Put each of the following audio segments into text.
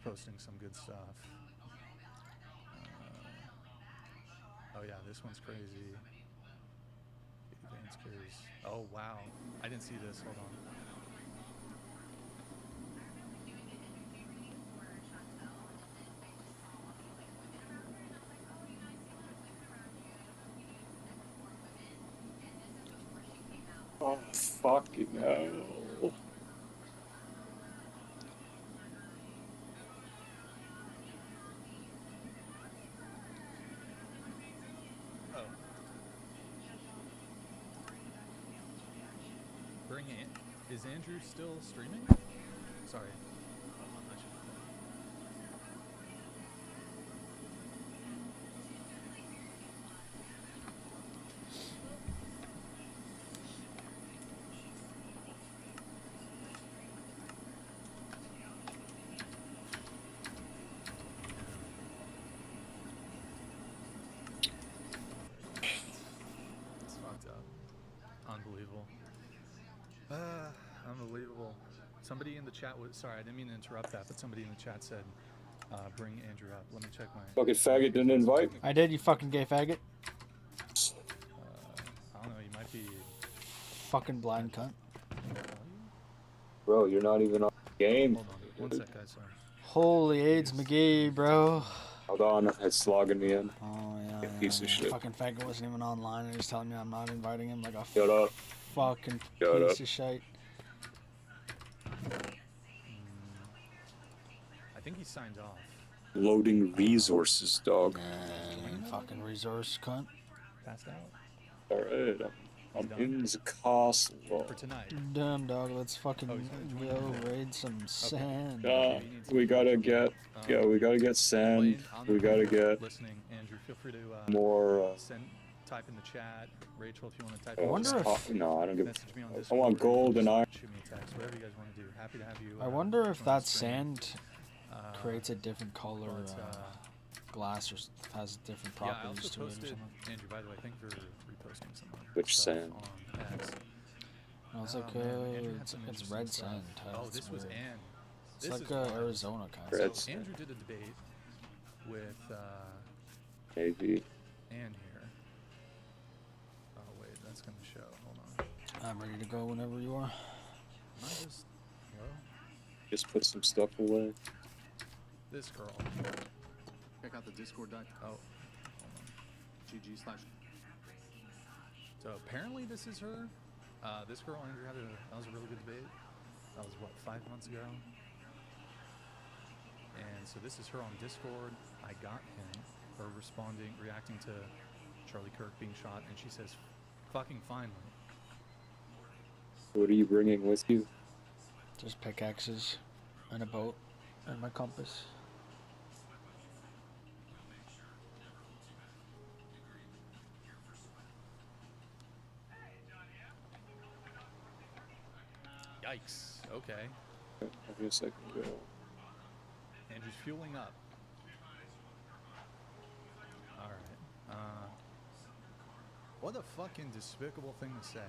posting some good stuff. Oh yeah, this one's crazy. Advanced carries. Oh wow, I didn't see this. Hold on. Oh, fucking hell. Oh. Bring it. Is Andrew still streaming? Sorry. Hold on, I should play. It's fucked up. Unbelievable. Unbelievable. Somebody in the chat was sorry, I didn't mean to interrupt that, but somebody in the chat said, bring Andrew up. Let me check my. Fucking faggot didn't invite me. I did, you fucking gay faggot. I don't know, you might be. Fucking blind cunt. Bro, you're not even on the game. Hold on, 1 sec, guys. Sorry. Holy AIDS McGee, bro. Hold on, it's logging me in. Oh, yeah. Piece of shit. Fucking faggot wasn't even online and he's telling me I'm not inviting him like a Shut up. fucking Shut piece up. of shit. I think he signed off. Loading resources, dog. Fucking resource cunt. Passed out? Alright, I'm in the castle. For tonight. Damn, dog, let's fucking Oh, go raid some sand. We gotta get, we gotta get sand. We gotta get listening. Andrew, feel free to more. type in the chat. Rachel, if you want to type. I wonder if no, I don't give. Message me on I Discord, want gold and iron. Shoot me a text, whatever you guys want to do. Happy to have you. I wonder if join that the stream. sand creates a different color glass or has different properties to it or something. Andrew, by the way, thank you for reposting some. Which sand? On X. No, it's like it's red sand. Oh, this was Ann. It's like Arizona kind of. Red So Andrew did a debate with Maybe. Ann here. Oh wait, that's gonna show. Hold on. I'm ready to go whenever you are. Am I just hello? Just put some stuff away. This girl. Check out the Discord. Oh. Hold on. GG/. So apparently this is her. This girl Andrew had that was a really good debate. That was what, 5 months ago. And so this is her on Discord. I got her reacting to Charlie Kirk being shot, and she says, "Fucking finally." What are you bringing with you? Just pickaxes and a boat and my compass. Yikes. Okay. I guess I can go. Andrew's fueling up. Alright. What a fucking despicable thing to say.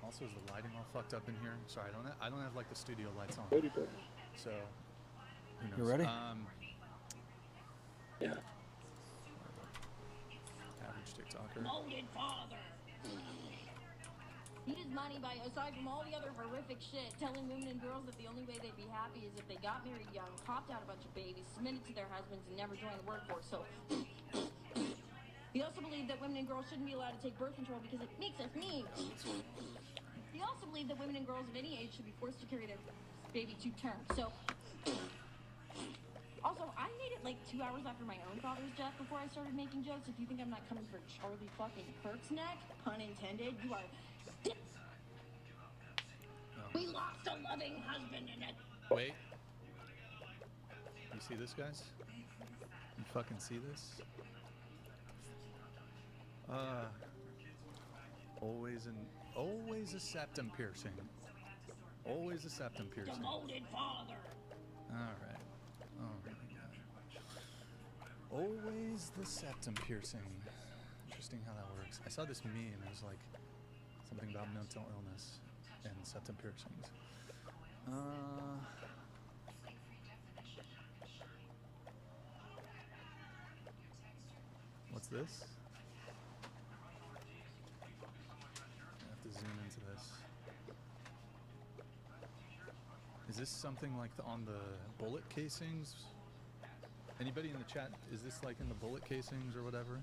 Also, is the lighting all fucked up in here? Sorry, I don't have like the studio lights on. So, who knows? You ready? Yeah. Average TikToker. Molded father. He does money by, aside from all the other horrific shit, telling women and girls that the only way they'd be happy is if they got married young, popped out a bunch of babies, submitted to their husbands, and never joined the workforce. So, he also believed that women and girls shouldn't be allowed to take birth control because it makes us mean. He also believed that women and girls of any age should be forced to carry their baby to term. So, also, I made it like 2 hours after my own father's death before I started making jokes. If you think I'm not coming for Charlie fucking Kirk's neck, pun intended, you are. We lost a loving husband in it. Wait. You see this, guys? You fucking see this? Always a septum piercing. Always a septum piercing. Demoted father. Alright. Oh my god. Always the septum piercing. Interesting how that works. I saw this meme, it was like something about mental illness and septum piercings. What's this? I have to zoom into this. Is this something like on the bullet casings? Anybody in the chat, is this like in the bullet casings or whatever?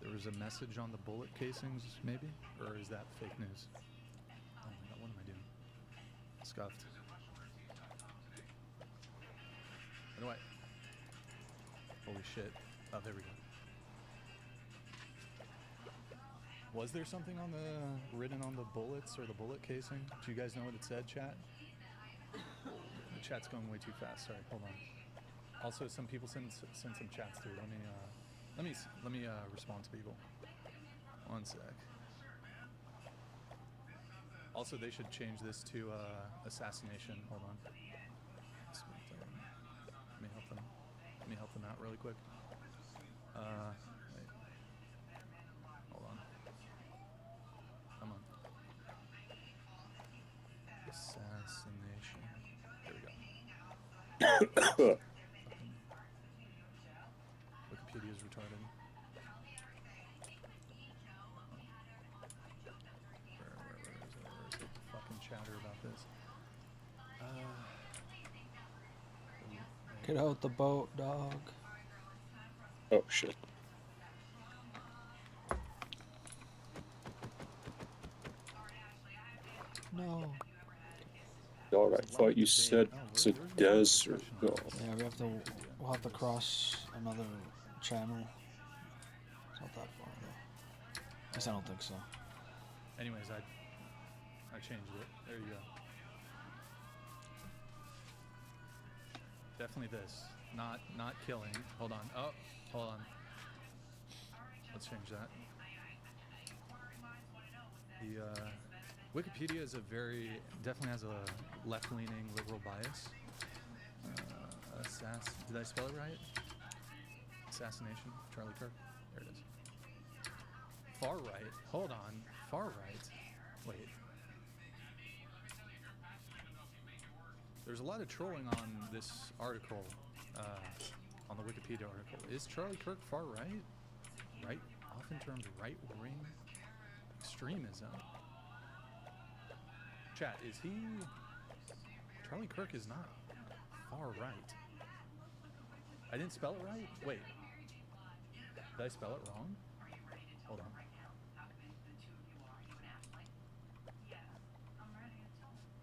There was a message on the bullet casings, maybe? Or is that fake news? Oh my god, what am I doing? Scuffed. How do I... Holy shit. Oh, there we go. Was there something on the... written on the bullets or the bullet casing? Do you guys know what it said, chat? The chat's going way too fast. Sorry, hold on. Also, some people send some chats through. Let me respond to people. One sec. Also, they should change this to assassination. Hold on. Let me help them. Let me help them out really quick. Wait. Hold on. Come on. Assassination. There we go. Wikipedia's retarded. Where is it? The fucking chatter about this. Get out the boat, dog. Oh shit. No. Dog, I thought you said it's a desert. Oh. Yeah, we'll have to cross another channel. It's not that far though. At least I don't think so. Anyways, I changed it. There you go. Definitely this. Not killing. Hold on. Oh, hold on. Let's change that. The Wikipedia is definitely has a left-leaning liberal bias. Did I spell it right? Assassination, Charlie Kirk. There it is. Far right. Hold on. Far right. Wait. There's a lot of trolling on this article, on the Wikipedia article. Is Charlie Kirk far right? Right? Often termed right-wing extremism. Chat, is he... Charlie Kirk is not far right. I didn't spell it right? Wait. Did I spell it wrong? Hold on.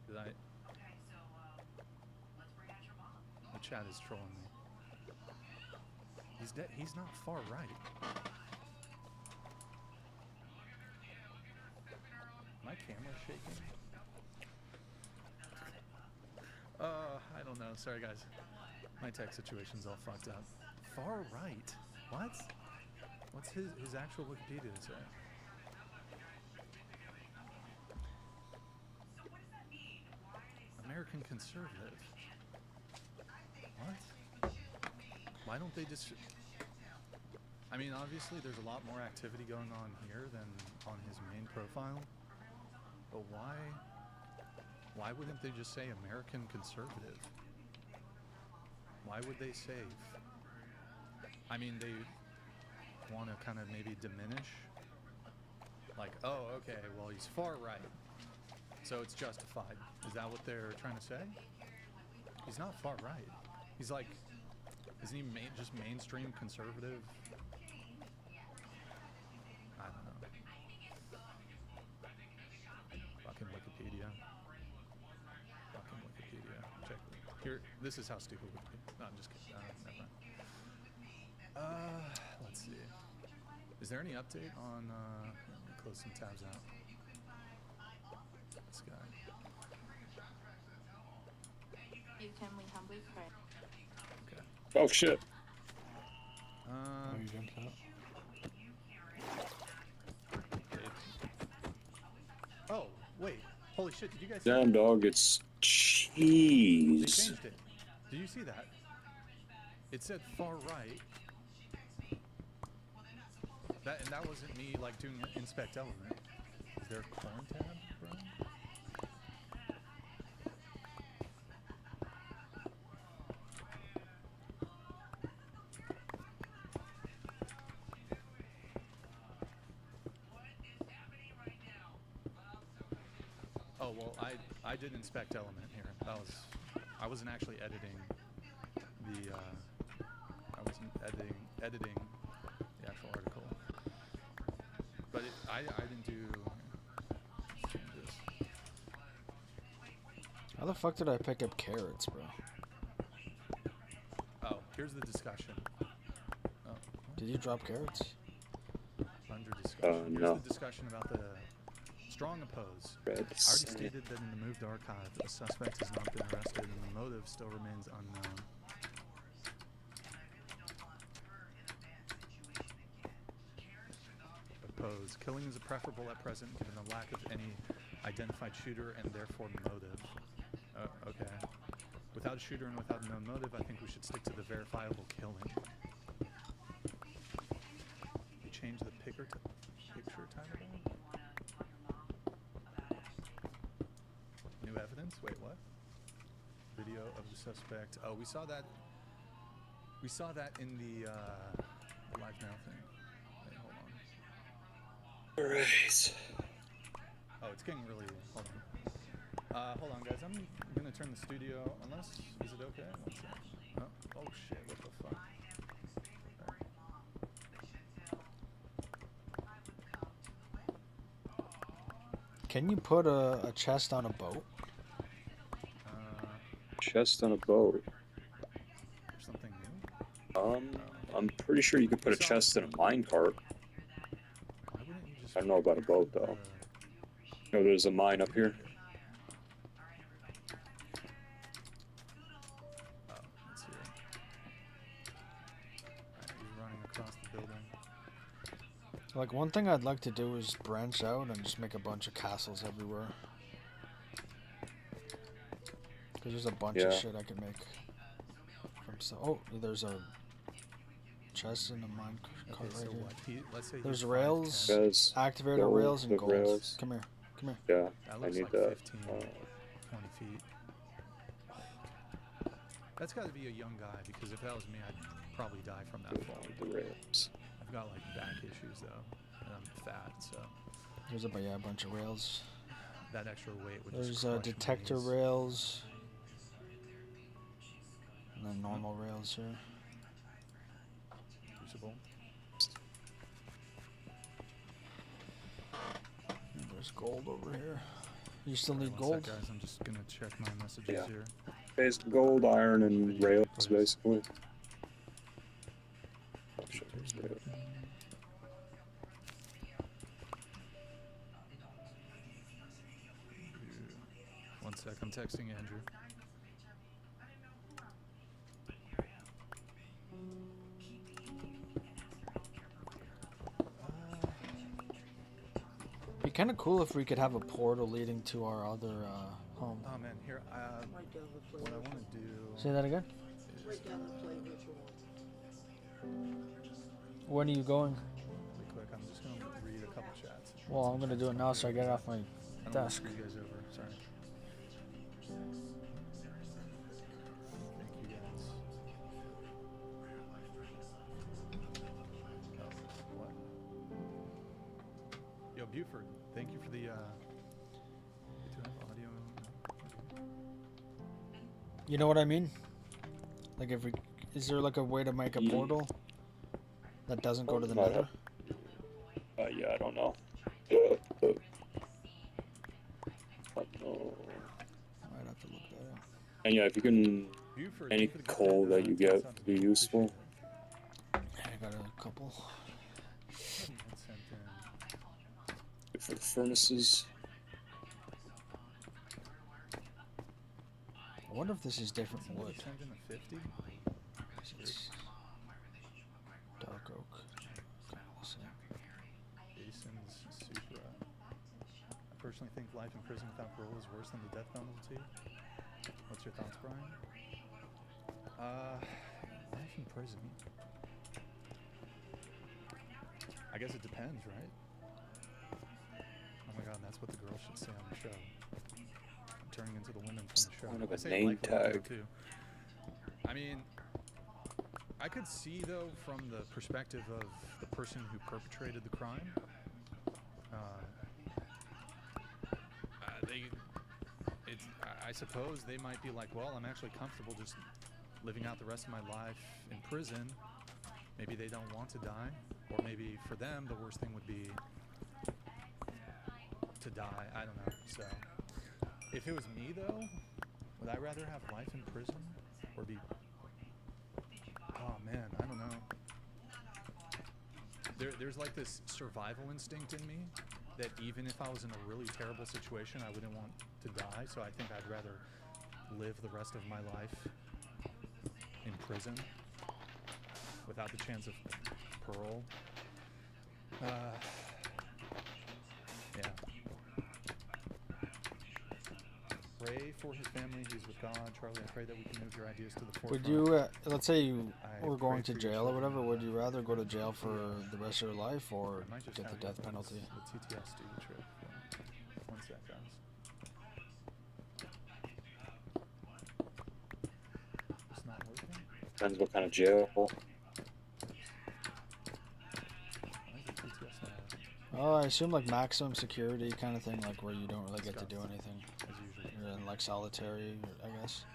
Did I... The chat is trolling me. He's not far right. My camera's shaking. I don't know. Sorry, guys. My tech situation's all fucked up. Far right? What? What's his actual Wikipedia say? American conservative. What? Why don't they just... I mean, obviously there's a lot more activity going on here than on his main profile. But why wouldn't they just say American conservative? Why would they say... I mean, they want to kind of maybe diminish. Like, oh, okay, well, he's far right, so it's justified. Is that what they're trying to say? He's not far right. He's like, isn't he just mainstream conservative? I don't know. Fucking Wikipedia. Fucking Wikipedia. Check here. This is how stupid Wikipedia. No, I'm just kidding. Never mind. Let's see. Is there any update on? Let me close some tabs out. This guy. You can we humbly pray. Okay. Oh shit. Oh, you jumped out? Oh, wait. Holy shit, did you guys see Damn that? dog, it's They cheese. changed it. Did you see that? It said far right. And that wasn't me like doing an inspect element. Is there a corn tab, bro? Oh well, I did inspect element here. I wasn't actually editing the editing the actual article. But I didn't do. Let's change this. How the fuck did I pick up carrots, bro? Oh, here's the discussion. Oh, Did you drop carrots? under discussion. No. Here's the discussion about the strong oppose. Red I already sand. stated that in the moved archive, a suspect has not been arrested and the motive still remains unknown. Oppose. Killing is preferable at present given the lack of any identified shooter and therefore motive. Okay. Without a shooter and without a known motive, I think we should stick to the verifiable killing. We change the picture title. New evidence? Wait, what? Video of the suspect. Oh, we saw that. We saw that in the live now thing. Wait, hold on. Alright. Oh, it's getting really. Hold on, guys. I'm gonna turn the studio. Unless is it okay? One sec. Oh shit! What the fuck? Can you put a chest on a boat? Chest on a boat. Something new? I'm pretty sure you could put a chest in a minecart. Why wouldn't you just I don't know about a boat though. No, there's a mine up here. Oh, let's see it. Alright, he's running across the building. Like, one thing I'd like to do is branch out and just make a bunch of castles everywhere. Because there's a bunch of shit I can make from so. Oh, there's a chest in the mine cart Okay, so right here. what? Let's say There's he's rails, 5'10". Guys, activator gold, rails, and the gold. rails. Come here, come here. Yeah, That I looks need like that. 15, 20 feet. That's got to be a young guy because if that was me, I'd probably die from that fall. The rails. I've got like back issues though, and I'm fat, so There's a bunch of rails. that extra weight would There's just crush detector me. rails. And then normal rails here. Crucible. And there's gold over here. You still need One gold? sec, guys. I'm just gonna check my messages Yeah. here. Based gold, iron, and rails, basically. One sec, I'm texting Andrew. Be kind of cool if we could have a portal leading to our other home. Oh man, here. What I want to do. Say that again? Is, When are you going? really quick, I'm just gonna read a couple chats. Well, I'm gonna do it now so I get it off my I don't desk. want to screw you guys over. Sorry. Thank you guys. Oh, what? Yo, Buford, thank you for the audio. You know what I mean? Like, if we, is there like a way to make a portal that doesn't go to the nether? Yeah, I don't know. Oh. I might have to look that up. And yeah, if you can, Buford, any thank you for the coal that you get Sounds to be good. useful. I got a couple. Appreciate it. Sent in. For the furnaces. I wonder if this is different Somebody wood. sent in a 50. It's dark oak. Okay, we'll see. Jason's Supra. I personally think life in prison without parole is worse than the death penalty. What's your thoughts, Brian? Life in prison. I guess it depends, right? Oh my god, that's what the girl should say on the show. I'm turning into the women from the show. Kind of I a say name life a lot, tag. too. I mean, I could see though from the perspective of the person who perpetrated the crime. I suppose they might be like, well, I'm actually comfortable just living out the rest of my life in prison. Maybe they don't want to die, or maybe for them the worst thing would be to die. I don't know. So if it was me though, would I rather have life in prison or be, oh man, I don't know. There's like this survival instinct in me that even if I was in a really terrible situation, I wouldn't want to die. So I think I'd rather live the rest of my life in prison without the chance of parole. Yeah. Pray for his family. He's with God. Charlie, I pray that we can move your ideas to the forefront. Would you, let's say you I were going pray to for your jail or children. whatever, would you rather go to jail for the rest of your life or I might just get the have death the penalty? TTSD trip. One sec, guys. It's not working? Depends what kind of jail. Why is the TTS not working? Oh, I assume like maximum security kind of thing, like where you don't really get to do anything. As usual. You're in like solitary, I guess.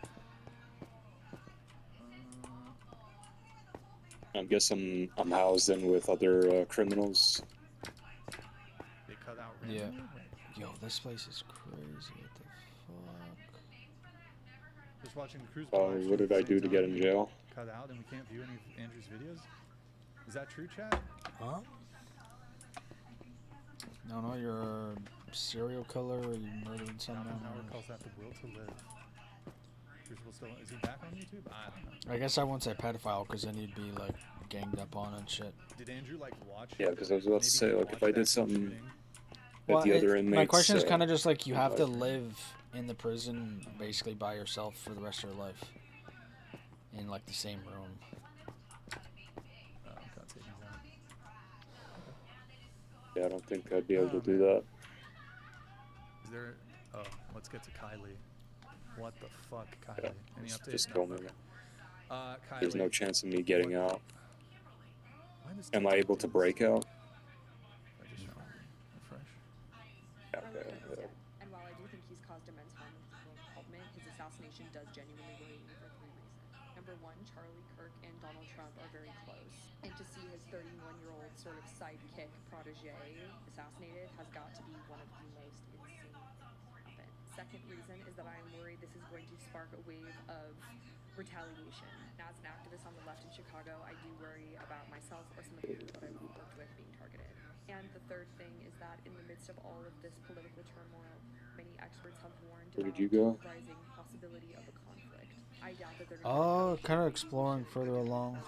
I guess I'm housed in with other criminals. They cut out Yeah. randomly? Wait, Yo, this place is crazy. What the fuck? just watching the cruise Oh, live stream what at did I the do same to get time. in jail? Cut out and we can't view any of Andrew's videos? Is that true, chat? Huh? No, you're a serial killer or you murdered someone. Eisenhower calls that the will to live. Crucible still, is he back on YouTube? I don't know. I guess I won't say pedophile because then he'd be like ganged up on and shit. Did Andrew like watch? Yeah, because I was about to maybe say, he like, if watched I did that something shooting? that the other inmates. My question is kind of just like you don't have to like. live in the prison basically by yourself for the rest of your life. In like the same room. God save me, Zach. Yeah, I don't think I'd be able to do that. Is there? Oh, let's get to Kylie. What the fuck, Kylie? Yeah, Any updates? just No, tell me. okay. Kylie. There's no chance of me getting out. Why does Am I TikTok able do to this? break out? I just refresh. Okay. Yeah. And while I do think he's caused immense harm with his own involvement, his assassination does genuinely worry me for 3 reasons. Number one, Charlie Kirk and Donald Trump are very close. And to see his 31-year-old sort of sidekick protege assassinated has got to be one of the most insane things to happen. Second reason is that I am worried this is going to spark a wave of retaliation. As an activist on the left in Chicago, I do worry about myself or some of the people that I've worked with being targeted. And the third thing is that in the midst of all of this political turmoil, many experts have warned Where about did you go? the rising possibility of a conflict. I doubt that they're Oh, kind of exploring further along.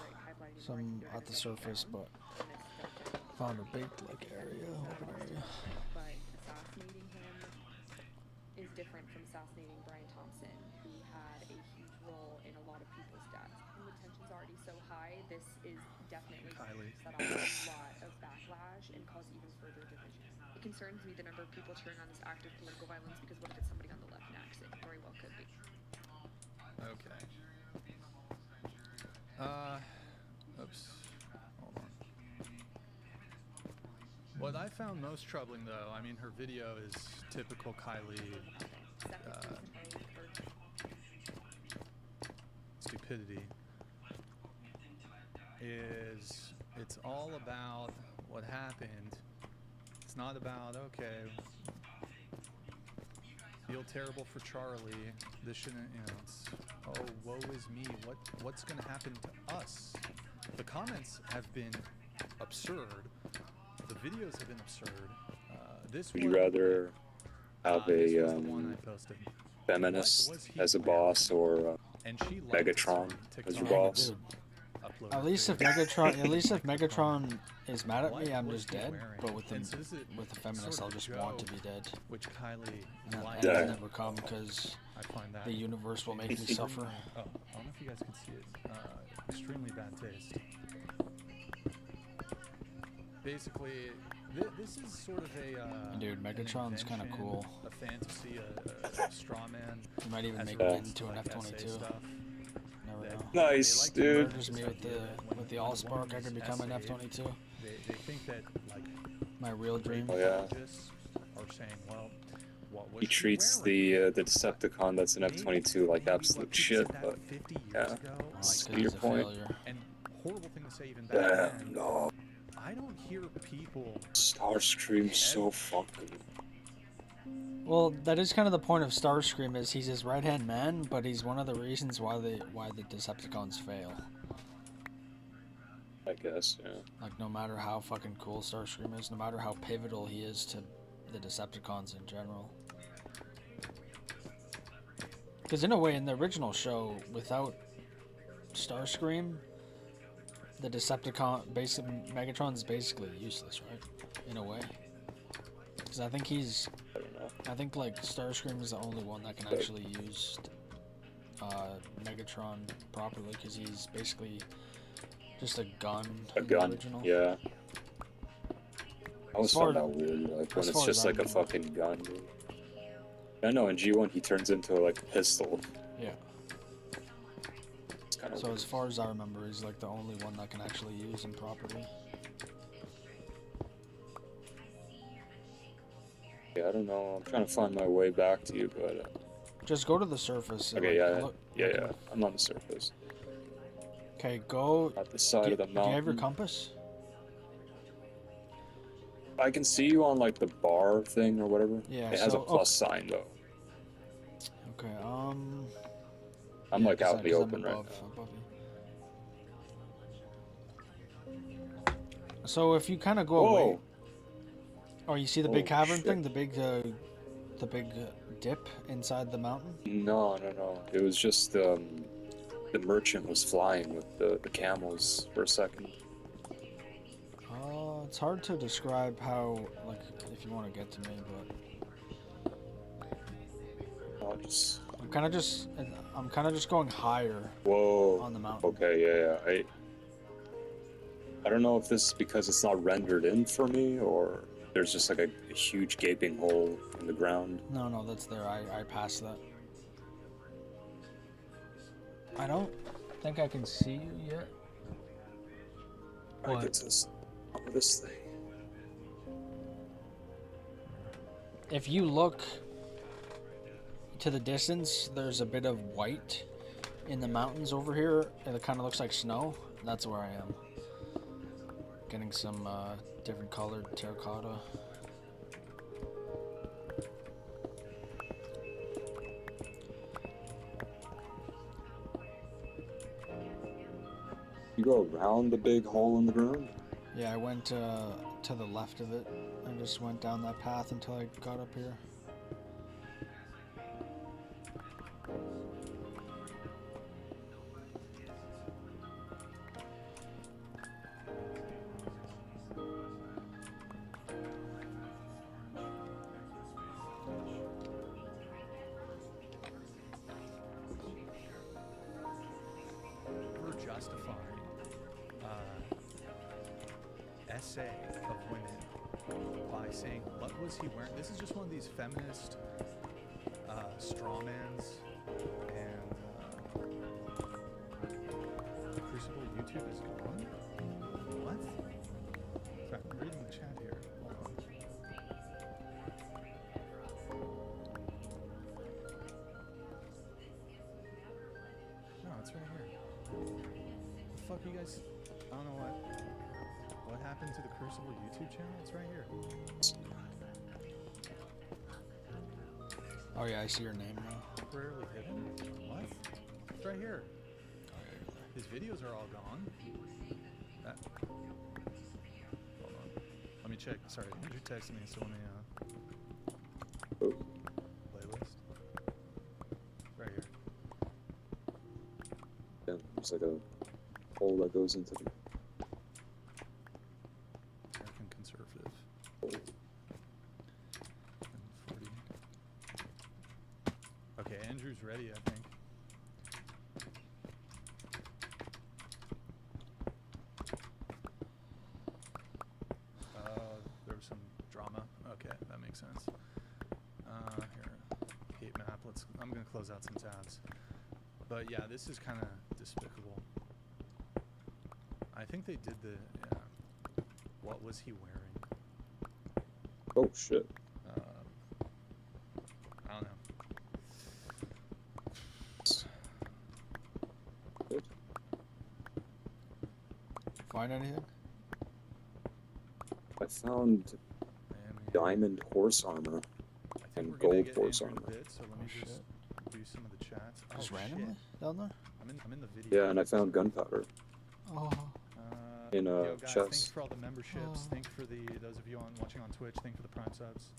Some at the surface, but found a big like area, open area. But assassinating him is different from assassinating Brian Thompson, who had a huge role in a lot of people's deaths. And the tension's already so high, this is definitely Kylie. set off a lot of backlash and cause even further division. It concerns me the number of people cheering on this act of political violence because what if it's somebody on the left next? It very well could be. Okay. Oops. Hold on. What I found most troubling, though, I mean, her video is typical Kylie stupidity. Is it's all about what happened. It's not about, okay, feel terrible for Charlie. This shouldn't, you know, it's, oh, woe is me. What's going to happen to us? The comments have been absurd. The videos have been absurd. This Would you one, rather have this a was the one I posted. feminist What was he as a wearing? boss or And she liked this Megatron on as your TikTok. boss? Dude, Uploaded at least if video. Megatron is mad at What me, I'm was just he dead. wearing? But with And so this is the feminists, sort I'll of a just want to joke, be dead. which Kylie And liked. that Yeah. will never come because I find that the universe will make me suffer. Oh, I don't know if you guys can see it. Extremely bad taste. Basically, this is sort of a Dude, an Megatron's kinda invention, cool. A fantasy, a straw man. You might even as make it it relates into to, an like, F-22. essay stuff. Never that know. Nice, they like to dude. merge Murders this me idea that with the when a Allspark, I woman could is become an essayed, F-22. They think that, like, My real dream. Oh, yeah. are saying, well, What was he she treats wearing? the Decepticon that's an F-22 like Maybe absolute what people shit, said that but 50 years yeah. ago, Well, it's like, To your he's a point. failure. and horrible thing to say even back Damn, then. no. I don't hear people. Starscream's so fucking... Well, that is kind of the point of Starscream, is he's his right-hand man, but he's one of the reasons why the Decepticons fail. I guess, yeah. Like, no matter how fucking cool Starscream is, no matter how pivotal he is to the Decepticons in general. Because in a way, in the original show, without Starscream, the Decepticon, Megatron's basically useless, right? In a way. Because I think he's... I don't know. I think, like, Starscream is the only one that can actually use Megatron properly, because he's basically just a gun. A gun, original. yeah. I always As far found that as- weird, like, when as it's far just as like I a know. fucking gun, dude. I know, in G1 he turns into, like, a pistol. Yeah. It's kind of So as far as I remember, he's like the only one that can actually use him properly. Yeah, I don't know. I'm trying to find my way back to you, but... Just go to the surface. Okay, like, yeah, look yeah. at- I'm on the surface. Okay, go. At the side Do of the you have your mountain. compass? I can see you on, like, the bar thing or whatever. Yeah, It has so- a plus sign, though. Okay. I'm, yeah, like, 'cause out in the 'cause I'm open right now. above you. So if you kind of go away. Whoa! Oh, you see the big Oh, cavern shit. thing, the big dip inside the mountain. No. It was just, the merchant was flying with the camels for a second. It's hard to describe how, like, if you want to get to me, but Oh, just... I'm kind of just going higher Whoa. on the mountain. Okay, yeah. I don't know if this is because it's not rendered in for me, or there's just like a huge gaping hole in the ground. No, that's there. I passed that. I don't think I can see you yet. I What? get to this thing. If you look to the distance, there's a bit of white in the mountains over here. And it kind of looks like snow. That's where I am. Getting some different colored terracotta. You go around the big hole in the ground? Yeah, I went to the left of it. I just went down that path until I got up here. We're justifying essay of women by saying, what was he wearing? This is just one of these feminist strawmans, and Crucible YouTube is gone? What? Sorry, I'm reading the chat here. Hold on. No, it's right here. The fuck you guys? I don't know what happened to the Crucible YouTube channel. It's right here. Oh yeah, I see your name now. Temporarily hidden? What? It's right here. His videos are all gone. Hold on. Let me check. Sorry, Andrew texted me, so let me Oh. playlist. Right here. Yeah, there's like a hole that goes into the... American Conservative. hole. And 40. Okay, Andrew's ready, I think. There was some drama. Okay, that makes sense. Here, hate map. I'm gonna close out some tabs. But yeah, this is kind of despicable. I think they did the. What was he wearing? Oh shit. Find anything? I found And we- diamond horse armor. I think and we're gonna gold get horse Andrew in a armor. bit, so let me Oh, just shit. do some of the chats. Oh, Just shit. randomly down there? I'm in the video. Yeah, and I found gunpowder. Oh. in a Yo, guys, thanks chest. for all the memberships. Oh. Thank for those of you watching on Twitch. Thank for the Prime subs.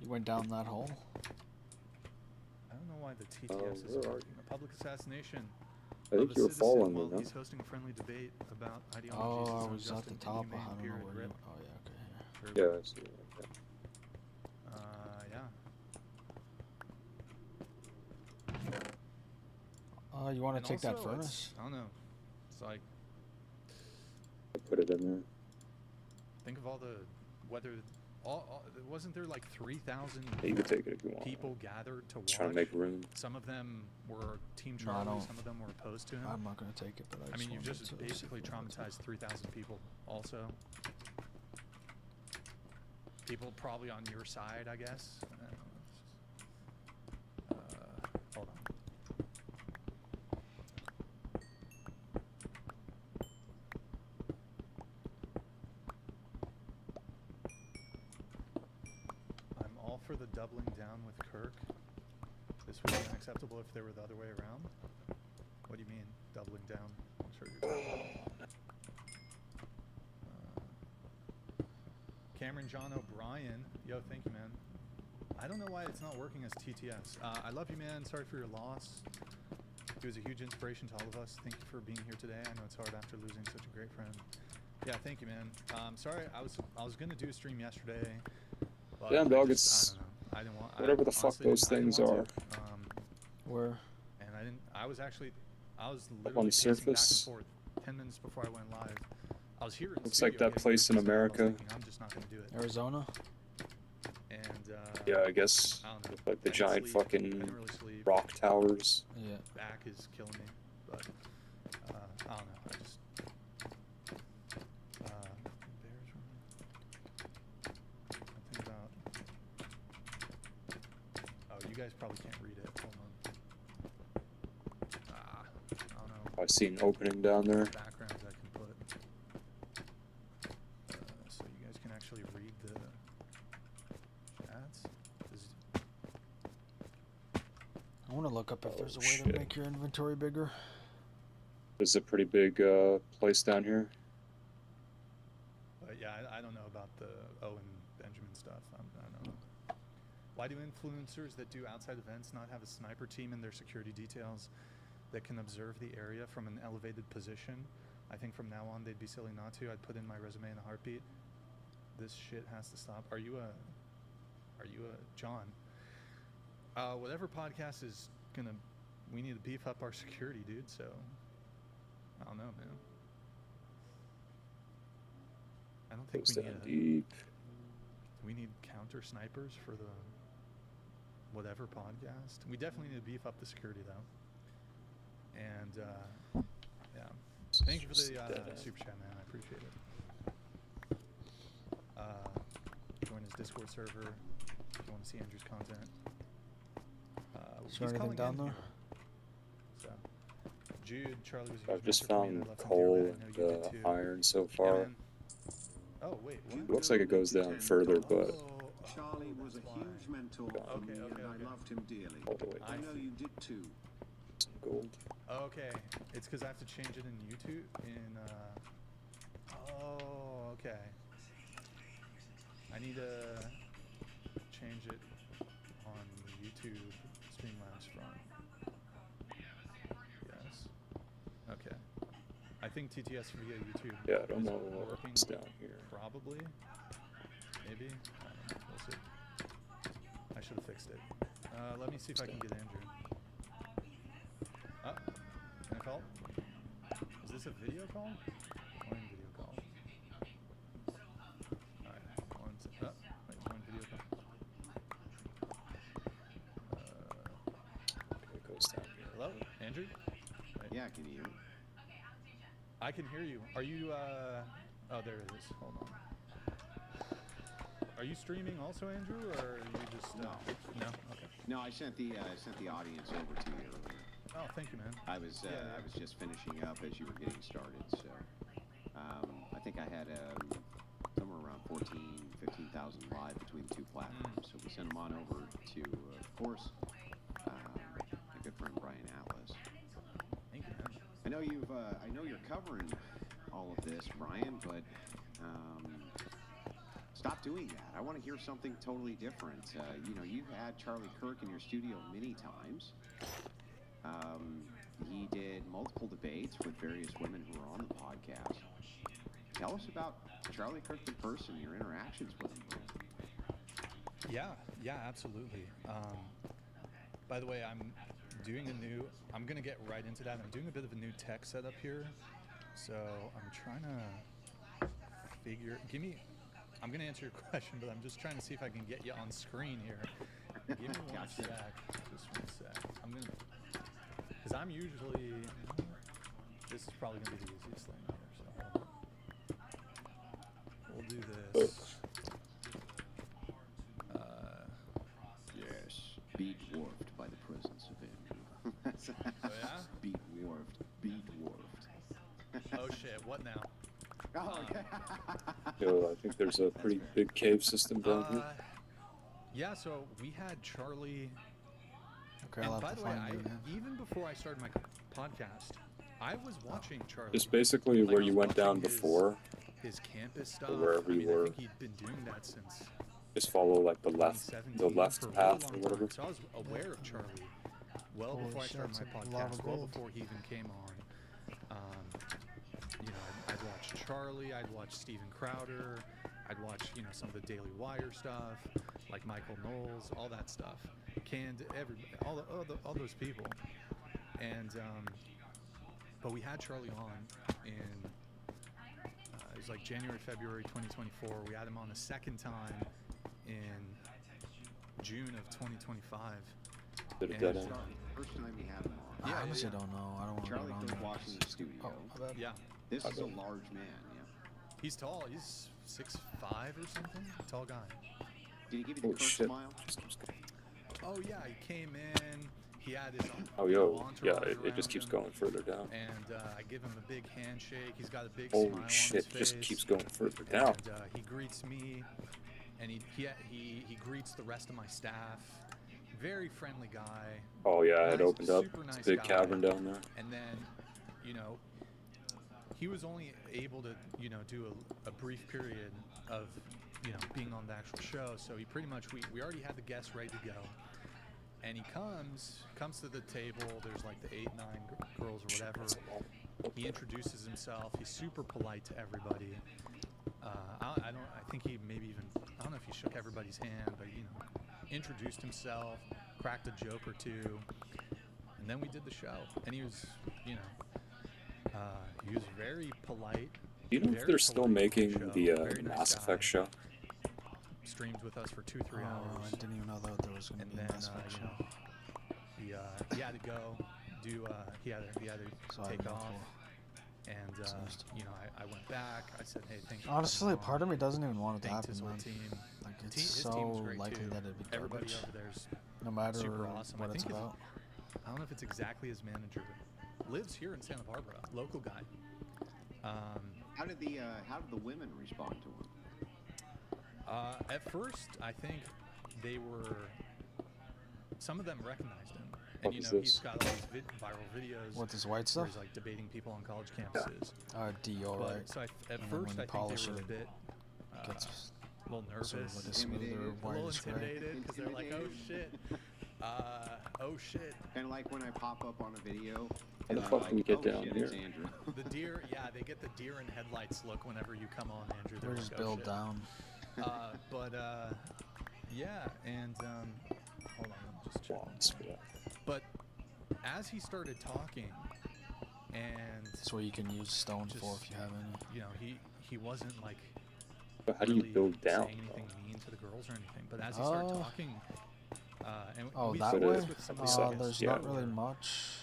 You went down that hole? I don't know why the TTS is where are working. A public assassination. I of think a you were citizen following me, while no? he's hosting a friendly debate about ideologies. Oh, I is was at unjust the and top. I inhumane, don't know period. where you Rip. went. Oh, yeah, okay. Here. Rip. Yeah, I see. Yeah. You want And to take that also, furnace? I don't know. It's like, I put it in there. think of all the whether wasn't there like 3,000 Yeah, you can take it if you want. people gathered to watch? Trying to make room. Some of them were Team No, I Charlie, don't. some of them were opposed to him. I'm not going to take it, but I mean, you've wanted just to see basically if I wanted to. traumatized 3,000 people also. People probably on your side, I guess. I don't know, it's just, hold on. I'm all for the doubling down with Kirk. This would be unacceptable if they were the other way around. What do you mean, doubling down? I'm sure you're talking about. Cameron John O'Brien. Yo, thank you, man. I don't know why it's not working as TTS. I love you, man. Sorry for your loss. He was a huge inspiration to all of us. Thank you for being here today. I know it's hard after losing such a great friend. Yeah, thank you, man. Sorry, I was gonna do a stream yesterday. But Damn, dog, I it's don't know. I didn't want. whatever the fuck honestly those I didn't things want are. to. Where? And I didn't. I was literally on the pacing surface. back and forth 10 minutes before I went live. I was here in Looks like studio that getting place in ready for stuff, and I was America. thinking, I'm just not gonna do it. Arizona? And Yeah, I guess. I don't know. With like the I didn't giant sleep. I fucking didn't really sleep. rock towers. Yeah. Back is killing me, but I don't know. I just bears something about. Oh, you guys probably can't read it. Hold on. I don't know. I see an opening down there. Backgrounds I can put, so you guys can actually read the chats. I want to look up if there's a way shit. to make your inventory bigger. There's a pretty big place down here. But yeah, I don't know about the Owen Benjamin stuff. I don't know. Why do influencers that do outside events not have a sniper team in their security details that can observe the area from an elevated position? I think from now on they'd be silly not to. I'd put in my resume in a heartbeat. This shit has to stop. Are you a John? Whatever podcast is gonna, we need to beef up our security, dude. So I don't know, man. I don't think Goes we down need deep. we need counter snipers for the whatever podcast. We definitely need to beef up the security though. And yeah, thank you for the super chat, man. I appreciate it. Join his Discord server if you want to see Andrew's content. Is there anything calling down in there? here. So, Jude, Charlie was a I've huge just mentor for me, and I found love him coal dearly. I know you and did too. iron so Yeah, far. man. Oh wait, what? Looks like it goes down further, but Charlie was a that's why. huge mentor for Okay, me, okay, and okay. I loved him dearly. all the way I down. know you did too. Some gold. Okay, it's because I have to change it in YouTube. Oh, okay. I need to change it on YouTube Streamlabs from. Yes. Okay. I think TTS via YouTube. Yeah, I don't is know working. what's down here. Probably. Maybe. I don't know. We'll see. I should have fixed it. Let me see if I can get Andrew. Can I call? Is this a video call? Join video call. Alright. Wait, join video call. Okay, it goes down here. Hello? Andrew? Wait. Yeah, can you? I can hear you. Are you, oh, there it is. Hold on. Are you streaming also, Andrew, or are you just, No. No? Okay. No, I sent the audience over to you earlier. Oh, thank you, man. I was just finishing up as you were getting started, so I think I had somewhere around 15,000 live between the two platforms. So we sent them on over to, of course, my good friend Brian Atlas. Thank you, man. I know I know you're covering all of this, Brian, but stop doing that. I want to hear something totally different. You know, you've had Charlie Kirk in your studio many times. He did multiple debates with various women who were on the podcast. Tell us about Charlie Kirk in person, your interactions with him. Yeah, absolutely. By the way, I'm going to get right into that. I'm doing a bit of a new tech setup here. So I'm trying to I'm going to answer your question, but I'm just trying to see if I can get you on screen here. Give me one sec. Just one sec. Because I'm usually, this is probably going to be the easiest thing here. So we'll do this. Yes. Be dwarfed by the presence of Andrew. Oh, yeah? Be dwarfed. Oh, shit. What now? Oh, okay. Yo, I think there's a pretty big cave system down here. Yeah, so we had Charlie. Okay, I'll And by have to the way, find you. even before I started my podcast, I was watching Charlie. It's basically Like, where I you was went down watching before. his campus stuff. wherever you I were. think he'd been doing that since Just follow like the 2017 left for a path really or long whatever. time. So I was aware of Charlie well Holy before I shit, started it's my like lava podcast, well gold. before he even came on. You know, I'd watch Charlie, I'd watch Steven Crowder, I'd watch, you know, some of the Daily Wire stuff, like Michael Knowles, all that stuff. All those people. And, but we had Charlie on in, it was like January, February 2024. We had him on a second time in June of 2025. Did a And, dead end. First time you had him on. Yeah, I honestly yeah. don't know. I don't want to Charlie go Kirk down walks in the studio. Oh, my bad. Yeah, This is a large man, yeah. he's tall. He's 6'5" or something. Tall guy. Did he give you the Oh Kirk shit. smile? Just keeps going. Oh yeah, he came in. He had his Oh you know, yo, yeah, entourage it just around keeps him, going further down. And I give him a big handshake. He's got a big Holy smile shit, on his just face. keeps going further down. And he greets me, and he greets the rest of my staff. Very friendly guy. Oh yeah, it Nice, opened up. super It's nice a big guy. cavern down there. And then, you know, he was only able to, you know, do a brief period of, you know, being on the actual show. So he pretty much, we already had the guests ready to go. And he comes to the table. There's like the 8, 9 girls or whatever. He introduces himself. He's super polite to everybody. I think he maybe even, I don't know if he shook everybody's hand, but, you know, introduced himself, cracked a joke or two, and then we did the show. And he was, you know, he was very polite. Do you know if very they're still polite making show, the very nice Mass guy. Effect show? Streamed with us for 2-3 Oh, hours. I didn't even know that there was going to And be then, a Mass Effect you show. know, he had to go do, he had to So I take went off. to- And, you know, I went back. I said, hey, thanks for Honestly, coming on. part of me doesn't even want it to Thanked happen, his whole man. team. Like, it's His so team's great likely too. that it'd be Everybody garbage. over there's No matter super awesome. I what it's think about. I don't know if it's exactly his manager. Lives here in Santa Barbara, local guy. How did the women respond to him? At first, I think some of them recognized him, and What you is know this? he's got all these viral videos What, this white where stuff? he's like debating people on college campuses. DO, But, right? so at And then first, when you I think polish they were a it, bit Gets a little nervous, sort of like a Intimidated. smoother, a little whitish gray. intimidated because they're like, oh shit, oh shit. Kind of like when I pop up on a video. How the and fuck I'm can we like, get oh, down shit, here? It's Andrew. The deer, yeah, they get the deer in headlights look whenever you come on, Andrew. They're We're like, just oh, build shit. down. But yeah, and hold on, let me just check. Wands for that. But as he started talking, and That's where you can use stone Just- for if you have any. you know, he wasn't like But how do you really build down? saying anything mean to the girls or anything. But as he started talking, and Oh, we that saw way? this with some of the Besides, guests, There's yeah. not really much.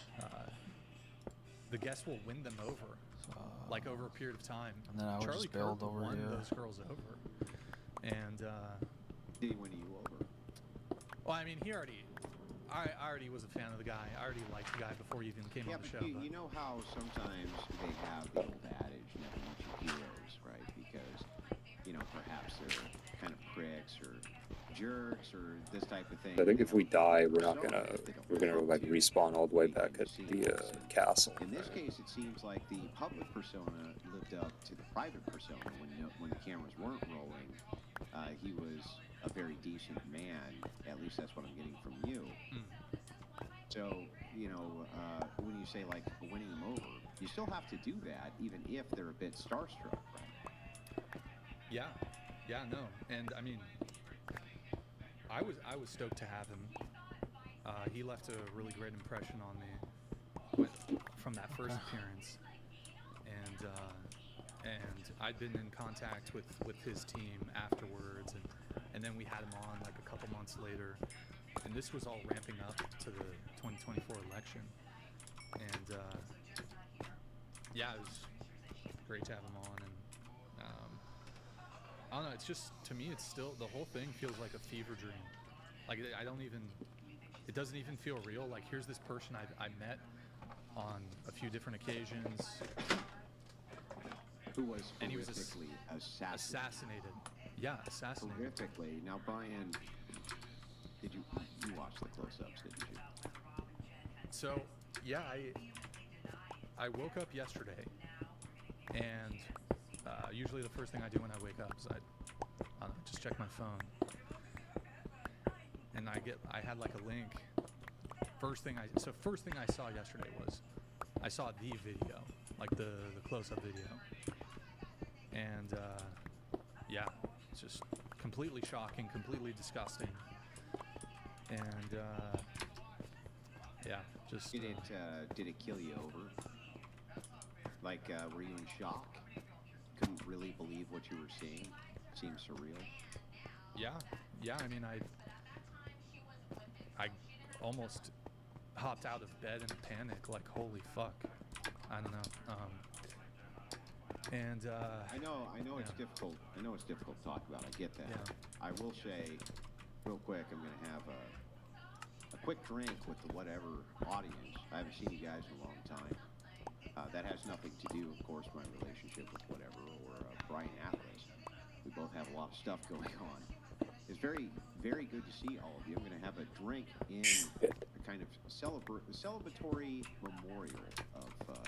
the guests will win them over, like over a period of time. And then I would Charlie just build Kirk over won here. those girls over, and Did he win you over? well, I mean, he already. I already was a fan of the guy. I already liked the guy before he even came Yeah, on the but show. you know how sometimes they have the old adage, never meet your heroes, right? Because, perhaps they're kind of pricks or jerks or this type of thing. I think They if we don't die, we're not persona gonna that they don't we're gonna come like to respawn all the way behind back at scenes. the And castle. in this case, it seems like the public persona lived up to the private persona when the cameras weren't rolling. He was a very decent man. At least that's what I'm getting from you. So, when you say like winning them over, you still have to do that, even if they're a bit starstruck, right? Yeah, no, and I mean, I was stoked to have him. He left a really great impression on me from that first appearance, and I'd been in contact with his team afterwards, and then we had him on like a couple months later, and this was all ramping up to the 2024 election, and yeah, it was great to have him on, and I don't know, it's just, to me, it's still, the whole thing feels like a fever dream. Like, it doesn't even feel real. Like, here's this person I met on a few different occasions. Who was And he was horrifically assassinated. Yeah, assassinated. Horrifically. Now, Brian, you watch the close-ups, didn't you? So, yeah, I woke up yesterday, and usually the first thing I do when I wake up is I just check my phone, and I had like a link. First thing I saw yesterday was I saw the video, like the close-up video, and yeah, it's just completely shocking, completely disgusting, and yeah, just did it kill you over? Like, were you in shock? Couldn't really believe what you were seeing? Seemed surreal. Yeah. I mean, I almost hopped out of bed in a panic, like, holy fuck. I don't know. And I know it's difficult. I know it's difficult to talk about. I get that. Yeah. I will say, real quick, I'm gonna have a quick drink with the whatever audience. I haven't seen you guys in a long time. That has nothing to do, of course, my relationship with whatever or Brian Atlas. We both have a lot of stuff going on. It's very, very good to see all of you. I'm going to have a drink in a kind of celebratory memorial of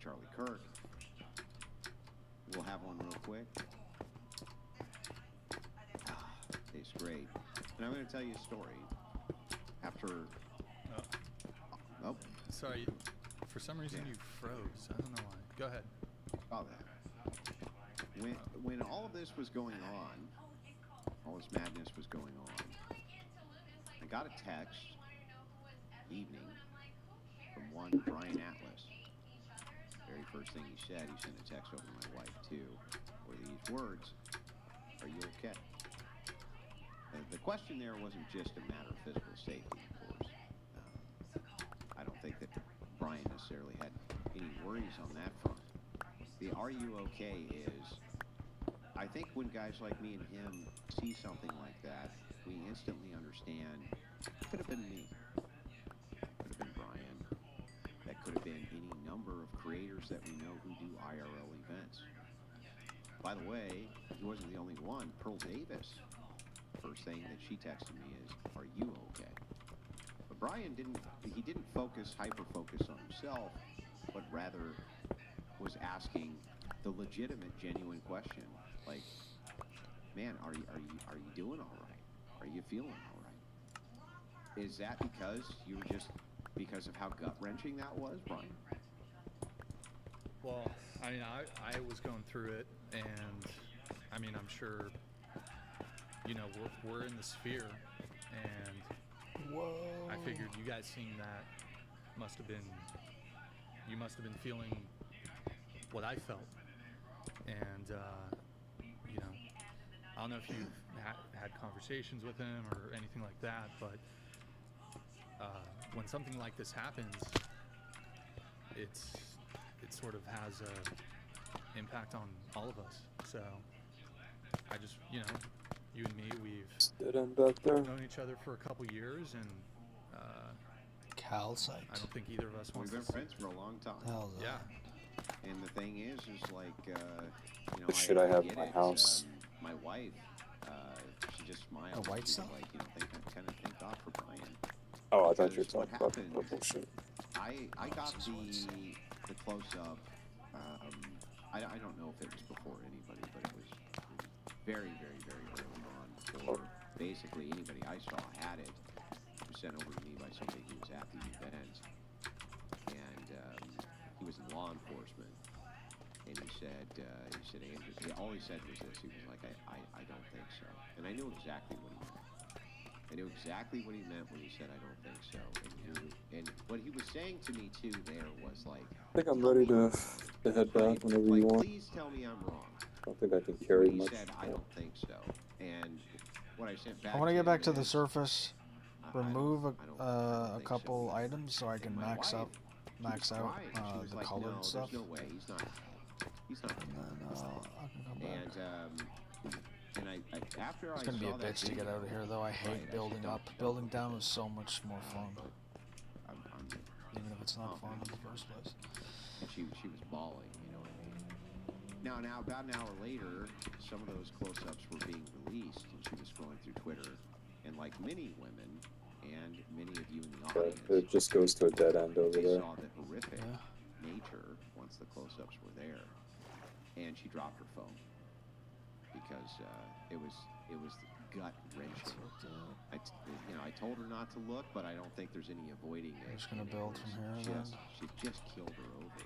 Charlie Kirk. We'll have one real quick. Tastes great. And I'm going to tell you a story. After... Oh. Sorry. For some reason, you froze. I don't know why. Go ahead. Saw that. When all of this was going on, all this madness was going on, I got a text evening from one Brian Atlas. Very first thing he said, he sent a text over to my wife too, were these words: "Are you okay?" And the question there wasn't just a matter of physical safety, of course. I don't think that Brian necessarily had any worries on that front. The "are you okay" is, I think when guys like me and him see something like that, we instantly understand, it could have been me, could have been Brian, that could have been any number of creators that we know who do IRL events. By the way, he wasn't the only one. Pearl Davis, first thing that she texted me is, "Are you okay?" But Brian didn't hyper-focus on himself, but rather was asking the legitimate, genuine question, like, "Man, are you doing all right? Are you feeling all right?" Is that because of how gut-wrenching that was, Brian? Well, I mean, I was going through it, and I mean, I'm sure, we're in the sphere, and Whoa. I figured you guys seeing that you must have been feeling what I felt, and I don't know if you've had conversations with him or anything like that, but when something like this happens, it sort of has a impact on all of us. So I just, you and me, we've Stood him back there. known each other for a couple years, and Calcite. I don't think either of us We've wants been to see. friends for a long time. Hell's that? Yeah. And the thing is like, you know, Should I have get my it. house? My wife, she just smiled. A white She was stuff? like, you know, thank God for Brian. Oh, I thought you were Because what talking about happened- the bullshit. I got this is what's- the close up. I don't know if it was before anybody, but it was very, very, very early on. For basically anybody I saw had it. It was sent over to me by somebody who was at the event, and he was in law enforcement. And he said, Andrew, all he said was this. He was like, I don't think so. And I knew exactly what he meant. I knew exactly what he meant when he said, I don't think so. And what he was saying to me, too, there was like, I think I'm ready to head back whenever you want. Please tell me I'm wrong. I don't think I can carry He much. said, I don't think so. And what I sent back I want to get him back to the is, surface, I don't remove think a so. couple items so I can And my max wife, out she was max out crying. She was the like, colored no, stuff. There's no way. He's not. And then I can come back. And I after It's I gonna be a saw that bitch to get video, out of here though. I hate right, building don't- up. don't Building look down at was so much more fun, I'm even if it's not fun in the first place. and she was bawling, you know what I mean? Now, about an hour later, some of those close-ups were being released, and she was scrolling through Twitter, and like many women, and many of you in the But audience, it just goes to a dead end over they there. saw the horrific Yeah. nature once the close-ups were there, and she dropped her phone because it was gut wrenching. I told her not to look, but I don't think there's any avoiding it. I'm just gonna And it build was from here then. She just killed her over.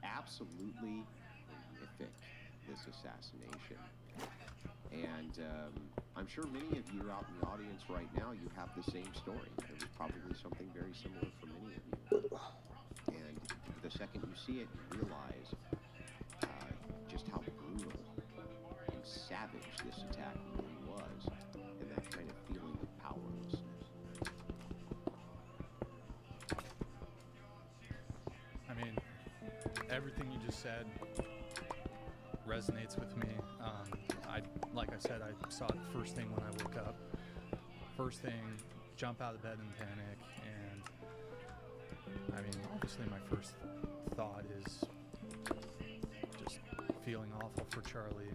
Absolutely horrific, this assassination. And I'm sure many of you out in the audience right now, you have the same story. There was probably something very similar for many of you. And the second you see it, you realize just how brutal and savage this attack really was, and that kind of feeling of powerlessness. I mean, everything you just said resonates with me. Like I said, I saw it first thing when I woke up. First thing, jump out of bed in panic, and I mean, obviously my first thought is just feeling awful for Charlie,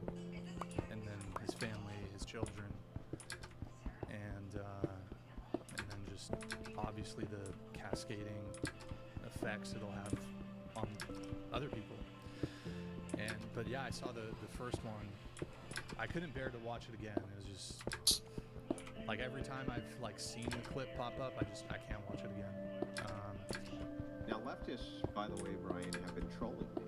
and then his family, his children, and then just obviously the cascading effects it'll have on other people. But yeah, I saw the first one. I couldn't bear to watch it again. It was just like every time I've like seen the clip pop up, I can't watch it again. Now, leftists, by the way, Brian, have been trolling me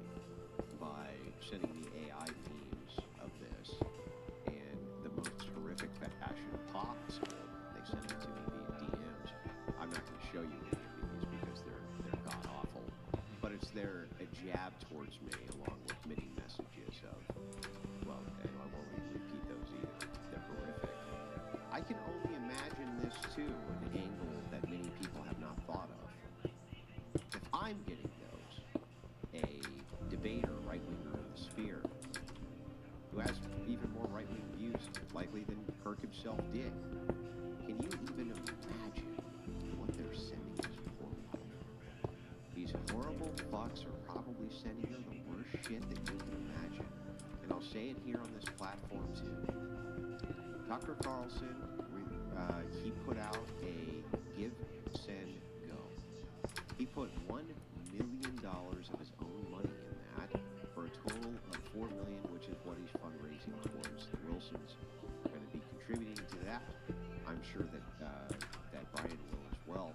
by sending me AI memes of this in the most horrific fashion possible. They send it to me via DMs. I'm not going to show you any of these because they're god awful, but it's a jab towards me along with many messages of, well, and I won't repeat those either. They're horrific. I can only imagine this too, an angle that many people have not thought of. If I'm getting those, a debater, right-winger in the sphere, who has even more right-wing views likely than Kirk himself did, can you even imagine what they're sending this poor wife? These horrible fucks are probably sending her the worst shit that you can imagine. And I'll say it here on this platform too. Tucker Carlson, he put out a give, send, go. He put $1 million of his own money in that for a total of $4 million, which is what he's fundraising towards. The Wilsons are going to be contributing to that. I'm sure that Brian will as well.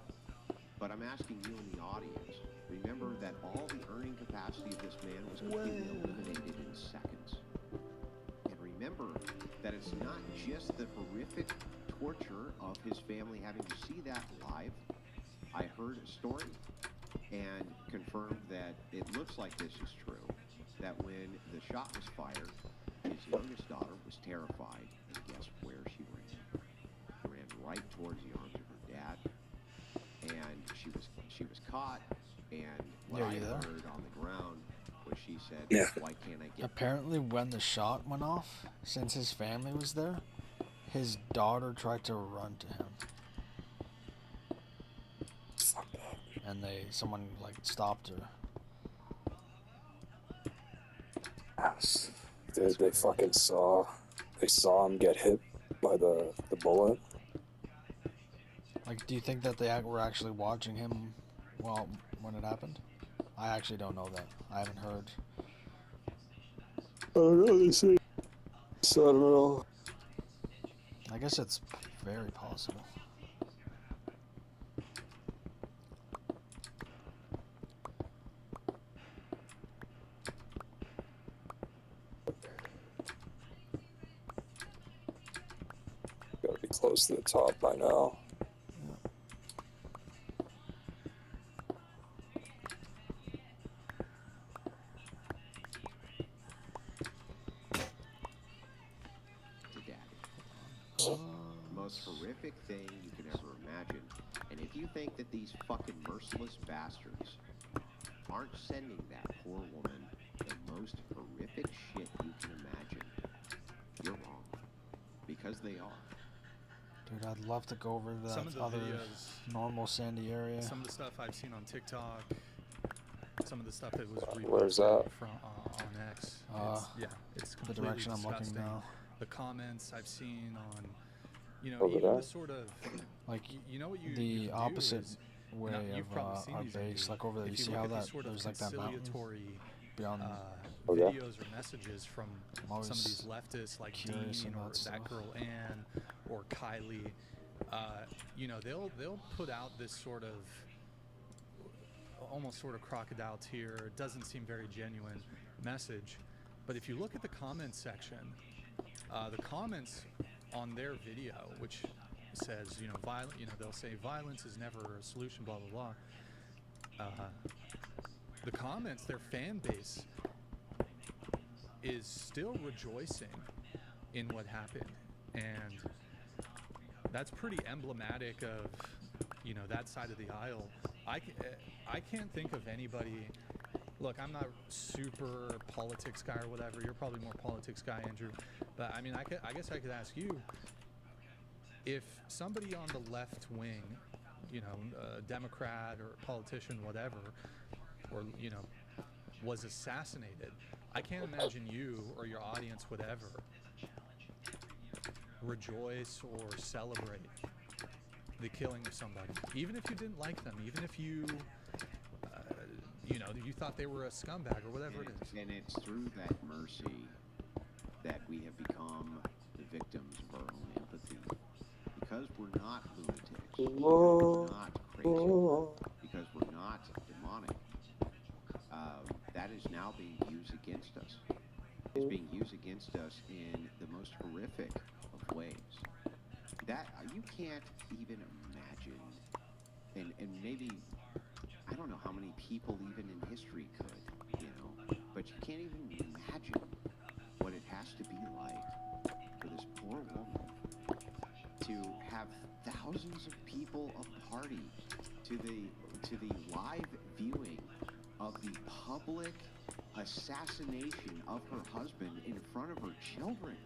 But I'm asking you in the audience, remember that all the earning capacity of this man was completely eliminated in seconds. And remember that it's not just the horrific torture of his family having to see that live. I heard a story and confirmed that it looks like this is true, that when the shot was fired, his youngest daughter was terrified, and guess where she ran? She ran right towards the arms of her dad, and she was caught, and what Yeah, I you there? heard on the ground was she said, Yeah. why can't I get Apparently, when the shot went off, since his family was there, his daughter tried to run to him. and someone like stopped her. Yes. They fucking saw him get hit by the bullet. Like, do you think that they were actually watching him when it happened? I actually don't know that. I haven't heard. I don't know, they say. So I don't know. I guess it's very possible. Gotta be close to the top by now. The most horrific thing you could ever imagine. And if you think that these fucking merciless bastards aren't sending that poor woman the most horrific shit you can imagine, you're wrong. Because they are. Dude, I'd love to go over to Some of that the other videos, normal sandy area. some of the stuff I've seen on TikTok, some of the stuff that was Where's that? from on X. It's The completely direction I'm looking disgusting. now. The comments I've seen on, Over even there? the sort of, Like, you know what you the do opposite is, way you've of probably seen our these base, videos. like over there. You If you see look how at these that sort of there's like that mountain conciliatory beyond. Okay. videos or messages from I'm some of always these leftists like curious Dean or about that stuff. girl Ann or Kylie, they'll put out this sort of almost sort of crocodile tear, doesn't seem very genuine message. But if you look at the comments section, the comments on their video, which says, they'll say violence is never a solution, blah, blah, blah. The comments, their fan base is still rejoicing in what happened. And that's pretty emblematic of, that side of the aisle. I can't think of anybody. Look, I'm not super politics guy or whatever. You're probably more politics guy, Andrew. But I mean, I guess I could ask you, if somebody on the left wing, a Democrat or a politician, whatever, or, was assassinated, I can't imagine you or your audience would ever rejoice or celebrate the killing of somebody, even if you didn't like them, even if you you thought they were a scumbag or whatever it is. And it's through that mercy that we have become the victims of our own empathy. Because we're not lunatics, because we're not crazy, because we're not demonic, that is now being used against us. It's being used against us in the most horrific of ways. That you can't even imagine, and maybe, I don't know how many people even in history could, but you can't even imagine what it has to be like for this poor woman to have thousands of people a party to the live viewing of the public assassination of her husband in front of her children.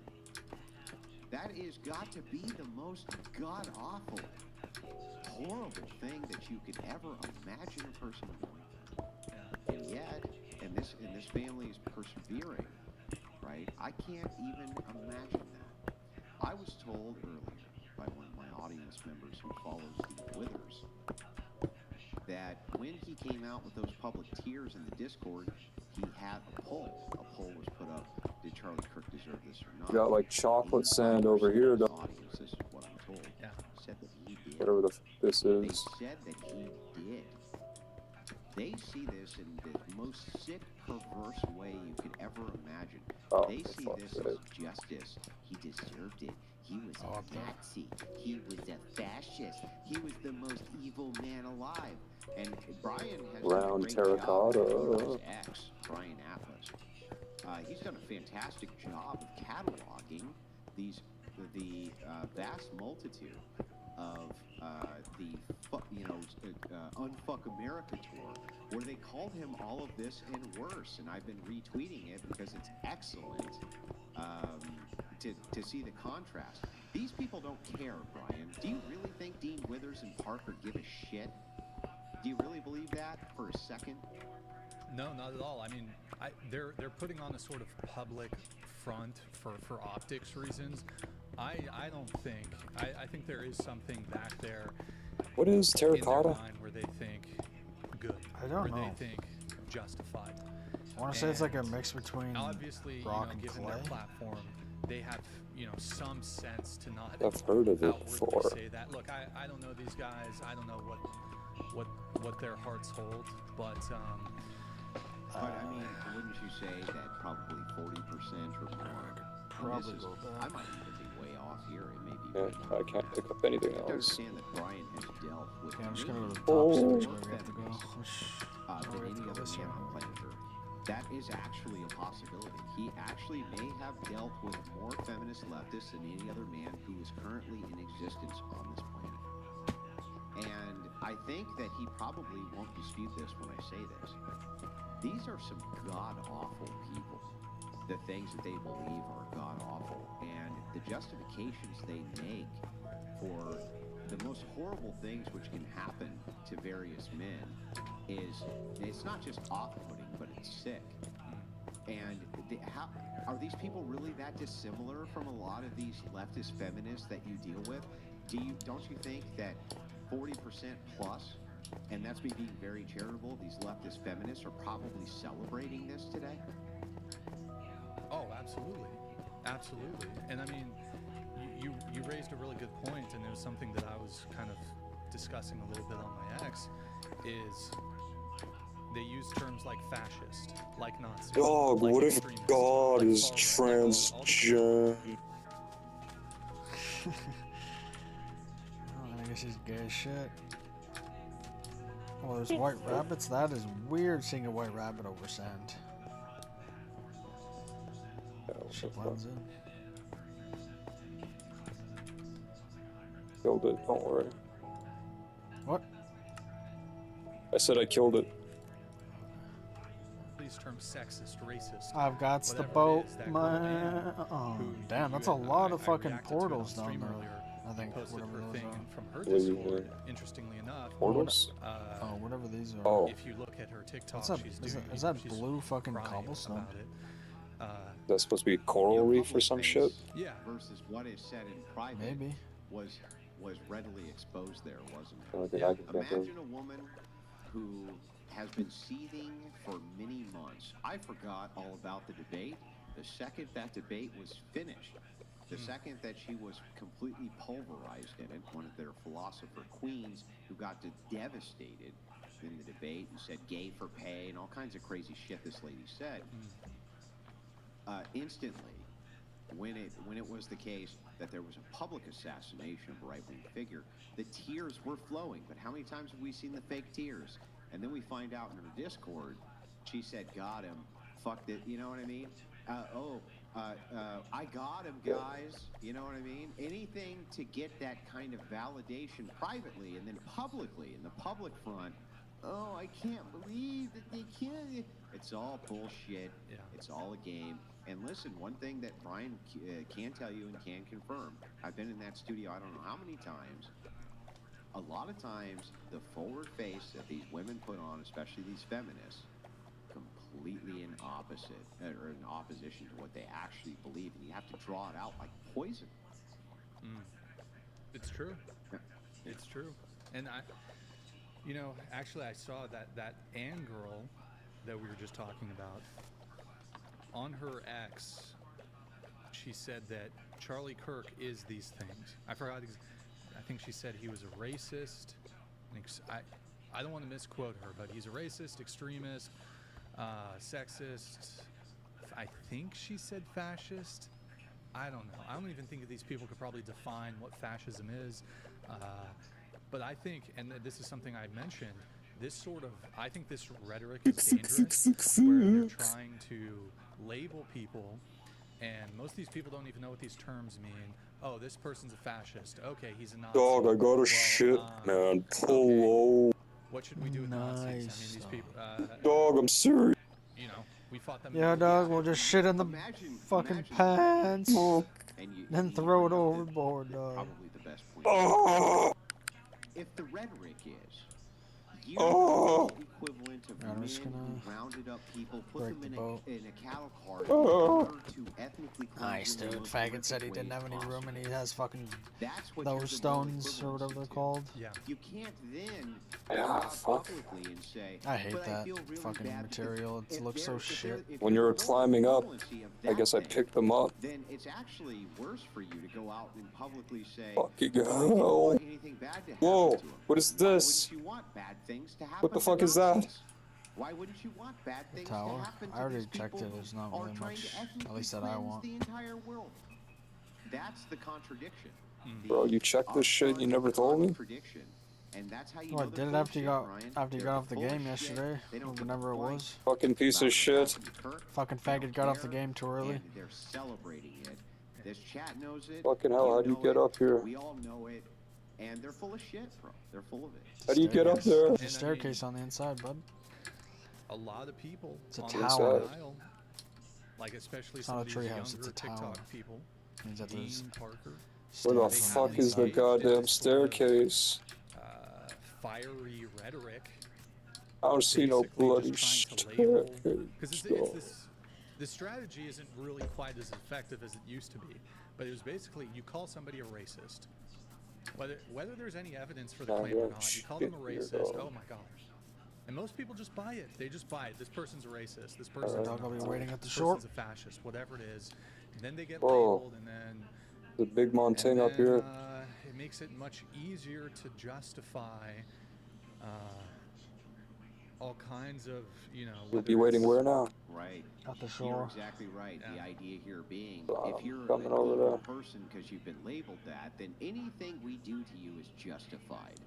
That is got to be the most god-awful, horrible thing that you could ever imagine a person going through. And yet, and this family is persevering, right? I can't even imagine that. I was told earlier by one of my audience members who follows Dean Withers that when he came out with those public tears in the Discord, he had a poll. A poll was put up. Did Charlie Kirk deserve this or not? Got like chocolate sand over here. Audience, this is what I'm told. Yeah. Said that he did. Whatever this They is. said that he did. They see this in the most sick, perverse way you could ever imagine. Oh, They for see fuck's this sake. as justice. He deserved it. He was Oh, a Nazi. He was a fascist. He was the most evil man alive. And Brian has done a Round great terracotta. job with his ex, Brian Atlas. He's done a fantastic job of cataloging the vast multitude of Unfuck America tour, where they called him all of this and worse, and I've been retweeting it because it's excellent to see the contrast. These people don't care, Brian. Do you really think Dean Withers and Parker give a shit? Do you really believe that for a second? No, not at all. I mean, they're putting on a sort of public front for optics reasons. I don't think. I think there is something back there What is in their terracotta? mind where they think good. I don't where know. they think justified. I want to say it's like a And mix between obviously, rock and given clay. their platform, they have, some sense to not I've heard of it outwardly before. say that. Look, I don't know these guys. I don't know what their hearts hold, but But I mean, wouldn't you say that probably 40% or more? Probably and go I back. might even be way off here. It may be. Yeah, way more. I can't pick up anything You have to else. understand that Brian has dealt with Okay, I'm just gonna go to the top, Oh. see which way we have to go. feminists, Oh, than we have any to go other this man way. on planet Earth. That is actually a possibility. He actually may have dealt with more feminist leftists than any other man who is currently in existence on this planet. And I think that he probably won't dispute this when I say this. These are some god-awful people. The things that they believe are god-awful. And the justifications they make for the most horrible things which can happen to various men is, it's not just off-putting, but it's sick. And how are these people really that dissimilar from a lot of these leftist feminists that you deal with? Don't you think that 40% plus, and that's me being very charitable, these leftist feminists are probably celebrating this today? oh, absolutely. And I mean, you raised a really good point, and it was something that I was kind of discussing a little bit on my ex. Is they use terms like fascist, like Nazi, Dog, like what if extremist, God like is far-right, like all these transgender? Oh, I guess he's gay as shit. Oh, there's white rabbits? That is weird seeing a white rabbit over sand. Shit blends in. Killed it, don't worry. What? I said I killed it. these terms sexist, racist. I've got the whatever it boat, is, that girl man. Ann, Oh, who damn, you that's a had- lot I- of I fucking reacted to it on portals down stream there. earlier, I think, posted whatever her those thing are. and from her What do you Discord. mean? Interestingly enough, Portals? uh, Oh, whatever these are. Oh. if you look at her TikTok, What's that? she's Is doing. that, is that she's blue fucking crying cobblestone? about it. That's supposed to be coral reef or some shit? Yeah. Versus what is said in private Maybe. was readily exposed there, wasn't it? I don't think Yeah. I can think of. Imagine a woman who has been seething for many months. I forgot all about the debate. The second that debate was finished, the second that she was completely pulverized in it, one of their philosopher queens who got devastated in the debate and said gay for pay and all kinds of crazy shit this lady said. Instantly, when it was the case that there was a public assassination of a right-wing figure, the tears were flowing. But how many times have we seen the fake tears? And then we find out in her Discord, she said, "Got him, fucked it." You know what I mean? I got him, guys. You know what I mean? Anything to get that kind of validation privately and then publicly in the public front. Oh, I can't believe that they can't. It's all bullshit. Yeah. It's all a game. And listen, one thing that Brian can tell you and can confirm, I've been in that studio I don't know how many times. A lot of times, the forward face that these women put on, especially these feminists, completely in opposition to what they actually believe, and you have to draw it out like poison. It's true. Yeah. It's true. And actually I saw that Ann girl that we were just talking about, on her ex, she said that Charlie Kirk is these things. I forgot. I think she said he was a racist. I don't want to misquote her, but he's a racist, extremist, sexist. I think she said fascist. I don't know. I don't even think that these people could probably define what fascism is. But I think, and this is something I mentioned, I think this rhetoric is dangerous, where they're trying to label people, and most of these people don't even know what these terms mean. Oh, this person's a fascist. Okay, he's a Nazi. Dog, I got a Well, shit, man. okay. Pull What should we do with Nazis? I mean, Nice. these people, Dog, I'm serious. we fought them. Yeah, dog, we'll just shit in the Imagine pants. and Then you throw it bring up overboard, the- dog. Probably the best point. Oh, If the rhetoric is, you're Oh. the equivalent of I'm men just gonna who rounded up people, put break them the boat. in a cattle cart Oh. in order to ethnically cleanse Nice, them in the dude. most Faggot said he horrific didn't have ways any room and he possible. has fucking That's what those you're the stones or moral whatever they're equivalency to. called. Yeah. You can't then go Yeah, out fuck. publicly and say, I hate but I that feel really fucking bad because material. It if looks so they're- if they're- shit. if When you're you were the moral climbing up, equivalency of I guess I that thing, picked them up. then it's actually worse for you to go out and publicly say, Fucking well, I didn't hell. want anything bad to happen Whoa, to him. what is Why this? wouldn't you want bad things to happen What the to fuck is that? Nazis? Why wouldn't you want bad The things tower? to happen to I already these checked people it. There's not who are really trying much, to at ethnically least that I cleanse want. the entire world? That's the contradiction. Bro, you checked this shit and you never told me? Contradiction. And that's how you Well, I know did they're it full of after you shit, got Brian. after you They're got off the full of game shit. yesterday, They don't or give a whenever it flying was. Fucking piece about of what shit. happened to Kirk. Fucking They faggot don't got off the care, game too early. and they're celebrating it. This chat knows it. Fucking hell, how do you know get it, up here? We all know it. And they're full of shit, bro. They're full of it. How do you get up Staircase. there? There's a And I staircase on the inside, bud. A lot of people It's a on tower. the Isle, like especially It's some not of a these treehouse, younger it's a tower. TikTok people, Means that there's Dean Parker, Where the stairs They on fuck the is the inside. goddamn It's sort of- staircase? fiery rhetoric. I don't see no basically bloody just trying to label, staircase. because it's dog. this strategy isn't really quite as effective as it used to be, but it was basically you call somebody a racist, whether there's any evidence for the Oh, claim or yeah, not, you call them a shit, you're racist. dog. Oh my god. And most people just buy it. They just buy it. This person's a racist. This Alright. person's a Dog will be Nazi, waiting at the this shore. person's a fascist, whatever it is. And then they get Whoa. labeled, and then The big Montaigne up here. it makes it much easier to justify all kinds of, You'll whether be waiting it's- where now? Right. At the You're shore. exactly right. The Yeah. idea here being, I'm if you're coming an over evil there. person because you've been labeled that, then anything we do to you is justified.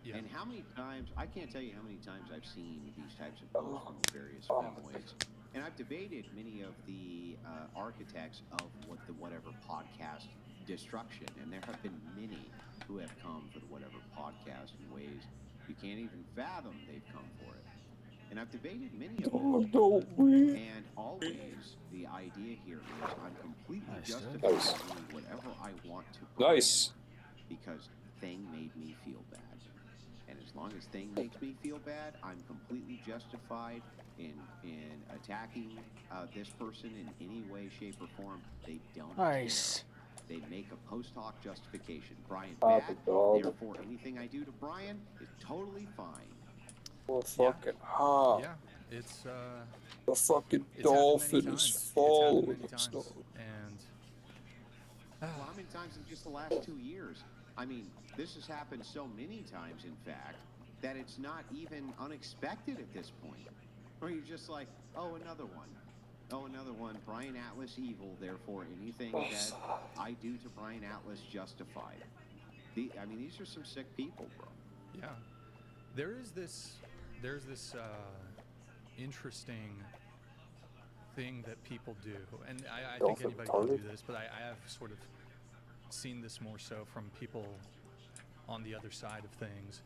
Yeah. And how many times, I can't tell you how many times I've seen these types of posts from various femoids. And I've debated many of the architects of whatever podcast destruction. And there have been many who have come for the whatever podcast in ways you can't even fathom they've come for it. And I've debated many of them. Oh, don't we? And always, the idea here is I'm completely Nice, dude. justified Nice. doing whatever I want to. Nice. Because Thing made me feel bad. And as long as Thing makes me feel bad, I'm completely justified in attacking this person in any way, shape, or form. They don't Nice. care. They make a post hoc justification. Brian Stop bad, it, dog. therefore anything I do to Brian is totally fine. Well, fucking hot. Yeah, it's The fucking it's happened dolphin many is times. It's following happened many us. times. dog. And Well, how many times in just the last 2 years? I mean, this has happened so many times, in fact, that it's not even unexpected at this point. Where you're just like, oh, another one. Oh, another one. Brian Atlas evil, therefore anything that I do to Brian Atlas justified. I mean, these are some sick people, bro. yeah, there's this interesting thing that people do, and I think Dolphin anybody can do retarded? this, but I have sort of seen this more so from people on the other side of things,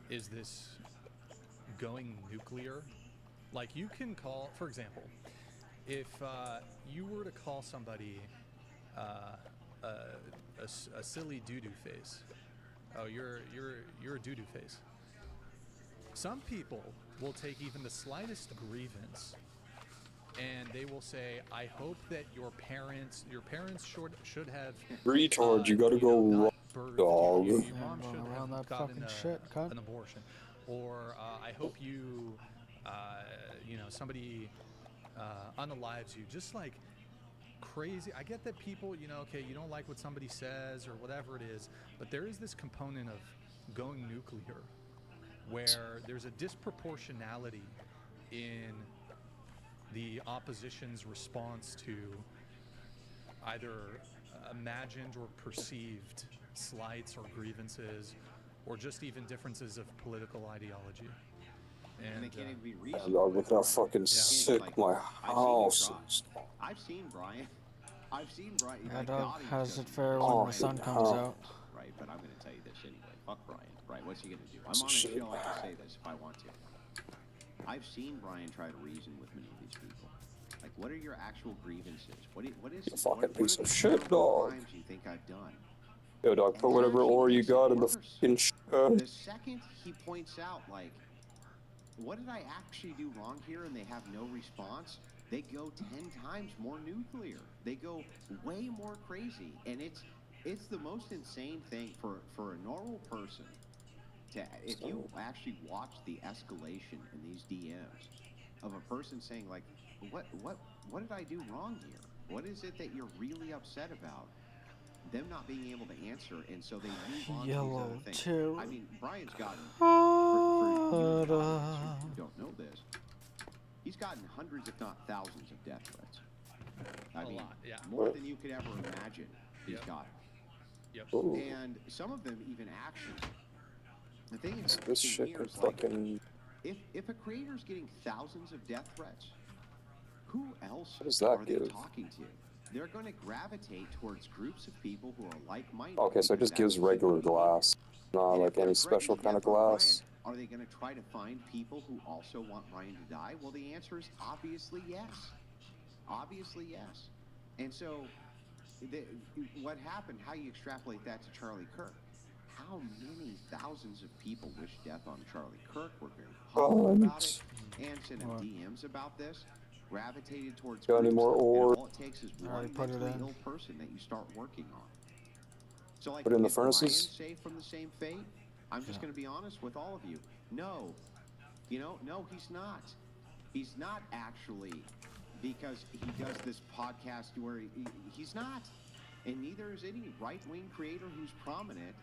is this going nuclear. Like, you can call, for example, if you were to call somebody a silly doo-doo face, oh, you're a doo-doo face. Some people will take even the slightest grievance and they will say, I hope that your parents should have Retard, you gotta go not wrong, birthed dog. you. Your Yeah, mom going should around have that gotten fucking shit, cunt. an abortion, or I hope you somebody unalives you. Just like crazy. I get that people, okay, you don't like what somebody says or whatever it is, but there is this component of going nuclear where there's a disproportionality in the opposition's response to either imagined or perceived slights or grievances, or just even differences of political ideology. And they can't even be reasonable. Dog, look how fucking sick Like, my I've seen house you is. try. I've seen Brian. Yeah, like, dog, God, he how does it doesn't fare Oh, when the sun comes hell. out? Right, but I'm going to tell you this anyway. Fuck Brian. Right, what's he going to do? I'm Piece on of a shit. show. I can say this if I want to. I've seen Brian try to reason with many of these people. Like, what are your actual grievances? What is A fucking what piece are of the shit, terrible dog. crimes you think I've done? Yo, dog, put whatever ore you got in the fucking The shit. second he points out, like, what did I actually do wrong here? And they have no response. They go 10 times more nuclear. They go way more crazy. And it's the most insane thing for a normal person to, if you actually watch the escalation in these DMs of a person saying like, what did I do wrong here? What is it that you're really upset about? Them not being able to answer, and so they move on to these Yellow other things. terror. I mean, Brian's gotten, for you in the audience who don't know this, he's gotten hundreds, if not thousands, of death threats. I mean, lot, yeah. more than you could ever imagine. He's Yep. got, Yep. Ooh, and some of them even actions. The thing is, this shit here can is like, fucking. if a creator's getting thousands of death threats, who else What does that are they give? talking to? They're going to gravitate towards groups of people who are like-minded. Okay, so it because just gives that's regular typically glass, not and like if they're any special threatening kind of death for glass. Brian, are they going to try to find people who also want Brian to die? Well, the answer is obviously yes. Obviously yes. And so, what happened, how you extrapolate that to Charlie Kirk? How many thousands of people wish death on Charlie Kirk, were very public about it, and sent him DMs about this, gravitated towards Got any groups, more and ore? all it takes is Already one put it mentally in. ill person that you start working on. So, like, Put it in the is Brian furnaces? safe from the same fate? I'm just going to be honest with all of you. No. No, he's not. He's not actually, because he does this podcast where he's not. And neither is any right-wing creator who's prominent.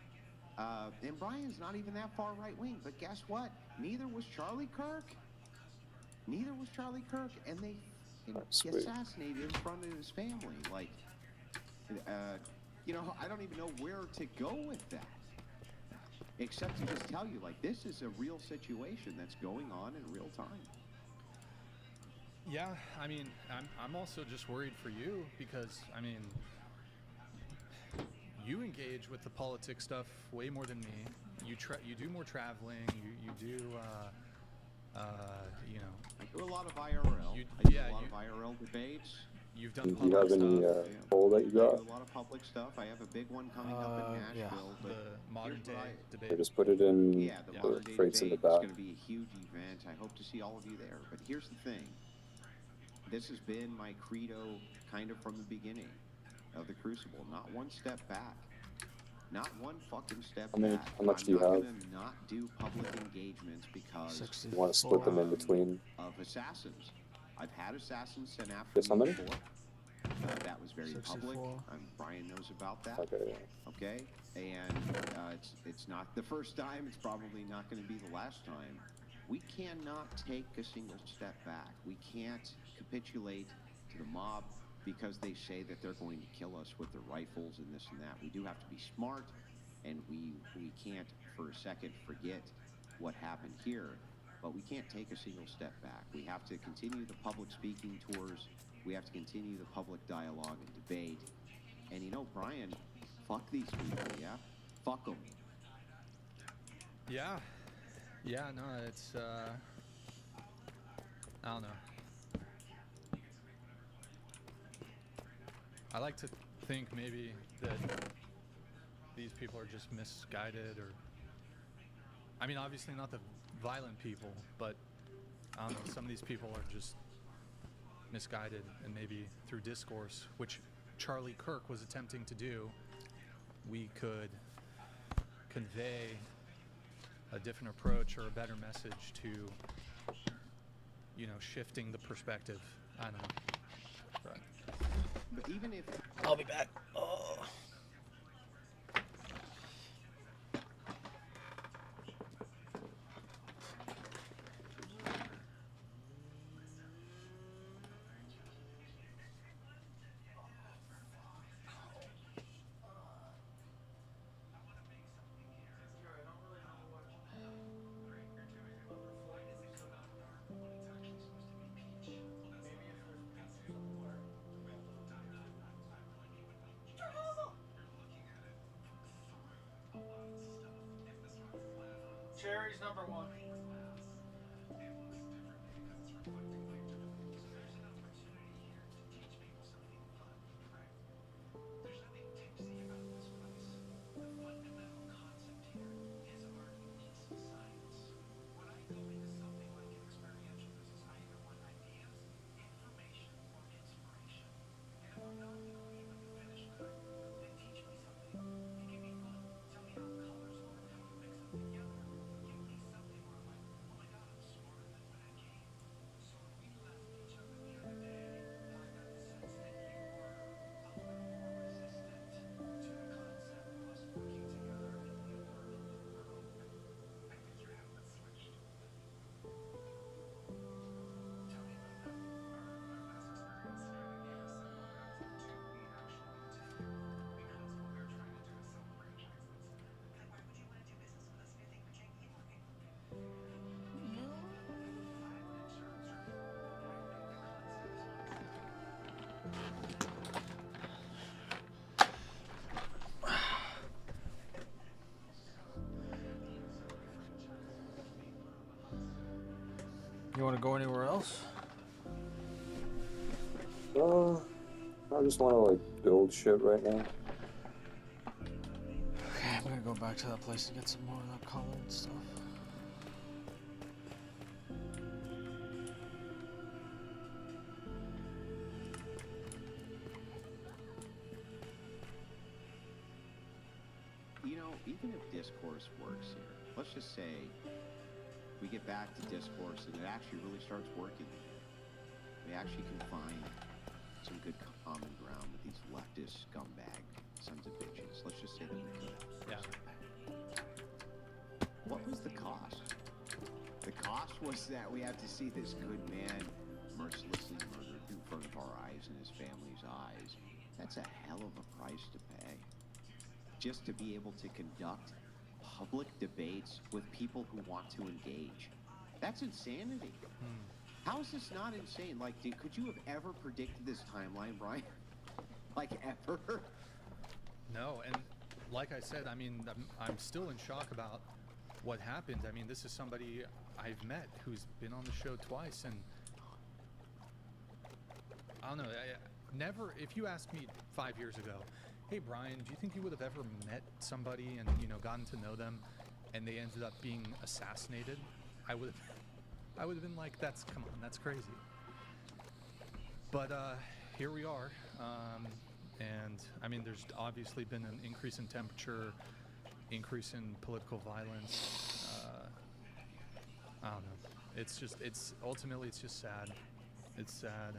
And Brian's not even that far right-wing. But guess what? Neither was Charlie Kirk. Neither was Charlie Kirk. And they Sweet. assassinated him in front of his family. Like, I don't even know where to go with that. Except to just tell you, like, this is a real situation that's going on in real time. Yeah, I mean, I'm also just worried for you because, I mean, you engage with the politics stuff way more than me. You do more traveling. You do, I do a lot of IRL. You- I do yeah, a lot you- of IRL debates. You've done Do you public have any stuff. poll that you I got? do a lot of public stuff. I have a big one coming up in Yeah. Nashville. But The modern here's day what Or debate. just put it in yeah, the Yeah. the modern day crates in the debate is back. going to be a huge event. I hope to see all of you there. But here's the thing. This has been my credo kind of from the beginning of the Crucible. Not one step back. Not one fucking step back. How much do you I'm have? not going to not do public engagements because 64. You want to split them in between? of assassins. I've had assassins sent after Guess how me many? before. That was very public. 64. Brian knows about that. Okay. Okay, and it's not the first time. It's probably not going to be the last time. We cannot take a single step back. We can't capitulate to the mob because they say that they're going to kill us with their rifles and this and that. We do have to be smart, and we can't for a second forget what happened here. But we can't take a single step back. We have to continue the public speaking tours. We have to continue the public dialogue and debate. And Brian, fuck these people, yeah? Fuck them. Yeah. Yeah, no, it's, I don't know. I like to think maybe that these people are just misguided or, I mean, obviously not the violent people, but I don't know, some of these people are just misguided, and maybe through discourse, which Charlie Kirk was attempting to do, we could convey a different approach or a better message to, shifting the perspective. I don't know. But even if I'll be back. Oh. Cherry's number one. You want to go anywhere else? I just want to like build shit right now. Okay, I'm gonna go back to that place and get some more of that color and stuff. You know, even if discourse works here, let's just say we get back to discourse and it actually really starts working. We actually can find some good common ground with these leftist scumbag sons of bitches. Let's just say that we could. Yeah. What was the cost? The cost was that we have to see this good man mercilessly murdered in front of our eyes and his family's eyes. That's a hell of a price to pay. Just to be able to conduct public debates with people who want to engage. That's insanity. How is this not insane? Like, could you have ever predicted this timeline, Brian? Like, ever? No, and like I said, I mean, I'm still in shock about what happened. I mean, this is somebody I've met who's been on the show twice, and I don't know. Never, if you asked me 5 years ago, hey Brian, do you think you would have ever met somebody and gotten to know them, and they ended up being assassinated? I would have been like, come on, that's crazy. But here we are, and I mean, there's obviously been an increase in temperature, increase in political violence. I don't know. It's ultimately just sad. It's sad,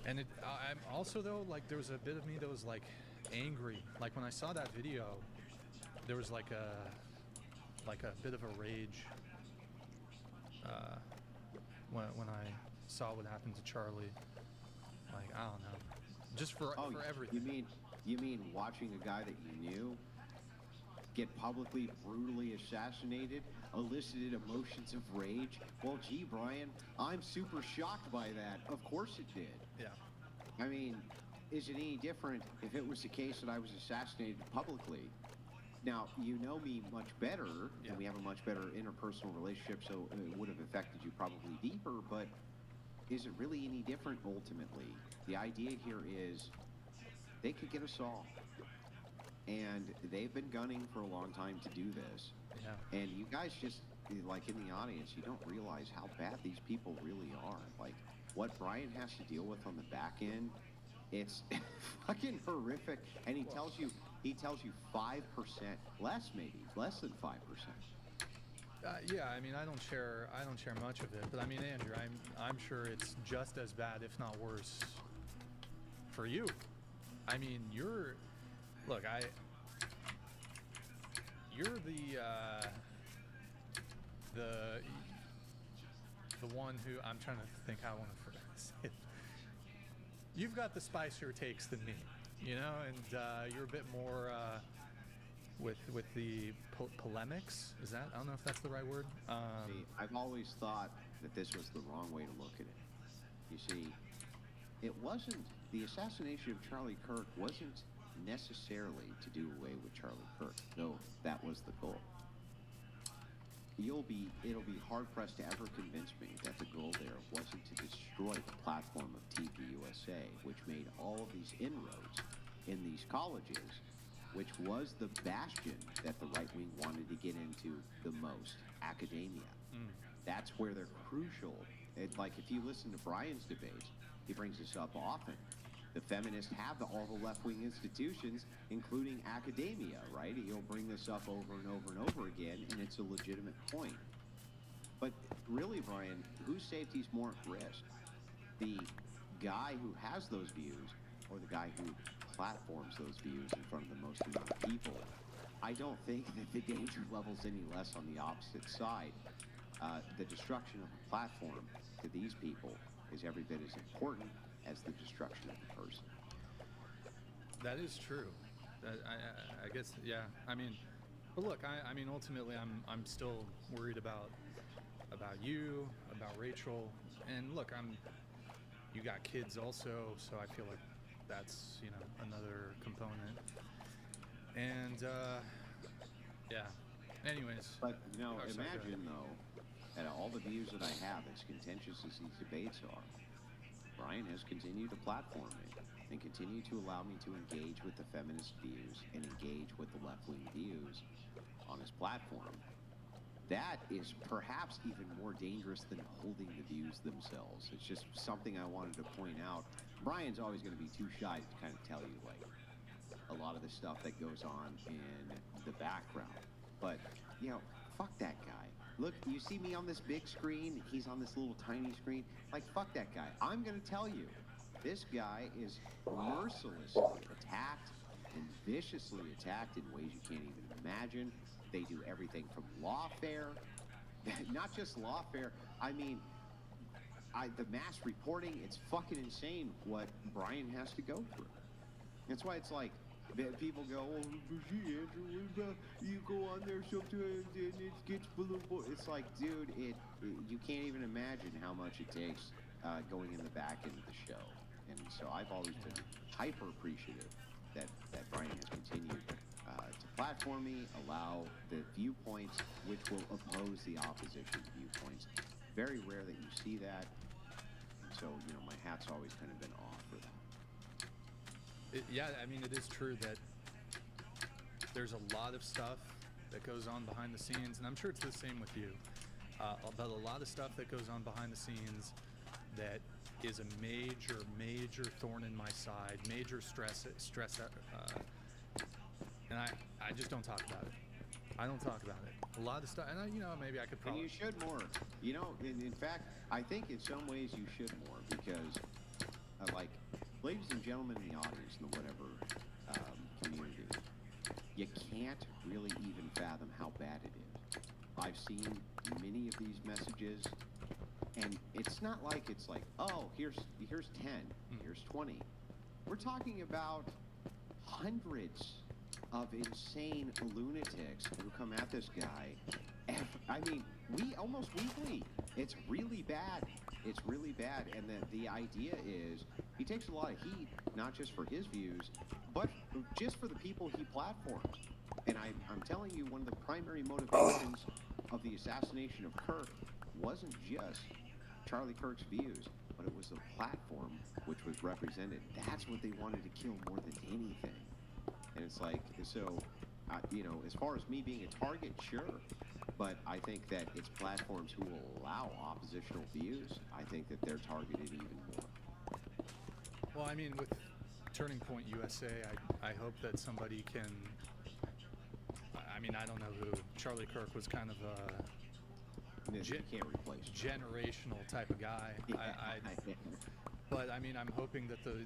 and I'm also though, like, there was a bit of me that was like angry. Like when I saw that video, there was like a bit of a rage. When I saw what happened to Charlie, like, I don't know, just for everything. You mean watching a guy that you knew get publicly brutally assassinated elicited emotions of rage? Well, gee, Brian, I'm super shocked by that. Of course it did. Yeah. I mean, is it any different if it was the case that I was assassinated publicly? Now, you know me much better, and we have a much better interpersonal relationship, so it would have affected you probably deeper, but is it really any different ultimately? The idea here is they could get us all. And they've been gunning for a long time to do this. Yeah. And you guys just, like in the audience, you don't realize how bad these people really are. Like, what Brian has to deal with on the back end, it's fucking horrific. And he tells you 5% less, maybe less than 5%. Yeah, I mean, I don't share much of it, but I mean, Andrew, I'm sure it's just as bad, if not worse, for you. I mean, you're the one who, I'm trying to think how I want to phrase it. You've got the spicier takes than me, and you're a bit more with the polemics. Is that? I don't know if that's the right word. See, I've always thought that this was the wrong way to look at it. You see, it wasn't, the assassination of Charlie Kirk wasn't necessarily to do away with Charlie Kirk, though that was the goal. It'll be hard-pressed to ever convince me that the goal there wasn't to destroy the platform of TV USA, which made all of these inroads in these colleges, which was the bastion that the right wing wanted to get into the most, academia. That's where they're crucial. Like, if you listen to Brian's debates, he brings this up often. The feminists have all the left-wing institutions, including academia, right? He'll bring this up over and over and over again, and it's a legitimate point. But really, Brian, whose safety is more at risk? The guy who has those views or the guy who platforms those views in front of the most amount of people? I don't think that the danger level's any less on the opposite side. The destruction of a platform to these people is every bit as important as the destruction of the person. That is true. I guess, yeah. I mean, but look, I mean, ultimately, I'm still worried about you, about Rachel, and look, you got kids also, so I feel like that's another component. And yeah. Anyways. But imagine though, at all the views that I have, as contentious as these debates are, Brian has continued to platform me and continue to allow me to engage with the feminist views and engage with the left-wing views on his platform. That is perhaps even more dangerous than holding the views themselves. It's just something I wanted to point out. Brian's always going to be too shy to kind of tell you, like, a lot of the stuff that goes on in the background. But, you know, fuck that guy. Look, you see me on this big screen, he's on this little tiny screen. Like, fuck that guy. I'm going to tell you, this guy is mercilessly attacked and viciously attacked in ways you can't even imagine. They do everything from lawfare, not just lawfare. I mean, the mass reporting, it's fucking insane what Brian has to go through. That's why it's like, people go, oh, gee, Andrew, what about you go on there sometimes and it gets full of... It's like, dude, you can't even imagine how much it takes going in the back end of the show. And so I've always been hyper appreciative that Brian has continued to platform me, allow the viewpoints which will oppose the opposition's viewpoints. Very rare that you see that. And so, you know, my hat's always kind of been off for that. Yeah, I mean, it is true that there's a lot of stuff that goes on behind the scenes, and I'm sure it's the same with you, but a lot of stuff that goes on behind the scenes that is a major thorn in my side, major stress, and I just don't talk about it. I don't talk about it. A lot of stuff, and you know, maybe I could probably... And you should more. You know, in fact, I think in some ways you should more, because, like, ladies and gentlemen in the audience, in the whatever community, you can't really even fathom how bad it is. I've seen many of these messages, and it's not like it's like, oh, here's 10, here's 20. We're talking about hundreds of insane lunatics who come at this guy. I mean, almost weekly. It's really bad. It's really bad. And the idea is he takes a lot of heat, not just for his views, but just for the people he platforms. And I'm telling you, one of the primary motivations of the assassination of Kirk wasn't just Charlie Kirk's views, but it was the platform which was represented. That's what they wanted to kill more than anything. And it's like, so, you know, as far as me being a target, sure. But I think that it's platforms who will allow oppositional views. I think that they're targeted even more. Well, I mean, with Turning Point USA, I hope that somebody can... I mean, I don't know who. Charlie Kirk was kind of a You can't replace it. generational type of guy. But, I mean, I'm hoping that the,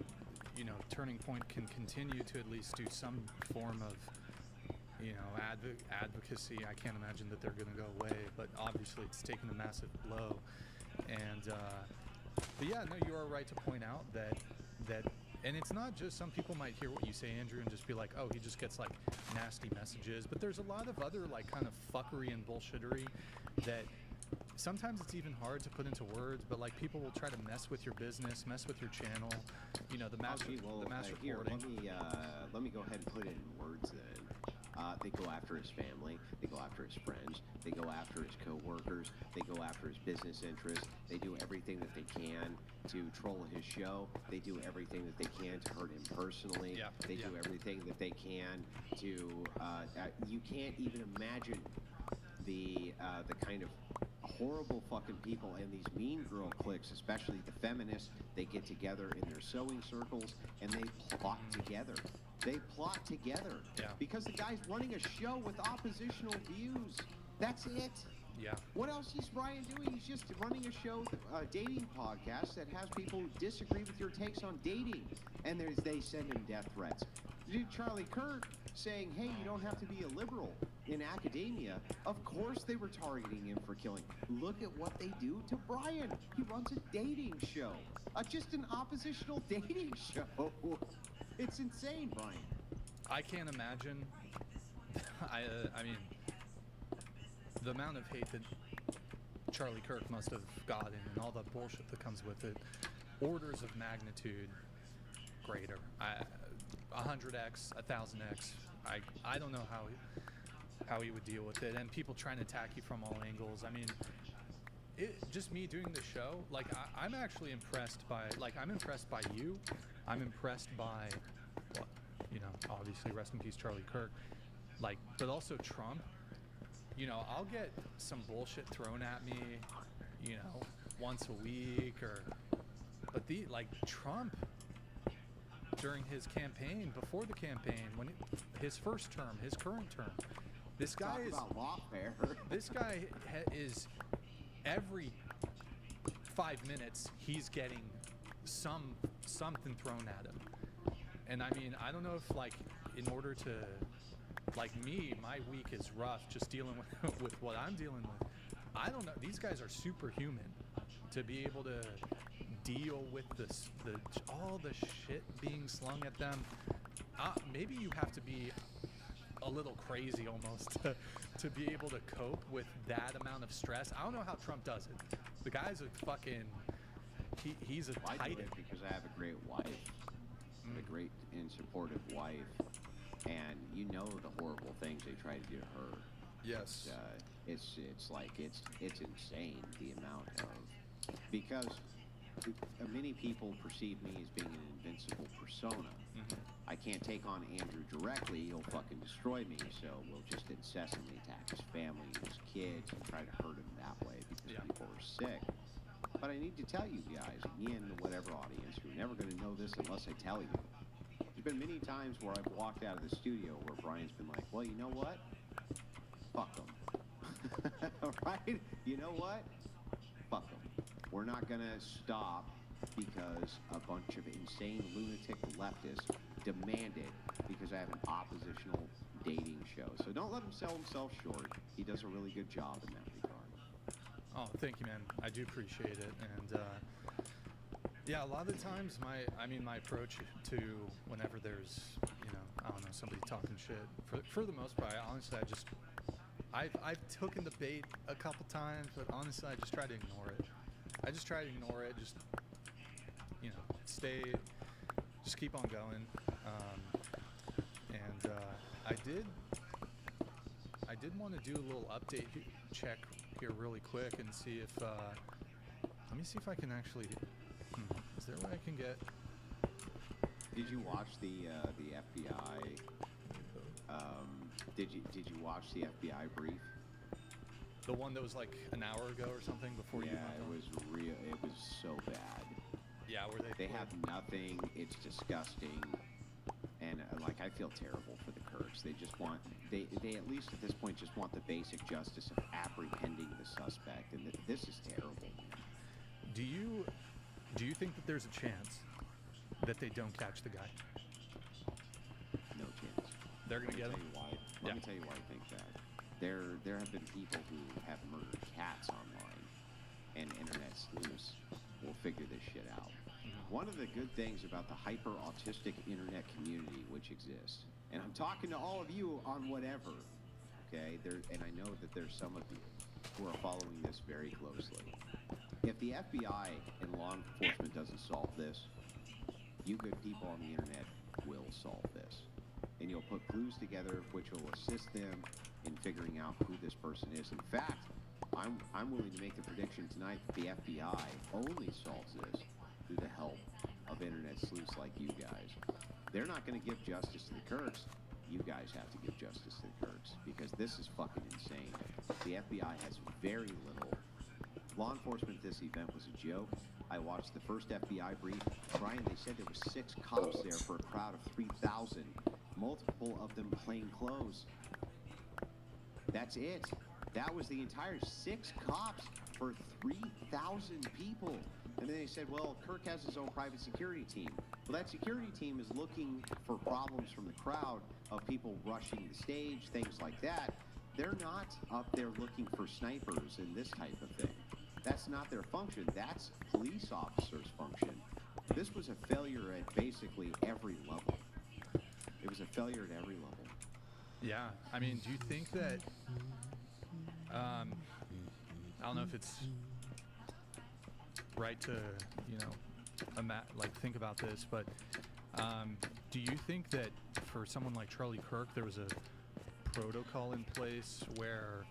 you know, Turning Point can continue to at least do some form of, you know, advocacy. I can't imagine that they're going to go away, but obviously it's taken a massive blow. And, but yeah, no, you are right to point out that, and it's not just, some people might hear what you say, Andrew, and just be like, oh, he just gets like nasty messages, but there's a lot of other like kind of fuckery and bullshittery that sometimes it's even hard to put into words, but like people will try to mess with your business, mess with your channel, you know, the mass Here, reporting. let me go ahead and put it in words then. They go after his family, they go after his friends, they go after his co-workers, they go after his business interests, they do everything that they can to troll his show, they do everything that they can to hurt him personally, they do everything that they can to, you can't even imagine the kind of horrible fucking people and these mean girl cliques, especially the feminists. They get together in their sewing circles and they plot together. They plot together because the guy's running a show with oppositional views. That's it. Yeah. What else is Brian doing? He's just running a show, a dating podcast that has people who disagree with your takes on dating, and they send him death threats. Dude, Charlie Kirk saying, hey, you don't have to be a liberal in academia. Of course they were targeting him for killing. Look at what they do to Brian. He runs a dating show, just an oppositional dating show. It's insane, Brian. I can't imagine. I mean, the amount of hate that Charlie Kirk must have gotten and all the bullshit that comes with it, orders of magnitude greater. 100x, 1000x. I don't know how he would deal with it, and people trying to attack you from all angles. I mean, just me doing the show, like I'm actually impressed by, I'm impressed by you. I'm impressed by, well, you know, obviously rest in peace Charlie Kirk, like, but also Trump. You know, I'll get some bullshit thrown at me, you know, once a week but Trump during his campaign, before the campaign, his first term, his current term, this guy Talk is about lawfare. this guy is every 5 minutes he's getting something thrown at him. And I mean, I don't know if in order to, me, my week is rough just dealing with what I'm dealing with. I don't know, these guys are superhuman to be able to deal with all the shit being slung at them. Maybe you have to be a little crazy almost to be able to cope with that amount of stress. I don't know how Trump does it. The guy's a fucking, he's a I do titan. it because I have a great wife, a great and supportive wife, and you know the horrible things they try to do to her. Yes. It's insane the amount of, because many people perceive me as being an invincible persona. I can't take on Andrew directly, he'll fucking destroy me, so we'll just incessantly attack his family and his kids and try to hurt him that way because people are sick. But I need to tell you guys, again, whatever audience, you're never going to know this unless I tell you. There's been many times where I've walked out of the studio where Brian's been like, well, you know what? Fuck them. Right? You know what? Fuck them. We're not going to stop because a bunch of insane lunatic leftists demand it because I have an oppositional dating show. So don't let him sell himself short. He does a really good job in that regard. Oh, thank you, man. I do appreciate it. And yeah, a lot of the times my approach to whenever there's, I don't know, somebody talking shit, for the most part, honestly, I've taken the bait a couple times, but honestly, I just try to ignore it. Just, just keep on going. I did want to do a little update check here really quick and see if, let me see if I can actually, is there a way I can get? Did you watch the FBI? Did you watch the FBI brief? The one that was like an hour ago or something before you? Yeah, it was real. It was so bad. Yeah, where they have nothing. It's disgusting, and I feel terrible for the Kirks. They just want they at least at this point just want the basic justice of apprehending the suspect, and this is terrible. Do you think that there's a chance that they don't catch the guy? No chance. They're gonna get him. Let me tell you why I think that. There have been people who have murdered cats online, and internet sleuths will figure this shit out. One of the good things about the hyper-autistic internet community which exists, and I'm talking to all of you on whatever, okay? And I know that there's some of you who are following this very closely. If the FBI and law enforcement doesn't solve this, you good people on the internet will solve this. And you'll put clues together which will assist them in figuring out who this person is. In fact, I'm willing to make the prediction tonight that the FBI only solves this through the help of internet sleuths like you guys. They're not going to give justice to the Kirks. You guys have to give justice to the Kirks because this is fucking insane. The FBI has very little. Law enforcement at this event was a joke. I watched the first FBI brief. Brian, they said there were 6 cops there for a crowd of 3,000. Multiple of them plain clothes. That's it. That was the entire 6 cops for 3,000 people. And then they said, well, Kirk has his own private security team. Well, that security team is looking for problems from the crowd of people rushing the stage, things like that. They're not up there looking for snipers and this type of thing. That's not their function. That's police officers' function. This was a failure at basically every level. It was a failure at every level. Yeah. I mean, do you think that, I don't know if it's right to, think about this, but do you think that for someone like Charlie Kirk, there was a protocol in place where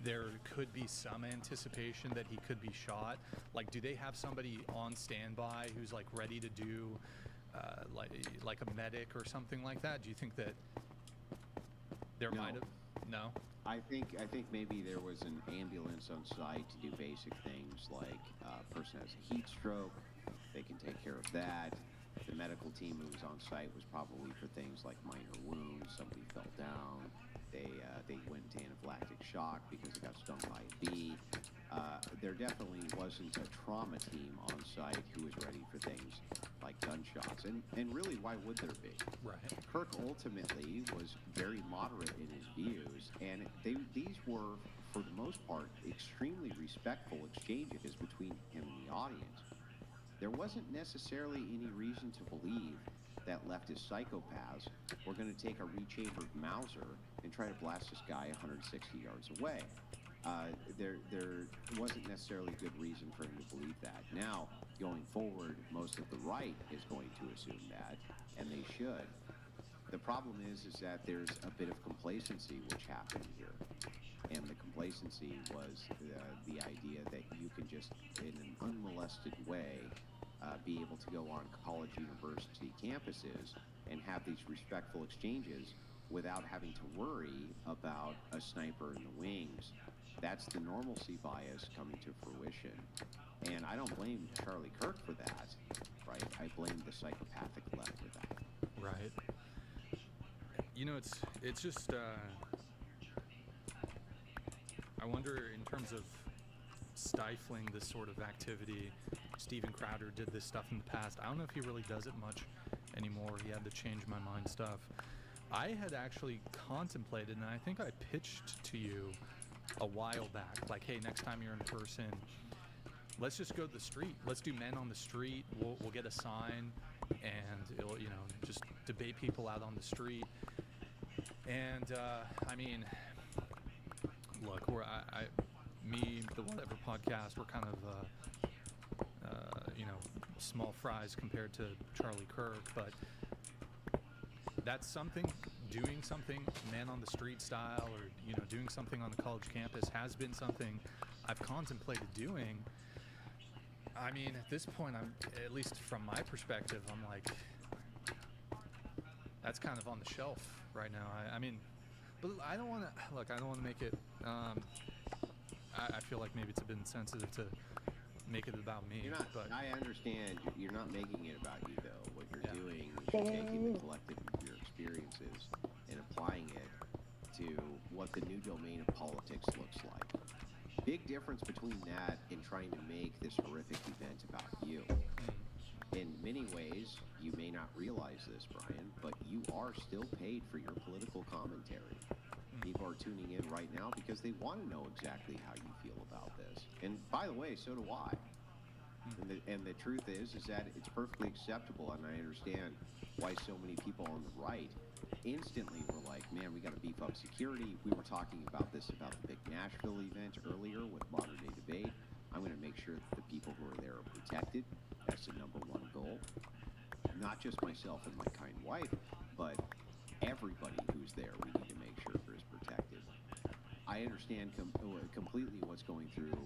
there could be some anticipation that he could be shot? Like, do they have somebody on standby who's like ready to do like a medic or something like that? Do you think that there No. might have? No. I think maybe there was an ambulance on site to do basic things like a person has a heat stroke, they can take care of that. The medical team who was on site was probably for things like minor wounds, somebody fell down, they went into anaphylactic shock because they got stung by a bee. There definitely wasn't a trauma team on site who was ready for things like gunshots, and really, why would there be? Right. Kirk ultimately was very moderate in his views, and these were, for the most part, extremely respectful exchanges between him and the audience. There wasn't necessarily any reason to believe that leftist psychopaths were going to take a rechambered Mauser and try to blast this guy 160 yards away. There wasn't necessarily good reason for him to believe that. Now, going forward, most of the right is going to assume that, and they should. The problem is that there's a bit of complacency which happened here. And the complacency was the idea that you can just, in an unmolested way, be able to go on college university campuses and have these respectful exchanges without having to worry about a sniper in the wings. That's the normalcy bias coming to fruition. And I don't blame Charlie Kirk for that, right? I blame the psychopathic left for that. Right. You know, it's just I wonder, in terms of stifling this sort of activity, Steven Crowder did this stuff in the past. I don't know if he really does it much anymore. He had the change my mind stuff. I had actually contemplated, and I think I pitched to you a while back, like, hey, next time you're in person, let's just go to the street. Let's do men on the street. We'll get a sign, and it'll, you know, just debate people out on the street. And I mean, look, me, the Whatever Podcast, we're kind of you know, small fries compared to Charlie Kirk, but that's something. Doing something man on the street style, or, you know, doing something on the college campus has been something I've contemplated doing. I mean, at this point, I'm, at least from my perspective, I'm like, that's kind of on the shelf right now. I mean, but I don't want to, look, I don't want to make it, I feel like maybe it's a bit insensitive to make it about me. You're not, but I understand you're not making it about you, though. What you're doing is you're taking the collective of your experiences and applying it to what the new domain of politics looks like. Big difference between that and trying to make this horrific event about you. In many ways, you may not realize this, Brian, but you are still paid for your political commentary. People are tuning in right now because they want to know exactly how you feel about this. And by the way, so do I. And the truth is that it's perfectly acceptable, and I understand why so many people on the right instantly were like, man, we got to beef up security. We were talking about this, about the big Nashville event earlier with Modern Day Debate. I'm going to make sure that the people who are there are protected. That's the number one goal. Not just myself and my kind wife, but everybody who's there, we need to make sure is protected. I understand completely what's going through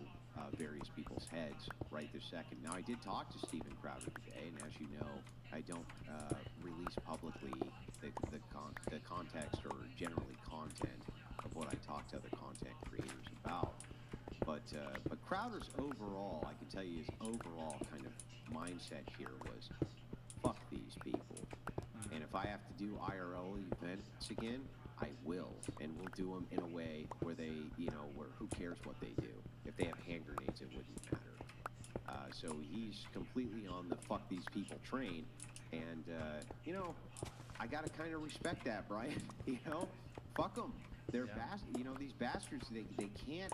various people's heads right this second. Now, I did talk to Steven Crowder today, and as you know, I don't release publicly the context or generally content of what I talk to other content creators about. But Crowder's overall, I can tell you his overall kind of mindset here was, fuck these people. And if I have to do IRL events again, I will. And we'll do them in a way where they, you know, where who cares what they do. If they have hand grenades, it wouldn't matter. So he's completely on the fuck these people train. And, you know, I got to kind of respect that, Brian. You know, fuck them. They're you know, these bastards, they can't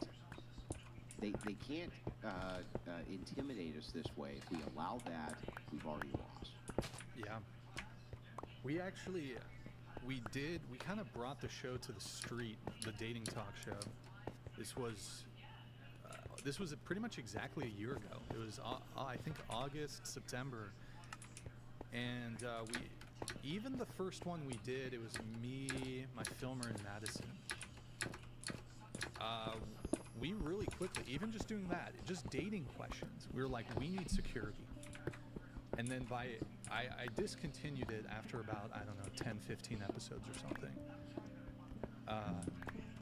intimidate us this way. If we allow that, we've already lost. yeah, we kind of brought the show to the street, the dating talk show. This was pretty much exactly a year ago. It was, I think, August, September. And even the first one we did, it was me, my filmer, and Madison. we really quickly, even just doing that, just dating questions, we were like, we need security. And then I discontinued it after about, I don't know, 10, 15 episodes or something.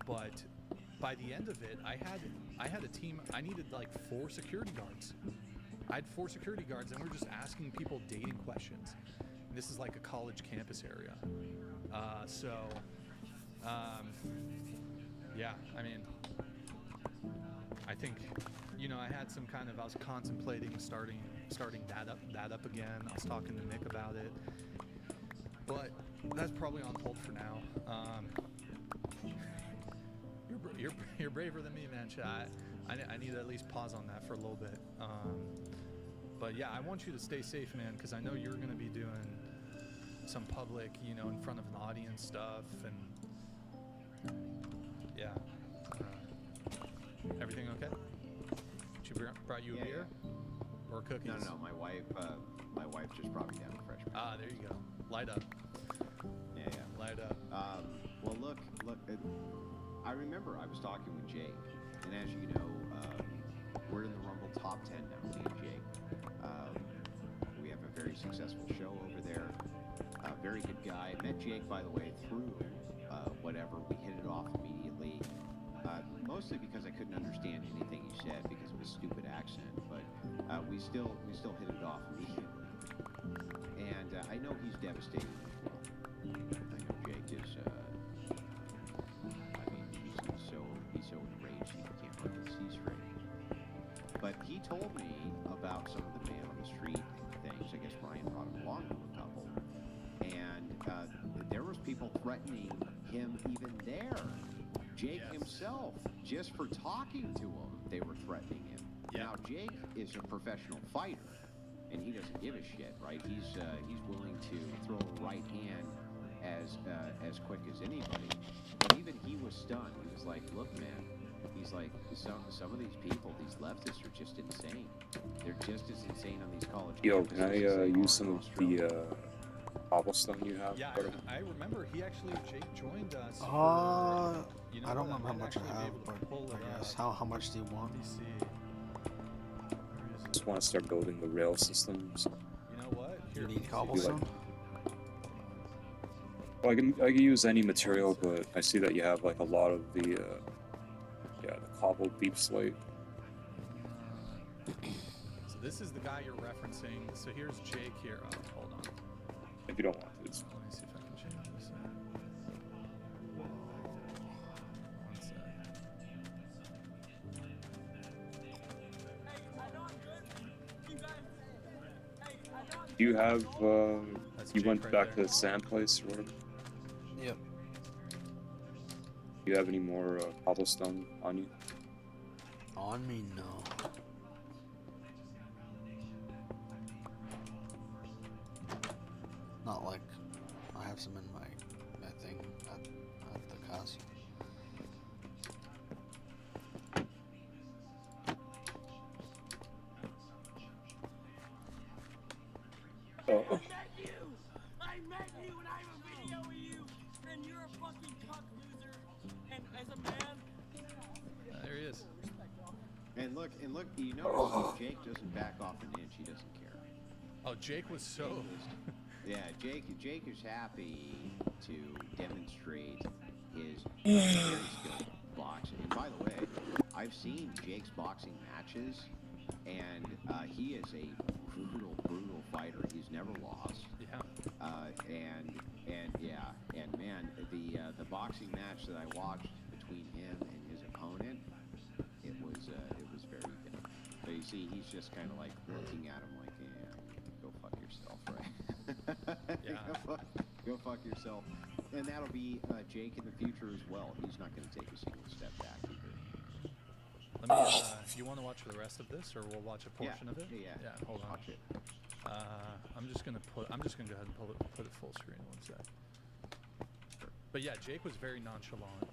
But by the end of it, I had a team. I needed like 4 security guards. I had 4 security guards, and we were just asking people dating questions. And this is like a college campus area. Yeah, I mean, I think, you know, I had some kind of, I was contemplating starting that up again. I was talking to Nick about it, but that's probably on hold for now. You're braver than me, man. I need to at least pause on that for a little bit. But yeah, I want you to stay safe, man, because I know you're going to be doing some public, you know, in front of an audience stuff, and yeah. Everything okay? She brought you a beer or cookies? No. My wife just brought me down a fresh. Ah, there you go. Light up. Yeah. Light up. Well, look. I remember I was talking with Jake, and as you know, we're in the Rumble Top 10 now, me and Jake. We have a very successful show over there. Very good guy. Met Jake, by the way, through whatever. We hit it off immediately. Mostly because I couldn't understand anything he said because of his stupid accent, but we still hit it off immediately. And I know he's devastated. I know Jake is. I mean, he's so enraged he can't hardly see straight. But he told me about some of the man on the street things. I guess Brian brought him along to a couple, and there was people threatening him even there. Jake himself, just for talking to him, they were threatening him. Yeah. Now Jake is a professional fighter, and he doesn't give a shit, right? He's willing to throw a right hand as quick as anybody. But even he was stunned. He was like, "Look, man," he's like, "some of these people, these leftists, are just insane. They're just as insane on these college campuses." Yo, can I use some of the cobblestone you have? Yeah, I remember Jake joined us. You know, I don't remember how much I have, but I guess. How much do you want? Let me see. Just want to start building the rail systems. You know what? You need cobblestone? Well, I can use any material, but I see that you have like a lot of the cobbled deep slate. So this is the guy you're referencing. So here's Jake here. Oh, hold on. If you don't want it. Let me see if I can change this. One sec. Do you have, That's you Jake went right back there. to the sand place or whatever? Yep. Do you have any more cobblestone on you? On me, no. Not like I have some in my thing at the castle. Oh. I met you and I have a video of you and you're a fucking cuck loser. And as a man, There he is. And look, you notice Jake doesn't back off an inch. He doesn't care. Oh, Jake was so. Yeah, Jake is happy to demonstrate his very skilled boxing. And by the way, I've seen Jake's boxing matches, and he is a brutal fighter. He's never lost. Yeah. And man, the boxing match that I watched between him and his opponent, it was very good. But you see, he's just kind of like looking at him like, yeah, go fuck yourself, right? Yeah. Go fuck yourself. And that'll be Jake in the future as well. He's not going to take a single step back either. Let me. You want to watch the rest of this, or we'll watch a portion of it? Yeah. Hold on. Watch it. I'm just gonna go ahead and put it full screen. One sec. But yeah, Jake was very nonchalant.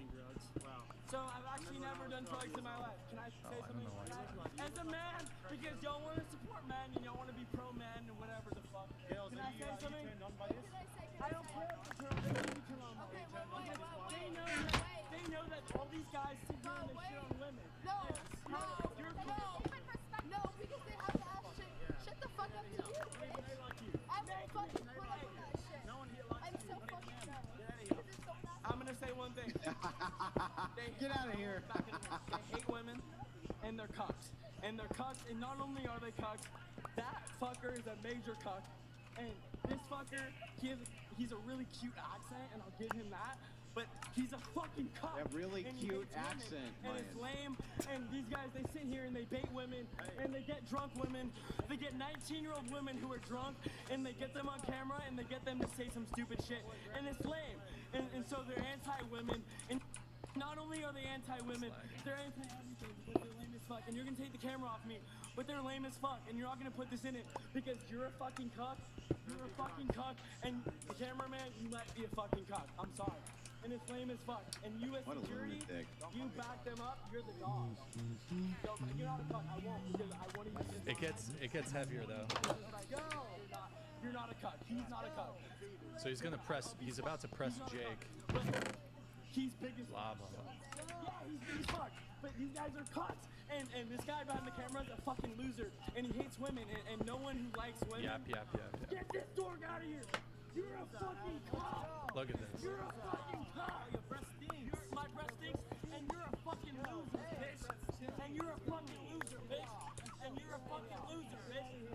doing drugs. Wow. So I've actually never done drugs in my life. Can I say I don't something? know why As a man, because y'all want to support men and y'all want to be pro man and whatever the fuck. Can I say something? I don't care if you turn on. know that all these guys sit here and they shit on women. No, And no, if you're no. No, because they have to ask shit. Shut the fuck up to you, bitch. they like you. I will fucking put up with that shit. No one here likes I'm you. so fucking done. Get out of here. This is so nasty. I'm gonna say one thing. Get out of here. They hate women, and they're cucks. And they're cucks, and not only are they cucks, that fucker is a major cuck. And this fucker, he's a really cute accent, and I'll give him that. But he's a fucking cuck. A really and he cute hates women, accent, and it's Maya. lame. And these guys, they sit here and they bait women, and they get drunk women. They get 19-year-old women who are drunk, and they get them on camera, and they get them to say some stupid shit. And it's lame. And so they're anti-women. And not only are they anti-women, they're anti-everything because they're lame as fuck. And you're gonna take the camera off me, but they're lame as fuck. And you're not gonna put this in it because you're a fucking cuck. You're a fucking cuck. And the cameraman, you might be a fucking cuck. I'm sorry. And it's lame as fuck. And you as What a security, lunatic. you back them up, you're the dog. Yo, you're not a cuck. I won't because I want to use this. It gets heavier though. You're not a cuck. He's not a cuck. So he's gonna press. He's about to press Jake. But he's big as Blah blah blah. Yeah, he's big as fuck. But these guys are cucks. And this guy behind the camera is a fucking loser. And he hates women. And no one who likes women. Yap. Get this dog out of here. You're a fucking cuck. Look at this. You're a fucking cuck. Your breath stinks. My breath stinks. And you're a fucking loser, bitch. And you're a fucking loser, bitch. And you're a fucking loser, bitch.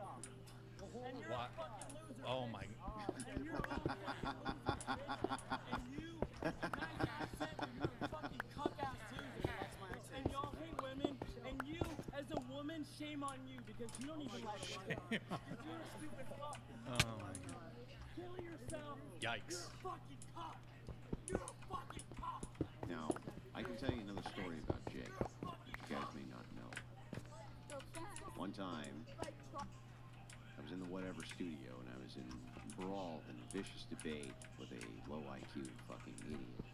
And you're What? a fucking loser. Oh bitch. my. And you're a fucking loser, bitch. And you, nice accent, but you're a fucking cuck ass too. And y'all hate women. And you, as a woman, shame on you because you don't even like women. Because you're a stupid fuck. Oh my god. Kill yourself. Yikes. You're a fucking cuck. You're a fucking cuck. Now, I can tell you another story about Jake, which you guys may not know. One time, I was in the whatever studio, and I was in brawl and vicious debate with a low IQ fucking idiot,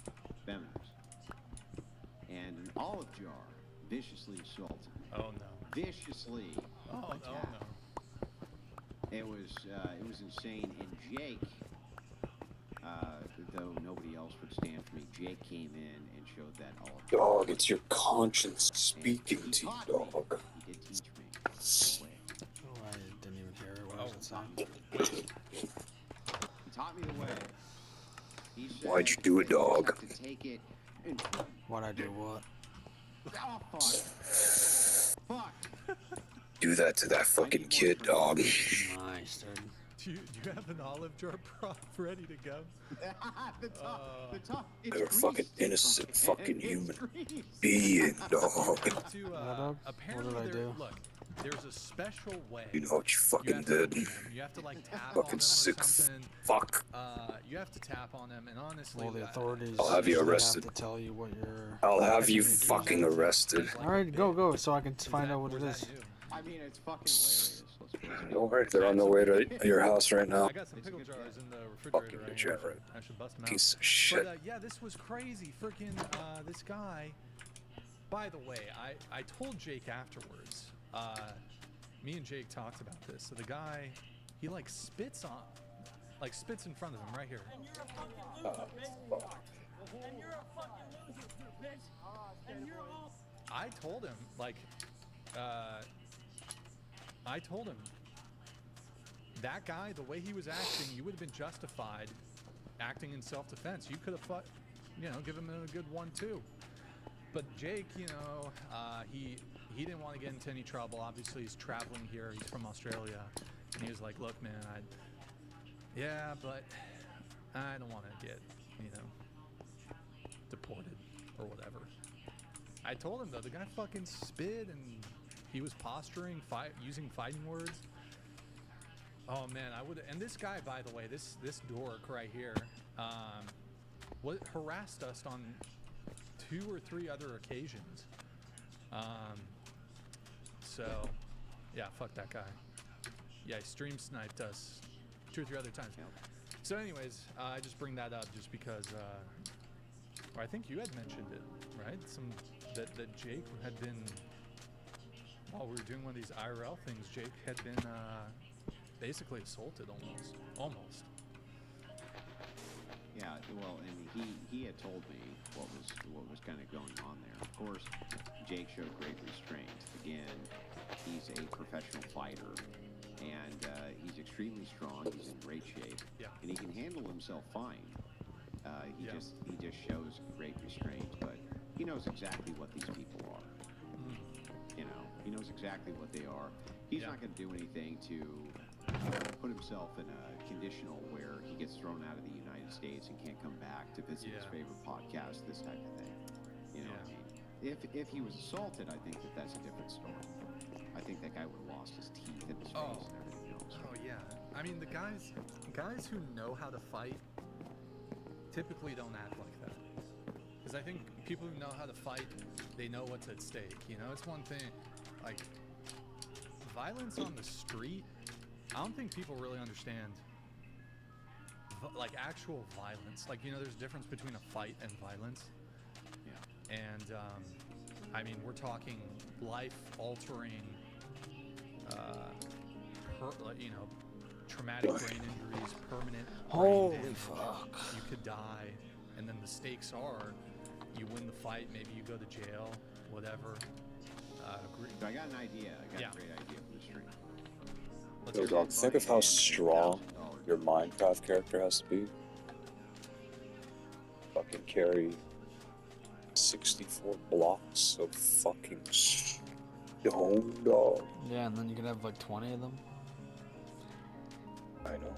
feminist. And an olive jar viciously assaulted me. Oh no. Viciously Oh attacked. no. It was insane, and Jake, though nobody else would stand for me, Jake came in and showed that olive jar. Dog, it's your conscience speaking And he to you, taught dog. me. He did teach me the way. Oh, I didn't even hear it. What was it song? He taught me the way. He said Why'd you do it, that you dog? have to take it and Why'd I do what? oh fuck. Do that to that fucking kid, dog. Nice, dude. Do you have an olive jar prop ready to go? the top. It's They're a greased, fucking you innocent fucking- fucking it's human greased. being, dog. To dog? apparently What did I do? look, there's a special way. You know what you You fucking have to, did. you have to like tap on them Fucking or sick something. fuck. You have to tap on them, and honestly, Well, the authorities I'll have you usually arrested. have to tell you what you're... I'll have you fucking arrested. Alright, go, so I can find out what it is. I mean, it's fucking hilarious. Let's face it. Alright, they're on their way to your house right now. I got some pickle jars in the refrigerator Fucking right here. degenerate. I should bust them out. Piece of shit. But yeah, this was crazy. Freaking this guy. By the way, I told Jake afterwards. Me and Jake talked about this. So the guy, he like spits in front of him right here. And you're a fucking loser, bitch. And you're a fucking loser, bitch. And you're all I told him that guy, the way he was acting, you would have been justified acting in self-defense. You could have, give him a good 1-2. But Jake, he didn't want to get into any trouble. Obviously, he's traveling here. He's from Australia, and he was like, "Look, man, but I don't want to get, deported or whatever." I told him though, the guy fucking spit and he was posturing, using fighting words. Oh man, I would. And this guy, by the way, this dork right here, harassed us on 2 or 3 other occasions. So yeah, fuck that guy. Yeah, he stream sniped us 2 or 3 other times. So anyways, I just bring that up just because, or I think you had mentioned it, right? That Jake had been, while we were doing one of these IRL things, Jake had been basically assaulted almost. Yeah, well, and he had told me what was kind of going on there. Of course, Jake showed great restraint. Again, he's a professional fighter, and he's extremely strong. He's in great shape, and he can handle himself fine. He just shows great restraint, but he knows exactly what these people are. You know, he knows exactly what they are. He's not going to do anything to put himself in a conditional where he gets thrown out of the United States and can't come back to visit his favorite podcast, this type of thing. You know what I mean? If he was assaulted, I think that's a different story. I think that guy would have lost his teeth in his face and everything else. Oh yeah. I mean, the guys who know how to fight typically don't act like that. Because I think people who know how to fight, they know what's at stake. You know, it's one thing, like violence on the street. I don't think people really understand like actual violence. Like, you know, there's a difference between a fight and violence. Yeah. And I mean, we're talking life-altering, you know, traumatic brain injuries, permanent brain damage. Fuck. You could die, and then the stakes are, you win the fight, maybe you go to jail, whatever. So I got an idea. I got a great idea for the stream. Yo, dog, think of how strong your Minecraft character has to be. Fucking carry 64 blocks of fucking stone, dog. Yeah, and then you can have like 20 of them. I know.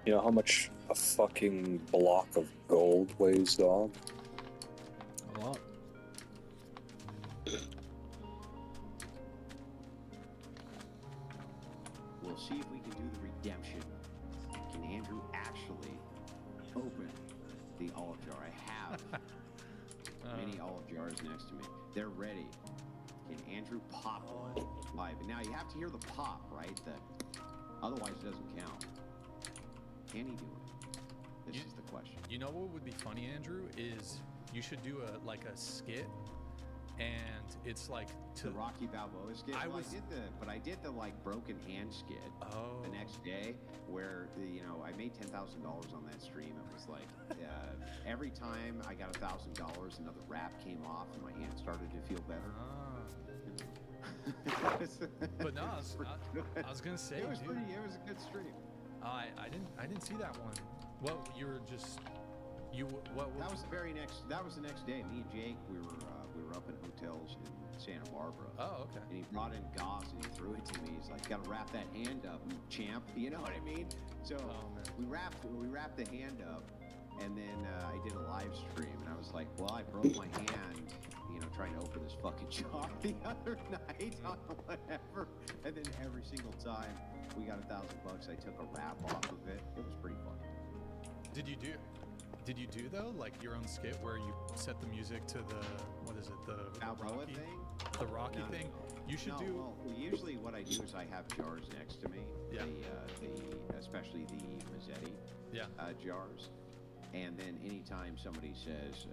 You know how much a fucking block of gold weighs, dog? A lot. We'll see if we can do the redemption. Can Andrew actually open the olive jar? I have many olive jars next to me. They're ready. Can Andrew pop one live? And now you have to hear the pop, right? Otherwise it doesn't count. Can he do it? This is the question. You know what would be funny, Andrew, is you should do a skit, and it's like the Rocky Balboa skit. I did the like broken hand skit the next day, where I made $10,000 on that stream. It was like every time I got $1,000, another wrap came off, and my hand started to feel better. But no, I was gonna say it was a good stream. I didn't see that one. Well, you were just That was the next day. Me and Jake, we were up in hotels in Santa Barbara. Oh, okay. And he brought in gauze and he threw it to me. He's like, "Gotta wrap that hand up, champ." You know what I mean? So we wrapped the hand up, and then I did a live stream, and I was like, "Well, I broke my hand, trying to open this fucking jar the other night on whatever." And then every single time we got $1,000, I took a wrap off of it. It was pretty fun. Did you do though, like your own skit where you set the music to the Rocky thing? The Rocky thing? You should do. Well, usually what I do is I have jars next to me. Yeah. Especially the Mazzetti jars. And then anytime somebody says,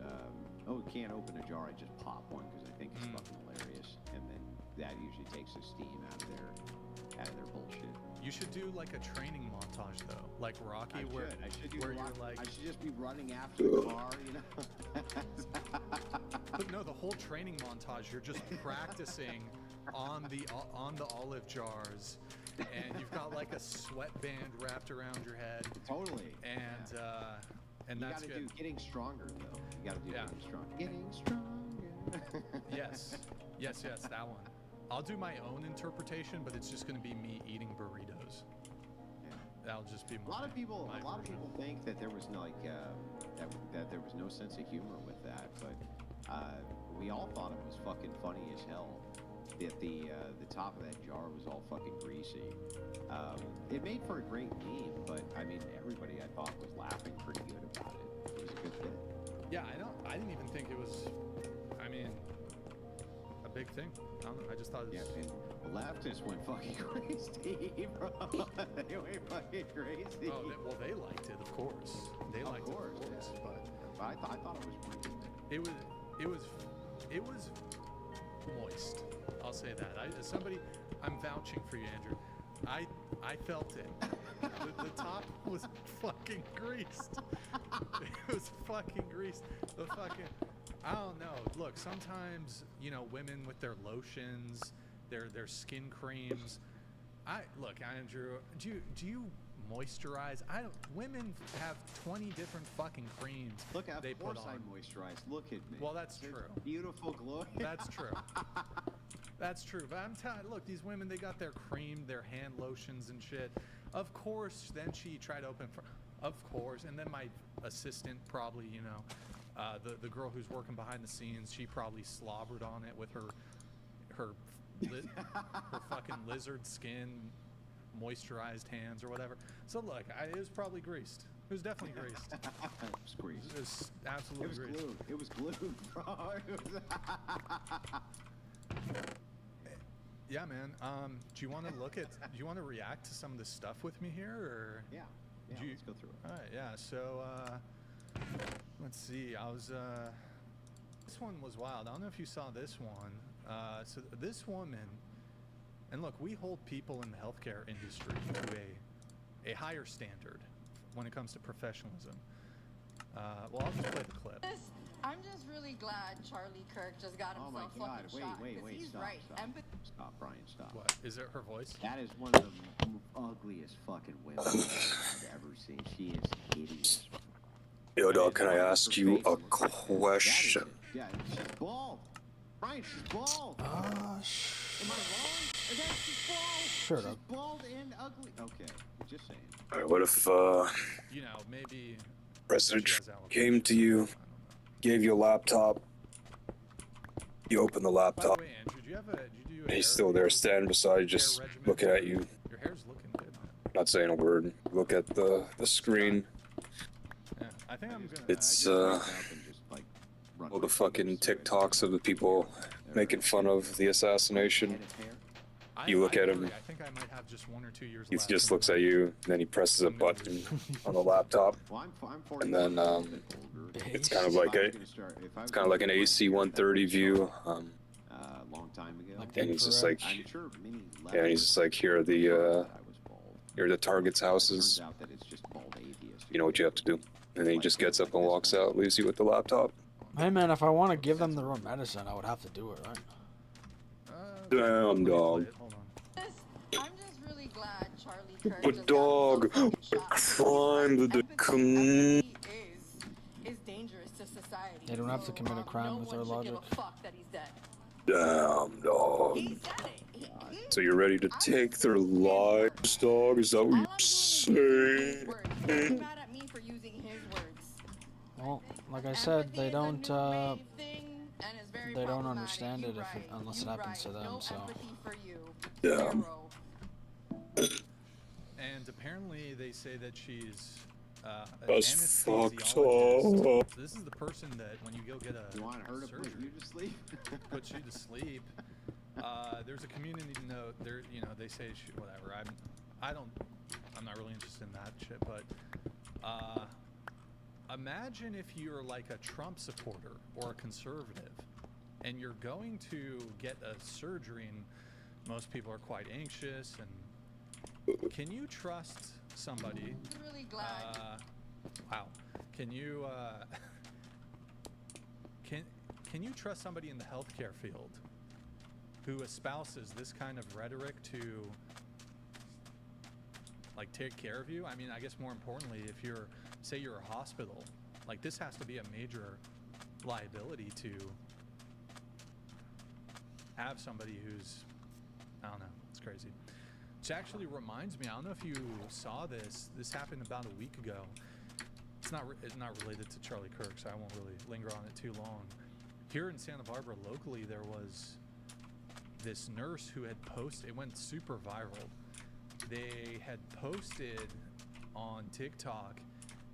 "Oh, we can't open a jar," I just pop one because I think it's fucking hilarious. And then that usually takes the steam out of their bullshit. You should do like a training montage though, like Rocky, where you're like. I should just be running after the car, But no, the whole training montage, you're just practicing on the olive jars, and you've got like a sweatband wrapped around your head. Totally. And that's you good. Do getting stronger though. You gotta do getting stronger. Getting stronger. Yes, that one. I'll do my own interpretation, but it's just going to be me eating burritos. Yeah. That'll just be a lot of people think that there was that there was no sense of humor with that, but we all thought it was fucking funny as hell. That the top of that jar was all fucking greasy. It made for a great meme, but I mean everybody I thought was laughing pretty good about it. It was a good thing. Yeah, I didn't even think it was. I mean, a big thing. I don't know. I just thought it was. Yeah, and leftists went fucking crazy, bro. They went fucking crazy. Oh, well, they liked it, of course. They liked it, of course. Yeah. But I thought it was pretty good. It was moist. I'll say that. I'm vouching for you, Andrew. I felt it. The top was fucking greased. It was fucking greased. The fucking, I don't know. Look, sometimes, you know, women with their lotions, their skin creams. Look, Andrew, do you moisturize? Women have 20 different fucking creams Look, of they put course on. I moisturize. Look at me. Well, that's There's true. Beautiful glow. That's true. That's true. But I'm telling you, look, these women, they got their cream, their hand lotions and shit. Of course, then she tried to open for, of course, and then my assistant probably, you know, the girl who's working behind the scenes, she probably slobbered on it with her fucking lizard skin, moisturized hands or whatever. So look, it was probably greased. It was definitely greased. It was greased. It was absolutely It was greased. glued. It was glued, bro. It was Yeah, man. Do you want to do you want to react to some of this stuff with me here, or? Yeah. Yeah, let's go through it. All right, yeah. So, let's see. This one was wild. I don't know if you saw this one. So this woman, and look, we hold people in the healthcare industry to a higher standard when it comes to professionalism. Well, I'll just play the clip. I'm just really glad Charlie Kirk just got Oh my himself God! fucking shot. Wait! 'Cause he's Stop! right. Stop, Brian! Stop. What is it? Her voice? That is one of the ugliest fucking women I've ever seen. She is hideous. Yo, dog, can I ask you a question? Yeah, she's bald. Brian, she's bald. Am I wrong? She's bald. Sure, She's dog. bald and ugly. Okay, just saying. Alright, what if You know, maybe President she has alopecia. came to you, I don't know. gave you a laptop, you open the By the laptop, way, Andrew, do you have a and he's still there standing beside you, just looking at you, Your hair's looking good, man. not saying a word. Look at the screen. Yeah, I think I'm gonna. It's I just wake up and just, like, run all the my fucking fingers through it. TikToks of the people making fun of the assassination. Head of hair. You look at him. agree. I think I might have just 1 or 2 years He left. just looks at you, and then he presses a button on the laptop. Well, I'm 40 And then, years old and older. It's kind of like it's kind of like an AC 130 view. Long time ago. Like And he's just like, I'm sure many yeah, and he's just like, here are the target's houses. Turns out that it's just bald atheists. You know what you have to do. And then he just gets up and walks out, leaves you with the laptop. Hey man, if I want to give them the real medicine, I would have to do it, right? Damn, let me play dog. it. Hold on. I'm just really glad Charlie Kirk But just dog, got himself the fucking shot. crime that the Empathy is dangerous to society. They don't have to So, commit a crime no with one their should logic. give a fuck that he's dead. Damn, dog. He said it. So you're ready to take their lives, dog? Is that what All you're I'm doing is using his saying? words. He's mad at me for using his words. Well, like I said, they don't They don't understand it if unless it happens to them. No So empathy for you. Yeah. Zero. And apparently they say that she's an That's fucked anesthesiologist. up. So this is the person that when you go get a You want her to put surgery, you to sleep? puts you to sleep. There's a community note there, you know, they say whatever. I'm not really interested in that shit, but imagine if you're like a Trump supporter or a conservative and you're going to get a surgery and most people are quite anxious, and can you trust somebody? I'm really glad. Wow. Can you can you trust somebody in the healthcare field who espouses this kind of rhetoric to like take care of you? I mean, I guess more importantly, if you're, say you're a hospital, like this has to be a major liability to have somebody who's, I don't know, it's crazy. Which actually reminds me, I don't know if you saw this. This happened about a week ago. It's not related to Charlie Kirk, so I won't really linger on it too long. Here in Santa Barbara, locally, there was this nurse who had posted. It went super viral. They had posted on TikTok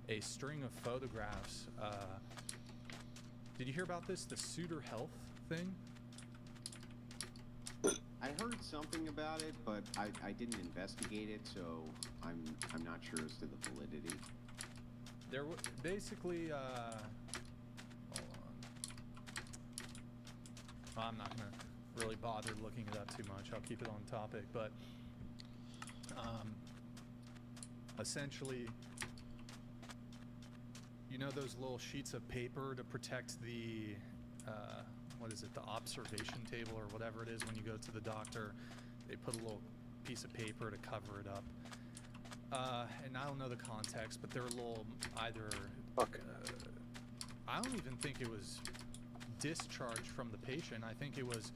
a string of photographs. Did you hear about this? The Suitor Health thing? I heard something about it, but I didn't investigate it, so I'm not sure as to the validity. There was basically, hold on. Well, I'm not gonna really bother looking it up too much. I'll keep it on topic, but essentially, you know those little sheets of paper to protect the, what is it, the observation table or whatever it is when you go to the doctor? They put a little piece of paper to cover it up. And I don't know the context, but they're a little either. I don't even think it was discharge from the patient. I think it was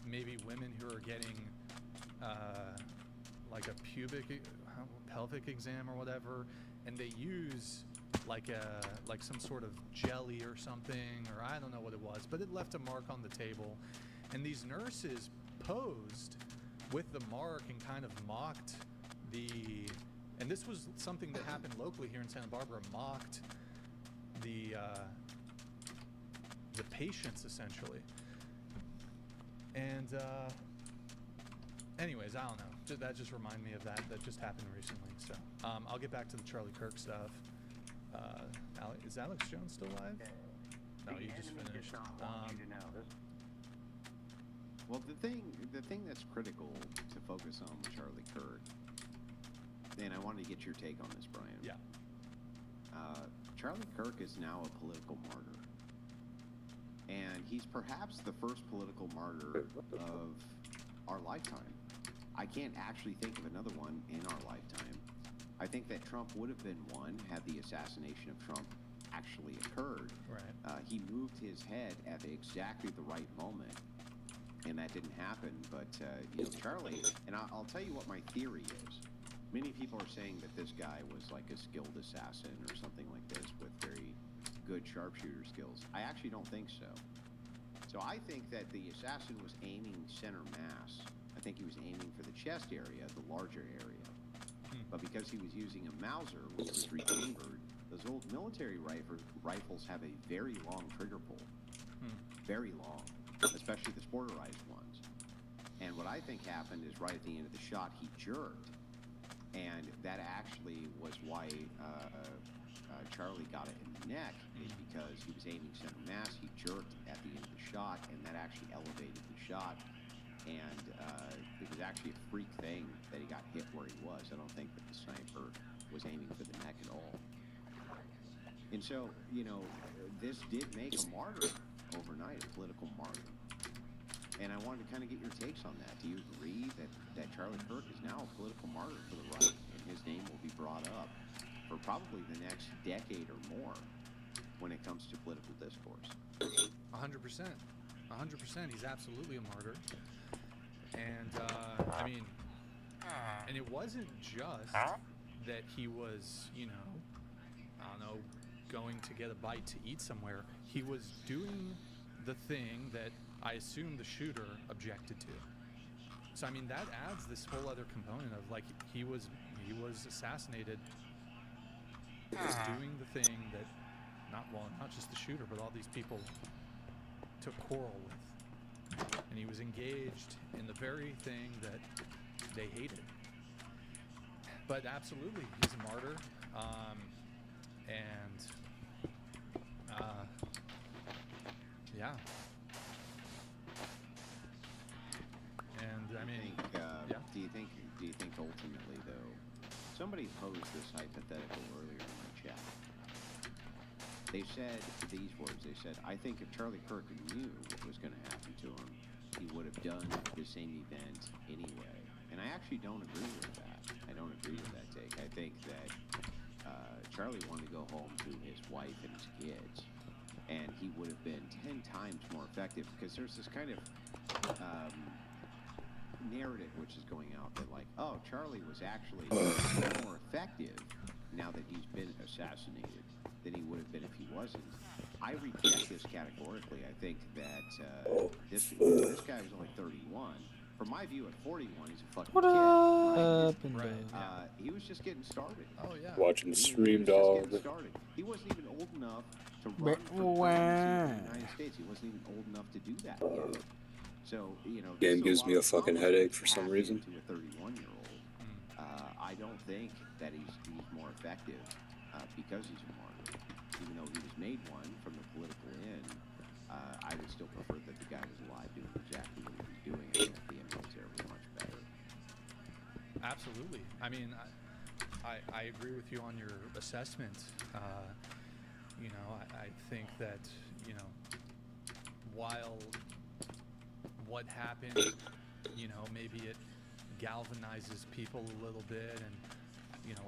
maybe women who are getting like a pelvic exam or whatever, and they use like some sort of jelly or something, or I don't know what it was, but it left a mark on the table, and these nurses posed with the mark and kind of mocked and this was something that happened locally here in Santa Barbara, mocked the patients essentially. And anyways, I don't know. That just reminded me of that just happened recently. So I'll get back to the Charlie Kirk stuff. Is Alex Jones still live? No, you just finished. Well, the thing that's critical to focus on with Charlie Kirk, and I wanted to get your take on this, Brian. Yeah. Charlie Kirk is now a political martyr. And he's perhaps the first political martyr of our lifetime. I can't actually think of another one in our lifetime. I think that Trump would have been one had the assassination of Trump actually occurred. Right. He moved his head at exactly the right moment, and that didn't happen. But, Charlie, and I'll tell you what my theory is. Many people are saying that this guy was like a skilled assassin or something like this with very good sharpshooter skills. I actually don't think so. So I think that the assassin was aiming center mass. I think he was aiming for the chest area, the larger area. But because he was using a Mauser, which was rechambered, those old military rifles have a very long trigger pull. Very long, especially the sporterized ones. And what I think happened is right at the end of the shot, he jerked. And that actually was why Charlie got it in the neck, is because he was aiming center mass. He jerked at the end of the shot, and that actually elevated the shot. And it was actually a freak thing that he got hit where he was. I don't think that the sniper was aiming for the neck at all. And so, this did make a martyr overnight, a political martyr. And I wanted to kind of get your takes on that. Do you agree that Charlie Kirk is now a political martyr for the right, and his name will be brought up for probably the next decade or more when it comes to political discourse? 100%. 100%. He's absolutely a martyr. And, and it wasn't just that he was, I don't know, going to get a bite to eat somewhere. He was doing the thing that I assume the shooter objected to. So that adds this whole other component of like he was assassinated. He was doing the thing that not just the shooter, but all these people took quarrel with, and he was engaged in the very thing that they hated. But absolutely, he's a martyr, yeah. And Do you think ultimately though, somebody posed this hypothetical earlier in my chat. They said these words. They said, "I think if Charlie Kirk knew what was going to happen to him, he would have done the same event anyway." And I actually don't agree with that. I don't agree with that take. I think that Charlie wanted to go home to his wife and his kids, and he would have been 10 times more effective, because there's this kind of narrative which is going out that like, oh, Charlie was actually more effective now that he's been assassinated than he would have been if he wasn't. I reject this categorically. I think that this guy was only 31. From my view, at 41, he's a fucking kid. Right? He was just getting started. Oh yeah. Watching the stream, dog. He wasn't even old enough to run for presidency in the United States. He wasn't even old enough to do that yet. So, Game gives me a fucking headache for some reason. To a 31-year-old, I don't think that he's more effective because he's a martyr. Even though he was made one from the political end, I would still prefer that the guy was alive doing exactly what he was doing. I think the military was much better. Absolutely. I agree with you on your assessment. You know, I think that, you know, while what happened, you know, maybe it galvanizes people a little bit, and, you know,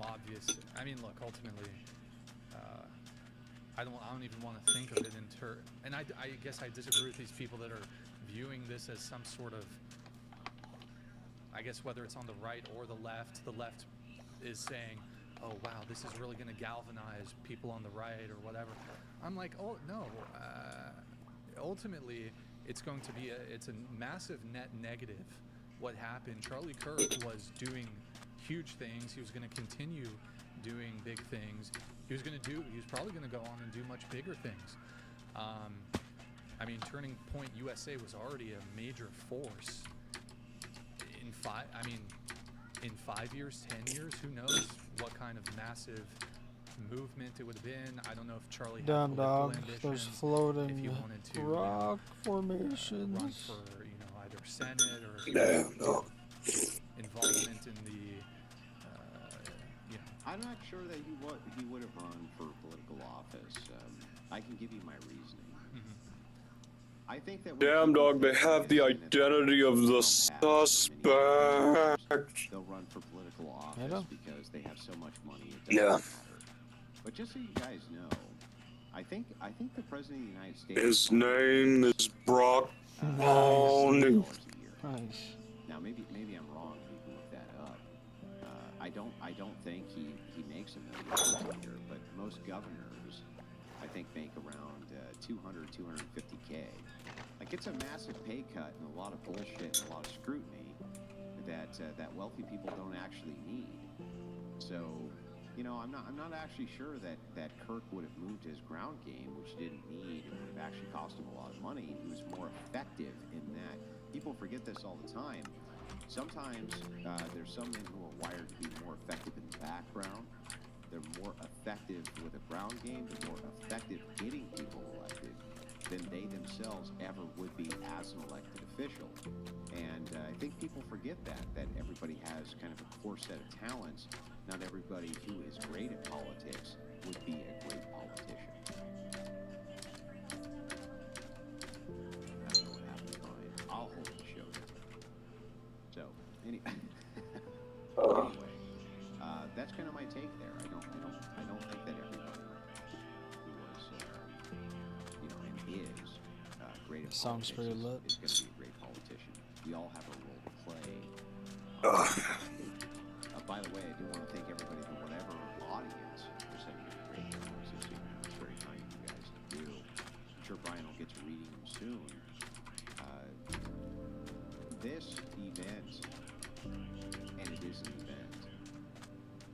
I mean, look, ultimately, I don't even want to think of it and I guess I disagree with these people that are viewing this as some sort of, I guess whether it's on the right or the left is saying, oh wow, this is really going to galvanize people on the right or whatever. I'm like, oh no, ultimately it's going to be it's a massive net negative. What happened, Charlie Kirk was doing huge things. He was going to continue doing big things. He was probably going to go on and do much bigger things. I mean, Turning Point USA was already a major force. In 5 years, 10 years, who knows what kind of massive movement it would have been. I don't know if Charlie had Damn political dog, ambitions, there's if he floating wanted to rock run formations. for, you know, either Senate or Damn dog. involvement in the, you know. I'm not sure that he would have run for political office. I can give you my reasoning. Mm-hmm. I think that Damn dog, they have the identity of the suspect. They'll run for political I know. office because they have so much money it doesn't Yeah. matter. But just so you guys know, I think the president of the United States. His name is Brock Nice. Bowning. $1 a year. Nice. Now maybe I'm wrong. You can look that up. I don't think he makes $1 million a year, but most governors, I think, make around 250K. Like, it's a massive pay cut and a lot of bullshit and a lot of scrutiny that wealthy people don't actually need. So, you know, I'm not actually sure that Kirk would have moved his ground game, which he didn't need, and would have actually cost him a lot of money. He was more effective in that. People forget this all the time. Sometimes there's some men who are wired to be more effective in the background. They're more effective with a ground game. They're more effective getting people elected than they themselves ever would be as an elected official. And I think people forget that everybody has kind of a core set of talents. Not everybody who is great at politics would be a great politician. I don't know what happened to mine. I'll hold the show. So, anyway, that's kind of my take there. I don't think that everybody who was, you know, and is great at Song's politics pretty lit. is going to be a great politician. We all have a role to play. By the way, I do want to thank everybody from whatever audience for sending me great videos this evening. It's very kind of you guys to do. I'm sure Brian will get to reading them soon. This event, and it is an event,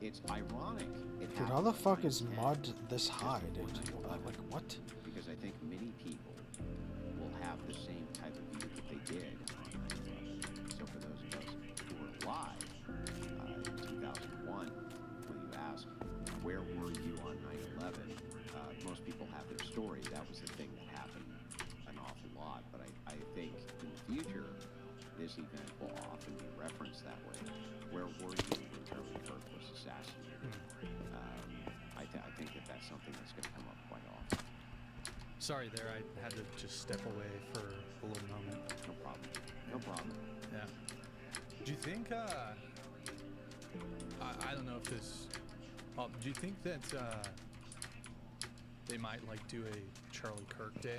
it's ironic. Dude, how the fuck is mud this high, dude? Like, what? Because I think many people will have the same type of view that they did on 9/11. So for those of us who were alive in 2001, when you ask, where were you on 9/11, most people have their story. That was the thing that happened an awful lot. But I think in the future, this event will often be referenced that way. Where were you when Charlie Kirk was assassinated? I think that's something that's going to come up quite often. Sorry there, I had to just step away for a little moment. No problem. No problem. Yeah. Do you think, I don't know if this, do you think that they might like do a Charlie Kirk Day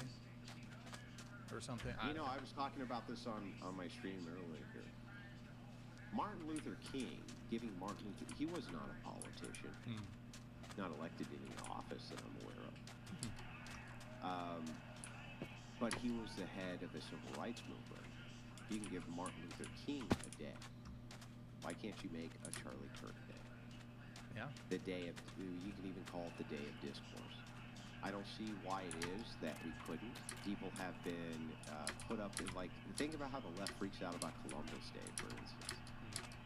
or something? You know, I was talking about this on my stream earlier. Martin Luther King, he was not a politician, not elected to any office that I'm aware of. But he was the head of the civil rights movement. You can give Martin Luther King a day. Why can't you make a Charlie Kirk Day? Yeah. The day of, you can even call it the day of discourse. I don't see why it is that we couldn't. People have been put up in, like, think about how the left freaks out about Columbus Day, for instance.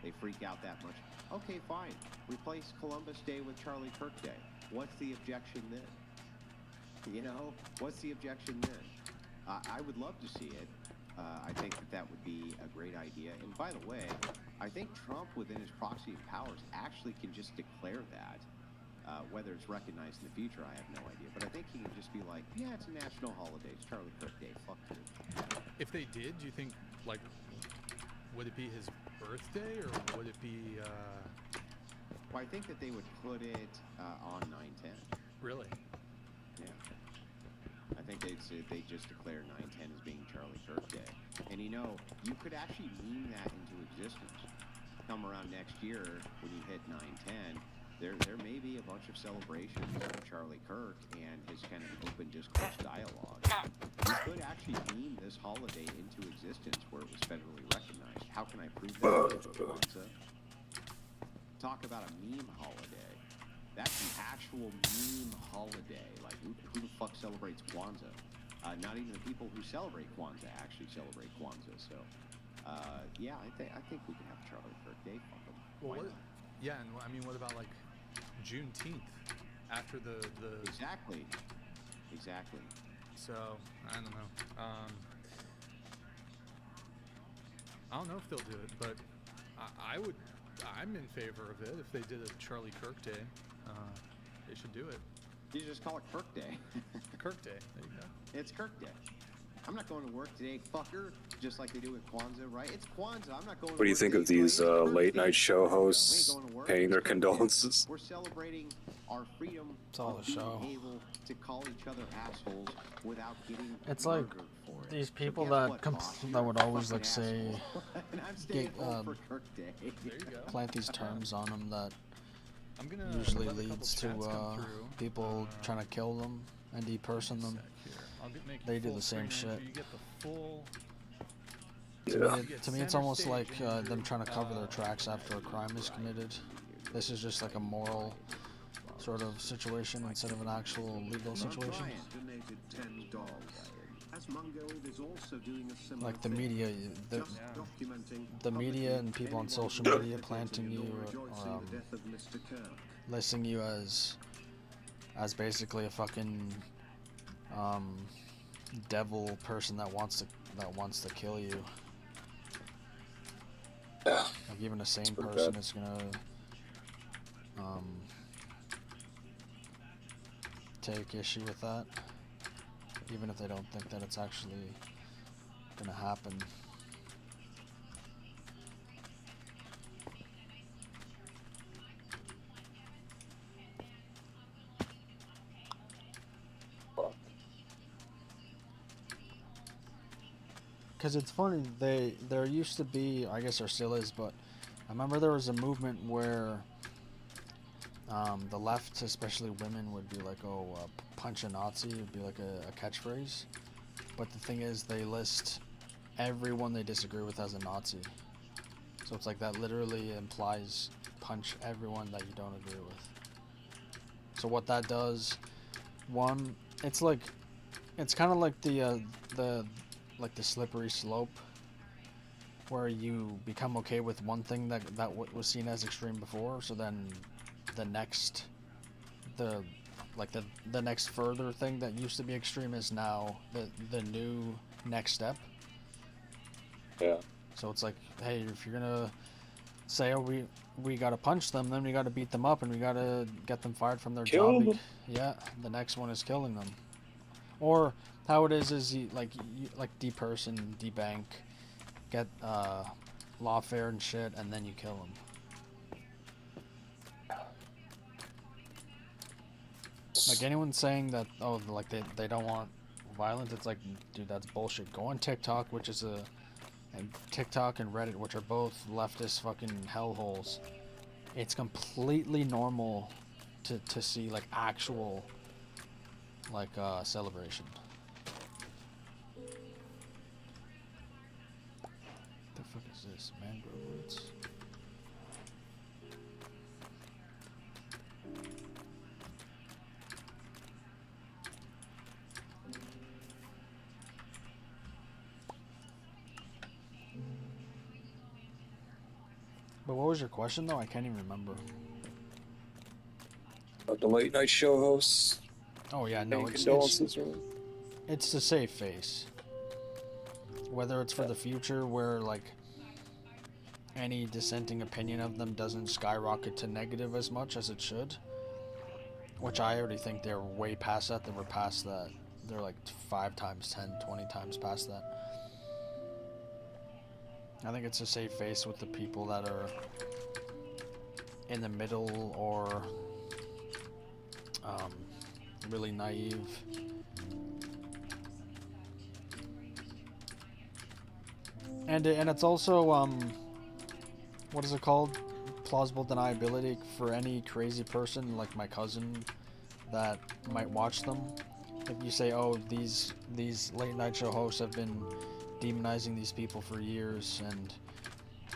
They freak out that much. Okay, fine. Replace Columbus Day with Charlie Kirk Day. What's the objection then? You know, what's the objection then? I would love to see it. I think that would be a great idea. And by the way, I think Trump, within his proxy of powers, actually can just declare that. Whether it's recognized in the future, I have no idea. But I think he can just be like, yeah, it's a national holiday. It's Charlie Kirk Day. Fuck you. If they did, do you think, like, would it be his birthday or would it be? Well, I think that they would put it on 9/10. Really? Yeah. I think they just declare 9/10 as being Charlie Kirk Day. And you know, you could actually meme that into existence. Come around next year when you hit 9/10, there may be a bunch of celebrations of Charlie Kirk and his kind of open discourse dialogue. You could actually meme this holiday into existence where it was federally recognized. How can I prove that? Kwanzaa. Talk about a meme holiday. That's an actual meme holiday. Like, who the fuck celebrates Kwanzaa? Not even the people who celebrate Kwanzaa actually celebrate Kwanzaa. So, yeah, I think we can have Charlie Kirk Day. Fuck 'em. Well, Why what? not? Yeah, and I mean, what about like Juneteenth after the? Exactly. So I don't know. I don't know if they'll do it, but I would. I'm in favor of it if they did a Charlie Kirk Day. They should do it. You just call it Kirk Day. Kirk Day. There you go. It's Kirk Day. I'm not going to work today, fucker. Just like they do with Kwanzaa, right? It's Kwanzaa. I'm not going to work. What do you think today, of these right? It's Kirk late Day. night show We ain't hosts going to work. paying It's their Kirk Day. condolences? We're celebrating our freedom It's all of a being show. able to call each other assholes without getting It's like murdered for it. these So people guess that what, comp- boss? that You're would a always, like, fucking say- asshole. And I'm staying get, home for Kirk Day. There you go. Plant these terms on them that I'm gonna usually let a couple leads chats to come through. people trying to kill them and deperson them. Sec here. I'll make They you do full the same screen shit. so you get the full. Yeah. To me, it's almost like them trying to cover their tracks after a crime is committed. This is just like a moral sort of situation instead of an actual legal situation. Donated $10. As Mungold is also doing a similar Like the thing, media, just documenting the media and people on social media planting you, the death of Mr. Kirk. listing you as basically a fucking devil person that wants to kill you. Yeah. Like even a sane pretty person bad. is gonna take issue with that, even if they don't think that it's actually gonna happen. Because it's funny, there used to be, I guess there still is, but I remember there was a movement where the left, especially women, would be like, oh, punch a Nazi, would be like a catchphrase. But the thing is, they list everyone they disagree with as a Nazi. So it's like that literally implies punch everyone that you don't agree with. So what that does, one, it's kind of like the slippery slope, where you become okay with one thing that was seen as extreme before, so then the next further thing that used to be extreme is now the new next step. Yeah. So it's like, hey, if you're gonna say, oh, we gotta punch them, then we gotta beat them up and we gotta get them fired from their Kill job. them. Yeah, the next one is killing them. Or how it is you deperson, debank, get lawfare and shit, and then you kill them. Like anyone saying that, oh, like they don't want violence, it's like, dude, that's bullshit. Go on TikTok, and TikTok and Reddit, which are both leftist fucking hellholes. It's completely normal to see like actual celebration. The fuck is this? Mangrove roots? But what was your question though? I can't even remember. About the late night show hosts. Oh yeah, no, Paying it's condolences, right? to save face. whether it's for the future where like any dissenting opinion of them doesn't skyrocket to negative as much as it should, which I already think they're way past that. They were past that. They're like 5 times 10, 20 times past that. I think it's a safe face with the people that are in the middle or really naive. And it's also what is it called? Plausible deniability for any crazy person like my cousin that might watch them. If you say, oh, these late night show hosts have been demonizing these people for years and,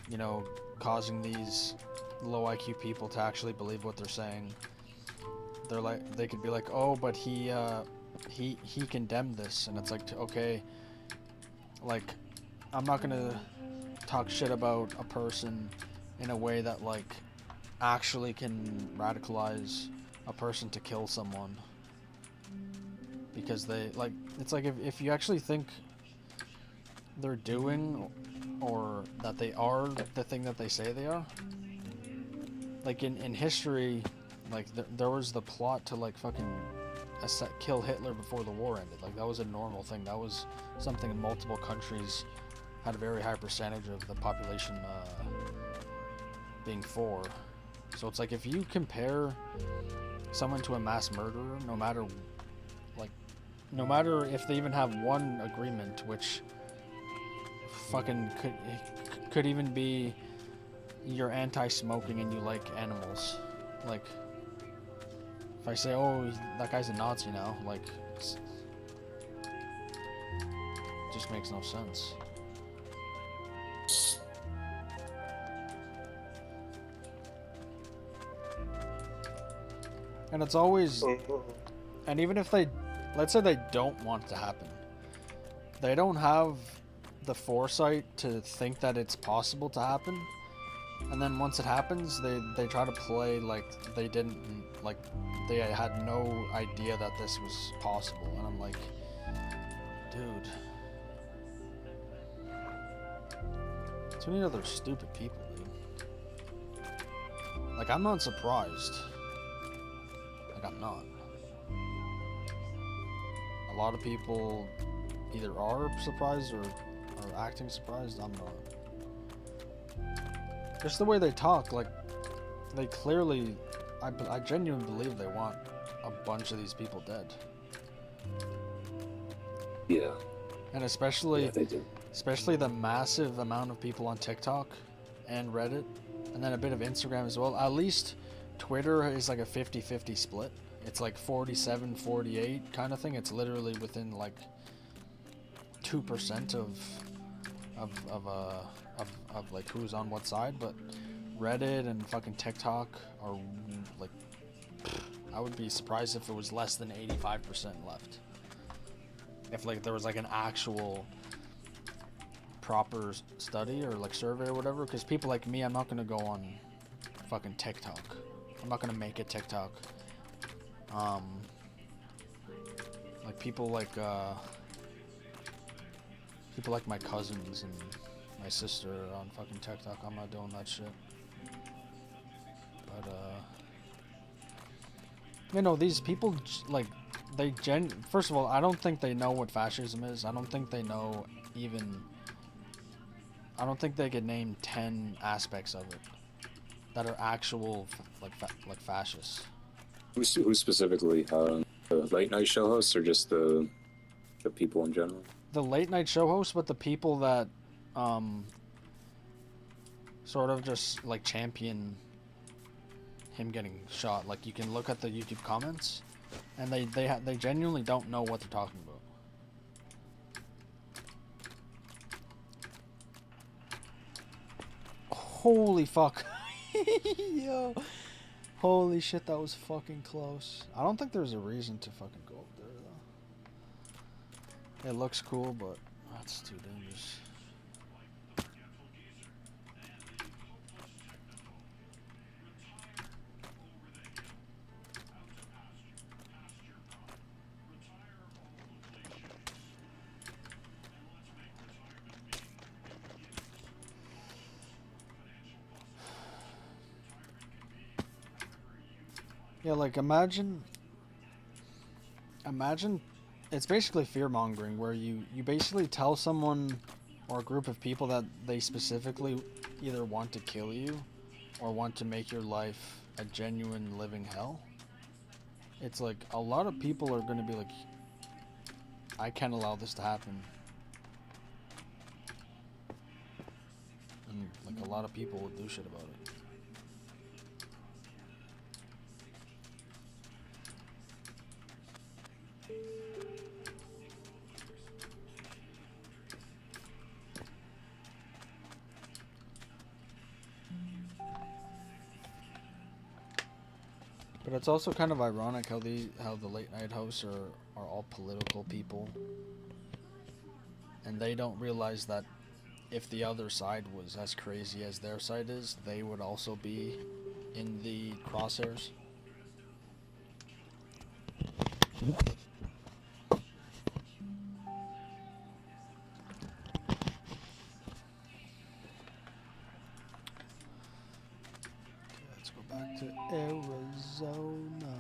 you know, causing these low IQ people to actually believe what they're saying, they're like, they could be like, oh, but he condemned this, and it's like, okay, like, I'm not gonna talk shit about a person in a way that like actually can radicalize a person to kill someone, because they like, it's like if you actually think they're doing or that they are the thing that they say they are, like in history, like there was the plot to like fucking kill Hitler before the war ended. Like that was a normal thing. That was something in multiple countries had a very high percentage of the population being for. So it's like if you compare someone to a mass murderer, no matter if they even have one agreement, which fucking could even be you're anti-smoking and you like animals. Like if I say, oh, that guy's a Nazi now, like it just makes no sense. And it's always, and even if they, let's say they don't want it to happen, they don't have the foresight to think that it's possible to happen, and then once it happens, they try to play like they didn't, like they had no idea that this was possible, and I'm like, dude, too many other stupid people, dude. Like, I'm not surprised. Like, I'm not. A lot of people either are surprised or are acting surprised. I'm not. Just the way they talk, like, they clearly, I genuinely believe they want a bunch of these people dead. Yeah. And especially, Yeah, they do. especially the massive amount of people on TikTok and Reddit, and then a bit of Instagram as well. At least Twitter is like a 50-50 split. It's like 47-48 kind of thing. It's literally within like 2% of like who's on what side. But Reddit and fucking TikTok are like, I would be surprised if it was less than 85% left. If like there was like an actual proper study or like survey or whatever, because people like me, I'm not gonna go on fucking TikTok. I'm not gonna make a TikTok. Like people like my cousins and my sister on fucking TikTok. I'm not doing that shit. But you know, these people like first of all, I don't think they know what fascism is. I don't think they know even. I don't think they could name 10 aspects of it that are actual like fascists. Who specifically? The late night show hosts, or just the people in general? The late night show hosts, but the people that sort of just like champion him getting shot. Like you can look at the YouTube comments, and they genuinely don't know what they're talking about. Holy fuck. Yo. Holy shit, that was fucking close. I don't think there's a reason to fucking go up there, though. It looks cool, but that's too dangerous. Yeah, like imagine it's basically fear mongering where you basically tell someone or a group of people that they specifically either want to kill you or want to make your life a genuine living hell. It's like a lot of people are going to be like, I can't allow this to happen. And like a lot of people would do shit about it. But it's also kind of ironic how the late night hosts are all political people, and they don't realize that if the other side was as crazy as their side is, they would also be in the crosshairs. Let's go back to Arizona.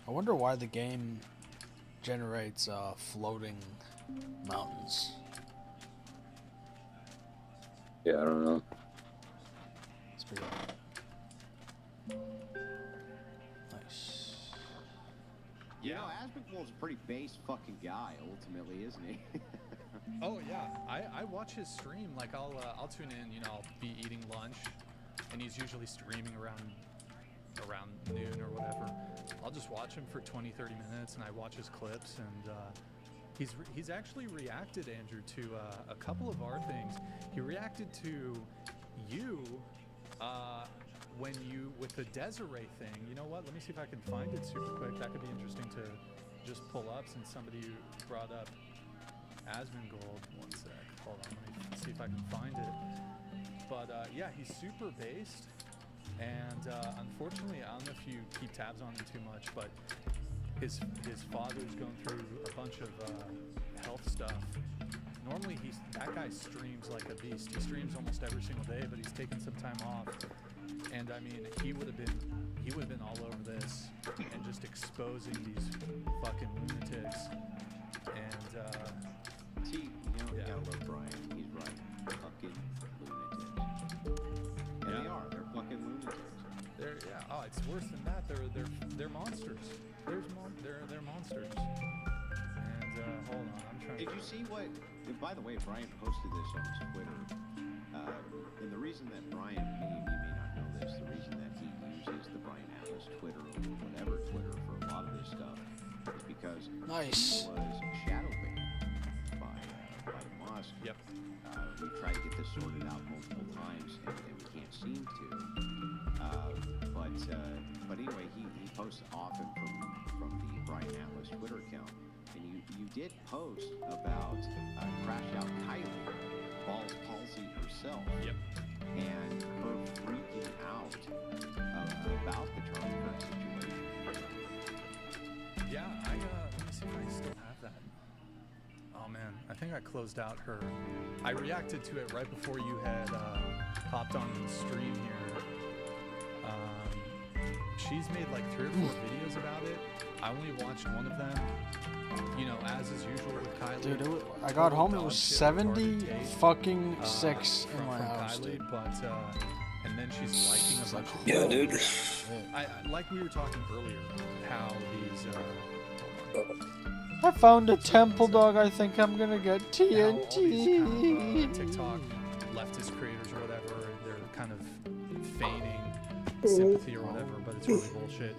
I wonder why the game generates floating mountains. Yeah, I don't know. It's pretty nice. You know, Asmongold's a pretty base fucking guy, ultimately, isn't he? Oh yeah, I watch his stream. Like I'll tune in. You know, I'll be eating lunch, and he's usually streaming around noon or whatever. I'll just watch him for 20-30 minutes, and I watch his clips, and he's actually reacted, Andrew, to a couple of our things. He reacted to you when you with the Desiree thing. You know what? Let me see if I can find it super quick. That could be interesting to just pull up since somebody brought up Asmongold. One sec. Hold on. Let me see if I can find it. But yeah, he's super based. And unfortunately, I don't know if you keep tabs on him too much, but his father's going through a bunch of health stuff. Normally, that guy streams like a beast. He streams almost every single day, but he's taking some time off. And I mean, he would have been all over this and just exposing these fucking lunatics. And See, you know, yeah, love Brian. He's right. Fucking lunatics. And Yeah. they are. They're fucking lunatics. Oh, it's worse than that. They're monsters. They're monsters. And hold on, I'm trying. Did you see what? By the way, Brian posted this on his Twitter. And the reason that Brian, you may not know this, the reason that he uses the Brian Atlas Twitter or whatever Twitter for a lot of this stuff is because Nice. he was shadow banned by Musk. Yep. We tried to get this sorted out multiple times, and we can't seem to. But anyway, he posts often from the Brian Atlas Twitter account, and you did post about Crash Out Kylie, Balls Palsy herself, Yep. and her freaking out about the Charlie Kirk situation. Yeah, let me see if I still have that. Oh man, I think I closed out her. I reacted to it right before you had hopped on the stream here. She's made like 3 or 4 videos about it. I only watched one of them. You know, as is usual with Kylie. Dude, I got home, it was 70 fucking 6 in my house, Kylie, dude. but and then she's liking a bunch of Yeah, dude. I like we were talking earlier, how these I found a temple dog. I think I'm gonna get how all these TNT. kind of, TikTok leftist creators or whatever, they're kind of feigning sympathy or whatever, but it's really bullshit.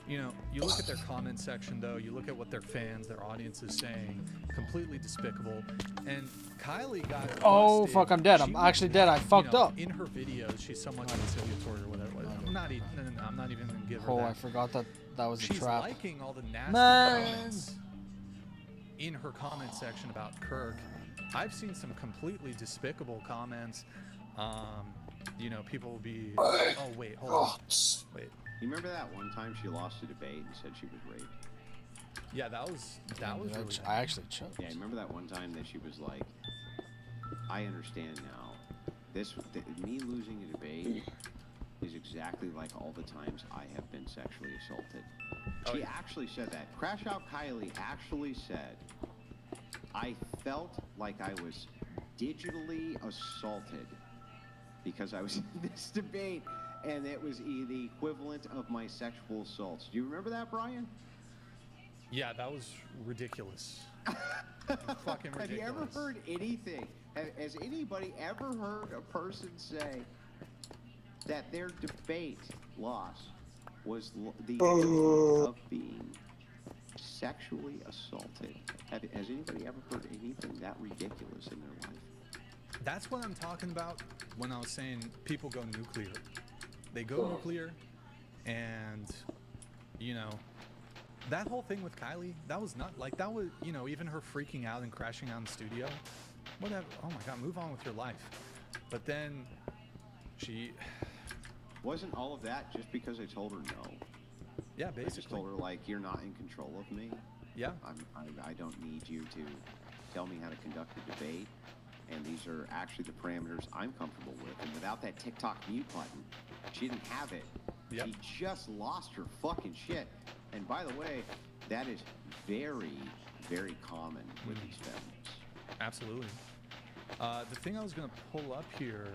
You know, you look at their comment section though, you look at what their fans, their audience is saying, completely despicable. And Kylie got Oh, busted. fuck, I'm dead. She I'm was actually dead. I fucked up. In her videos, she's somewhat conciliatory or whatever. I'm not even gonna give her Oh, that. I forgot that was a She's trap. liking all the nasty Man. comments in her comment section about Kirk. I've seen some completely despicable comments. You know, people will be. Oh wait, hold on. Wait. You remember that one time she lost a debate and said she was raped? Yeah, that was really bad. I actually choked. Yeah, remember that one time that she was like, I understand now. Me losing a debate is exactly like all the times I have been sexually assaulted. Oh, She yeah. actually said that. Crash Out Kylie actually said, I felt like I was digitally assaulted because I was in this debate, and it was the equivalent of my sexual assaults. Do you remember that, Brian? Yeah, that was ridiculous. Fucking ridiculous. Have you ever heard anything? Has anybody ever heard a person say that their debate loss was the equivalent of being sexually assaulted? Has anybody ever heard anything that ridiculous in their life? That's what I'm talking about when I was saying people go nuclear. They go nuclear, and, you know, that whole thing with Kylie, that was not, like, that was, you know, even her freaking out and crashing out in the studio. Whatever. Oh my God, move on with your life. But then she... Wasn't all of that just because I told her no? Yeah, I just basically. told her, like, you're not in control of me. Yeah. I don't need you to tell me how to conduct a debate. And these are actually the parameters I'm comfortable with. And without that TikTok mute button, she didn't have it. Yep. She just lost her fucking shit. And by the way, that is very, very common with these feminists. Absolutely. The thing I was going to pull up here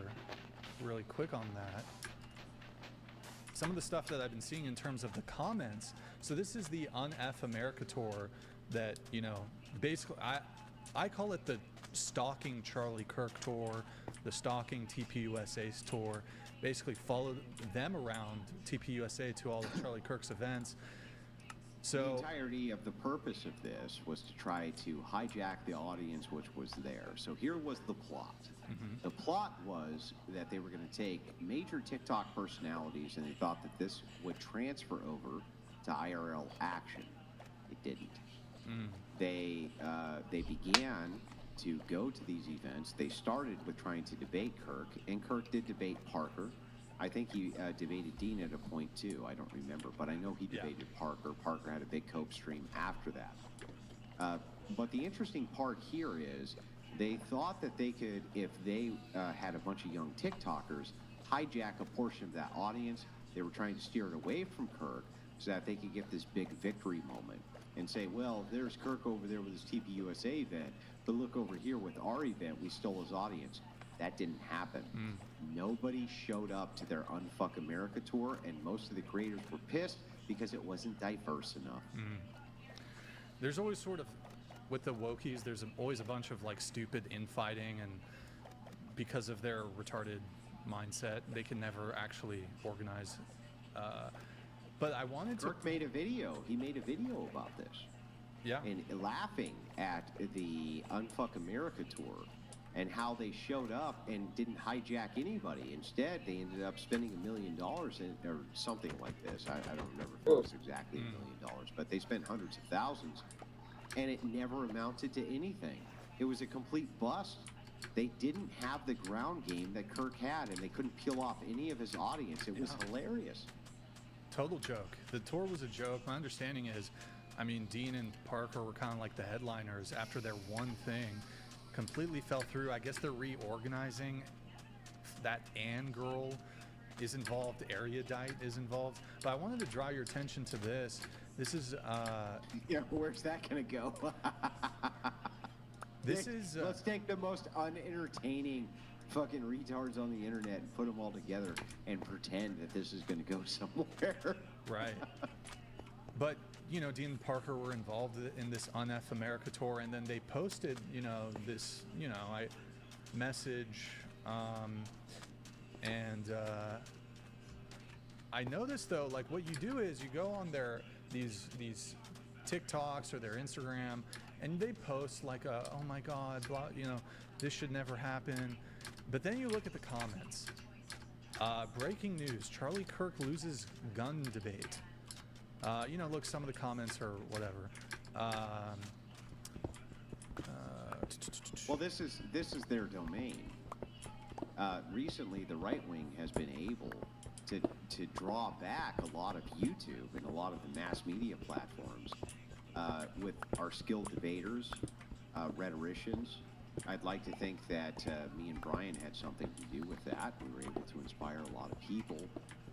really quick on that, some of the stuff that I've been seeing in terms of the comments. So this is the Un-F America tour that, you know, basically I call it the stalking Charlie Kirk tour, the stalking TPUSA's tour. Basically followed them around TPUSA to all of Charlie Kirk's events. So the entirety of the purpose of this was to try to hijack the audience which was there. So here was the plot. The plot was that they were going to take major TikTok personalities and they thought that this would transfer over to IRL action. It didn't. They began to go to these events. They started with trying to debate Kirk, and Kirk did debate Parker. I think he debated Dean at a point too. I don't remember, but I know he debated Parker. Parker had a big cope stream after that. But the interesting part here is they thought that they could, if they had a bunch of young TikTokers, hijack a portion of that audience. They were trying to steer it away from Kirk so that they could get this big victory moment and say, well, there's Kirk over there with his TPUSA event, but look over here with our event, we stole his audience. That didn't happen. Nobody showed up to their Unfuck America tour, and most of the creators were pissed because it wasn't diverse enough. There's always sort of, with the wokies, there's always a bunch of like stupid infighting, and because of their retarded mindset, they can never actually organize. But I wanted to... Kirk made a video. He made a video about this. Yeah. And laughing at the Unfuck America tour and how they showed up and didn't hijack anybody. Instead, they ended up spending $1 million or something like this. I don't remember if it was exactly $1 million, but they spent hundreds of thousands, and it never amounted to anything. It was a complete bust. They didn't have the ground game that Kirk had, and they couldn't peel off any of his audience. It was hilarious. Total joke. The tour was a joke. My understanding is, I mean, Dean and Parker were kind of like the headliners after their one thing completely fell through. I guess they're reorganizing. That Ann girl is involved. Erudite is involved. But I wanted to draw your attention to this. This is... yeah, where's that going to go? Let's take the most unentertaining fucking retards on the internet and put them all together and pretend that this is going to go somewhere. Right. But, you know, Dean and Parker were involved in this Un-F America tour, and then they posted, you know, this, you know, message, and I noticed though, like what you do is you go on these TikToks or their Instagram, and they post like oh my God, blah, you know, this should never happen. But then you look at the comments. Breaking news, Charlie Kirk loses gun debate. You know, look, some of the comments are whatever. Well, this is their domain. Recently, the right wing has been able to draw back a lot of YouTube and a lot of the mass media platforms with our skilled debaters, rhetoricians, I'd like to think that me and Brian had something to do with that. We were able to inspire a lot of people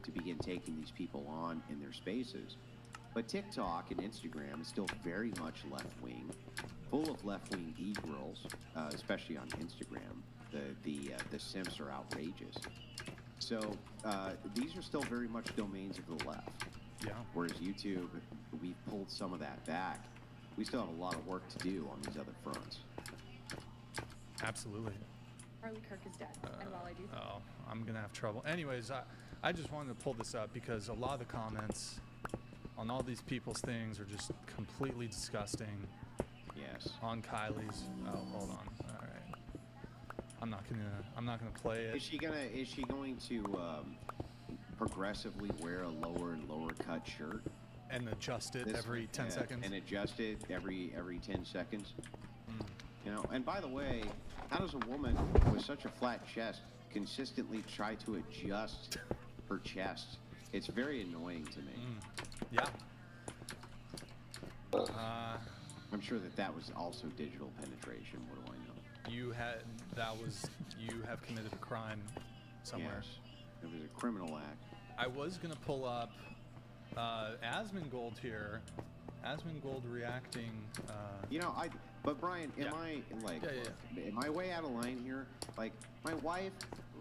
to begin taking these people on in their spaces. But TikTok and Instagram is still very much left-wing, full of left-wing e-girls, especially on Instagram. The simps are outrageous. So these are still very much domains of the left. Yeah. Whereas YouTube, we've pulled some of that back. We still have a lot of work to do on these other fronts. Absolutely. Charlie Kirk is dead, and while I do Oh, I'm gonna have trouble. Anyways, I just wanted to pull this up because a lot of the comments on all these people's things are just completely disgusting. Yes. On Kylie's. Oh, hold on. All right. I'm not gonna play it. Is she going to progressively wear a lower and lower cut shirt and adjust it every 10 seconds? And adjust it every 10 seconds. You know, and by the way, how does a woman with such a flat chest consistently try to adjust her chest? It's very annoying to me. Yeah. I'm sure that was also digital penetration. What do I know? You have committed a crime somewhere. Yes, it was a criminal act. I was gonna pull up Asmongold here. Asmongold reacting. But Brian, am I way out of line here? Like, my wife,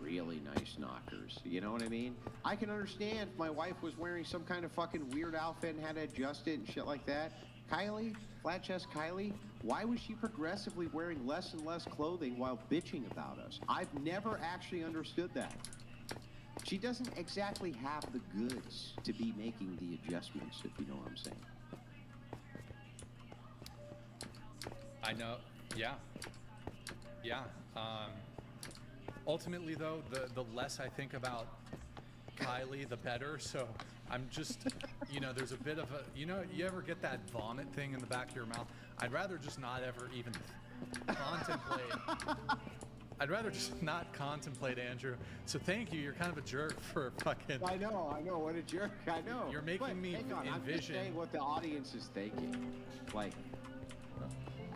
really nice knockers. You know what I mean? I can understand if my wife was wearing some kind of fucking weird outfit and had to adjust it and shit like that. Kylie, flat chest Kylie, why was she progressively wearing less and less clothing while bitching about us? I've never actually understood that. She doesn't exactly have the goods to be making the adjustments, if you know what I'm saying. I know. Yeah. Yeah. Ultimately, though, the less I think about Kylie, the better. So I'm just, there's a bit of a, you ever get that vomit thing in the back of your mouth? I'd rather just not ever even contemplate. I'd rather just not contemplate, Andrew. So thank you. You're kind of a jerk for fucking. I know. What a jerk. I know. You're making me hang on, envision. I'm just saying what the audience is thinking. Like,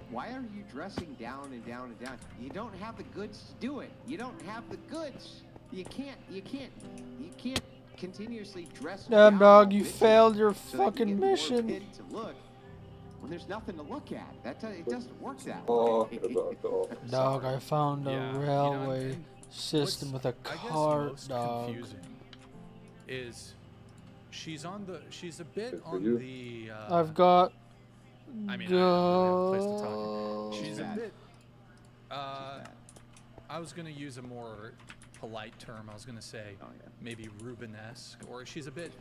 why are you dressing down and down and down? You don't have the goods to do it. You don't have the goods. You can't continuously dress Damn down dog, you bitches failed your so that you fucking get more mission. pit to look when there's nothing to look at. It doesn't work that way. Dog, I found a Yeah, railway and system with a I guess cart, most dog. confusing is she's a bit on the. I've got. I mean, I don't really have a place to talk. She's She's a bit. I was gonna use a more polite term. I was gonna say maybe Rubenesque, or she's a bit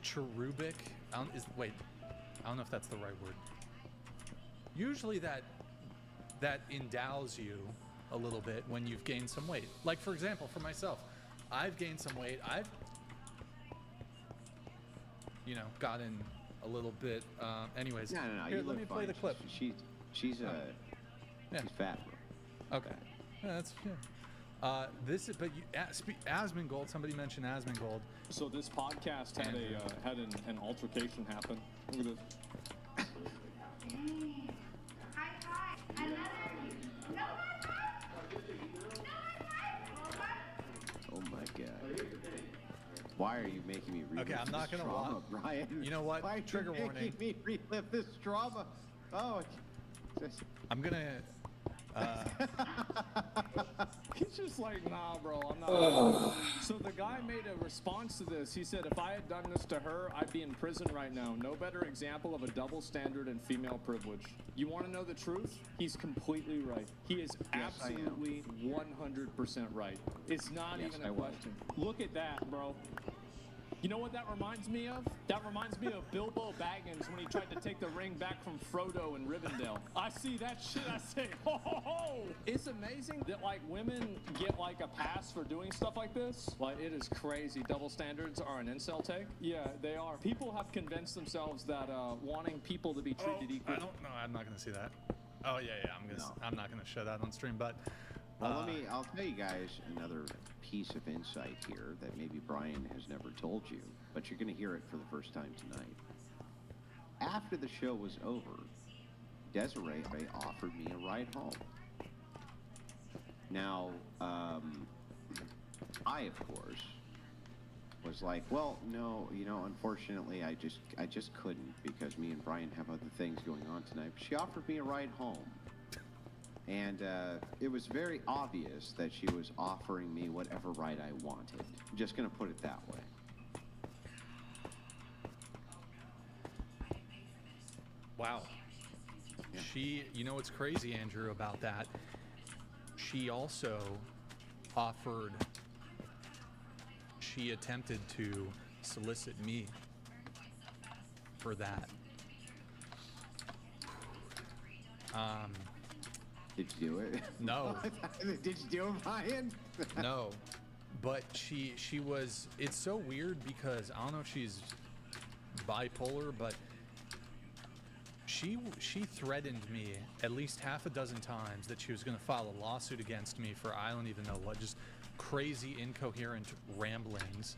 cherubic. I don't know if that's the right word. Usually that endows you a little bit when you've gained some weight. Like, for example, for myself, I've gained some weight. I've gotten a little bit. Anyways, No. Here, You let look me fine. play the clip. She's she's fat. Okay. Yeah, that's this is, but Asmongold. Somebody mentioned Asmongold. So this podcast had an altercation happen. Look at this. Oh my god. Why are you making me relive Okay, I'm not this gonna trauma, lie. Brian? You know what? Why are Trigger you warning. making me relive this trauma? Oh, I'm gonna. He's just like, nah, bro, I'm not. So the guy made a response to this. He said, if I had done this to her, I'd be in prison right now. No better example of a double standard and female privilege. You want to know the truth? He's completely right. He is absolutely 100% right. It's not even a question. Look at that, bro. You know what that reminds me of? That reminds me of Bilbo Baggins when he tried to take the ring back from Frodo in Rivendell. I see that shit, I say, ho ho ho! It's amazing that like women get like a pass for doing stuff like this. Like, it is crazy. Double standards are an incel take. Yeah, they are. People have convinced themselves that wanting people to be treated equally. I don't know. I'm not gonna see that. Oh yeah. I'm not gonna show that on stream, but. Well, I'll tell you guys another piece of insight here that maybe Brian has never told you, but you're going to hear it for the first time tonight. After the show was over, Desiree offered me a ride home. Now, I, of course, was like, well, no, unfortunately, I just couldn't because me and Brian have other things going on tonight. But she offered me a ride home. And it was very obvious that she was offering me whatever ride I wanted. I'm just going to put it that way. Wow. Yeah. You know what's crazy, Andrew, about that? She also she attempted to solicit me for that. Did you do it? No. Did you do it, Brian? No. But she was, it's so weird because I don't know if she's bipolar, but she threatened me at least half a dozen times that she was going to file a lawsuit against me for I don't even know what, just crazy incoherent ramblings.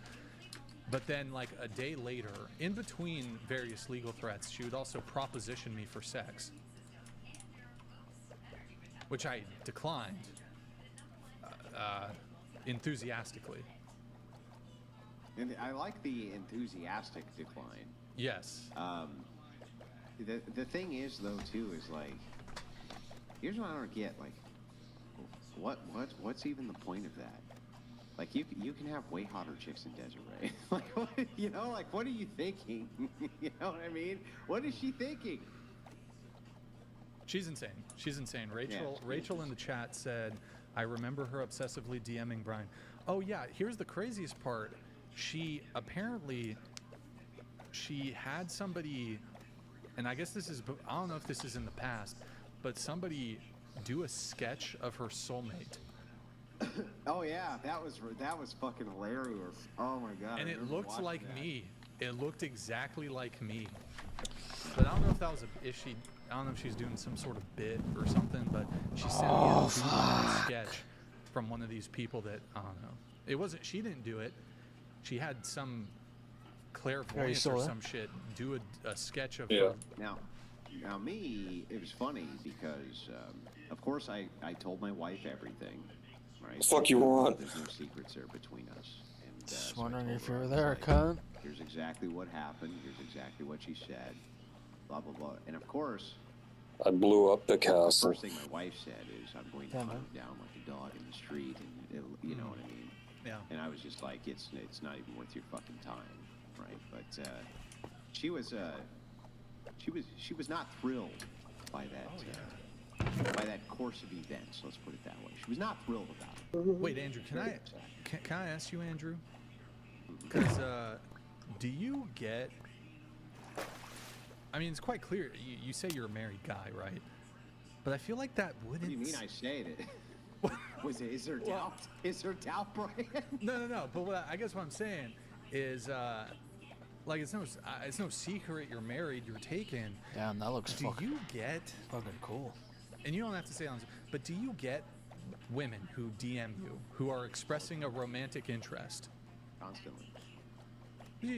But then like a day later, in between various legal threats, she would also proposition me for sex, which I declined enthusiastically. And I like the enthusiastic decline. Yes. The thing is, though, too, is like, here's what I don't get. Like, what's even the point of that? Like, you can have way hotter chicks than Desiree. Like, what, what are you thinking? You know what I mean? What is she thinking? She's insane. She's insane. Rachel Yeah, Rachel in the chat said, I remember her obsessively DMing Brian. Oh yeah, here's the craziest part. She had somebody, and I guess this is, I don't know if this is in the past, but somebody do a sketch of her soulmate. Oh yeah, that was fucking hilarious. Oh my god. And I it remember looked watching like that. me. It looked exactly like me. But I don't know if that was I don't know if she's doing some sort of bit or something, but she sent me a sketch from one of these people that, I don't know. It wasn't, she didn't do it. She had some clairvoyance or some shit do a sketch of her. Now me, it was funny because, of course, I told my wife everything, right? The fuck you want? There's no secrets there between us. And, Just so I wondering told if her, you were I was there, like, cunt. Here's exactly what happened. Here's exactly what she said. Blah, blah, blah. And, of course, I blew up the the castle. first thing my wife said is, I'm going to hunt him down like a dog in the street, and you know what I mean? Yeah. And I was just like, it's not even worth your fucking time, right? But she was not thrilled by that by that course of events. Let's put it that way. She was not thrilled about it. Wait, Andrew, can I ask you, Andrew? Because do you get? I mean, it's quite clear. You say you're a married guy, right? But I feel like that wouldn't. What do you mean I say it? Is there doubt? Is there doubt, Brian? No. But I guess what I'm saying is, like, it's no secret you're married, you're taken. Damn, that looks Do you get fucking cool? And you don't have to say on, but do you get women who DM you who are expressing a romantic interest? Constantly.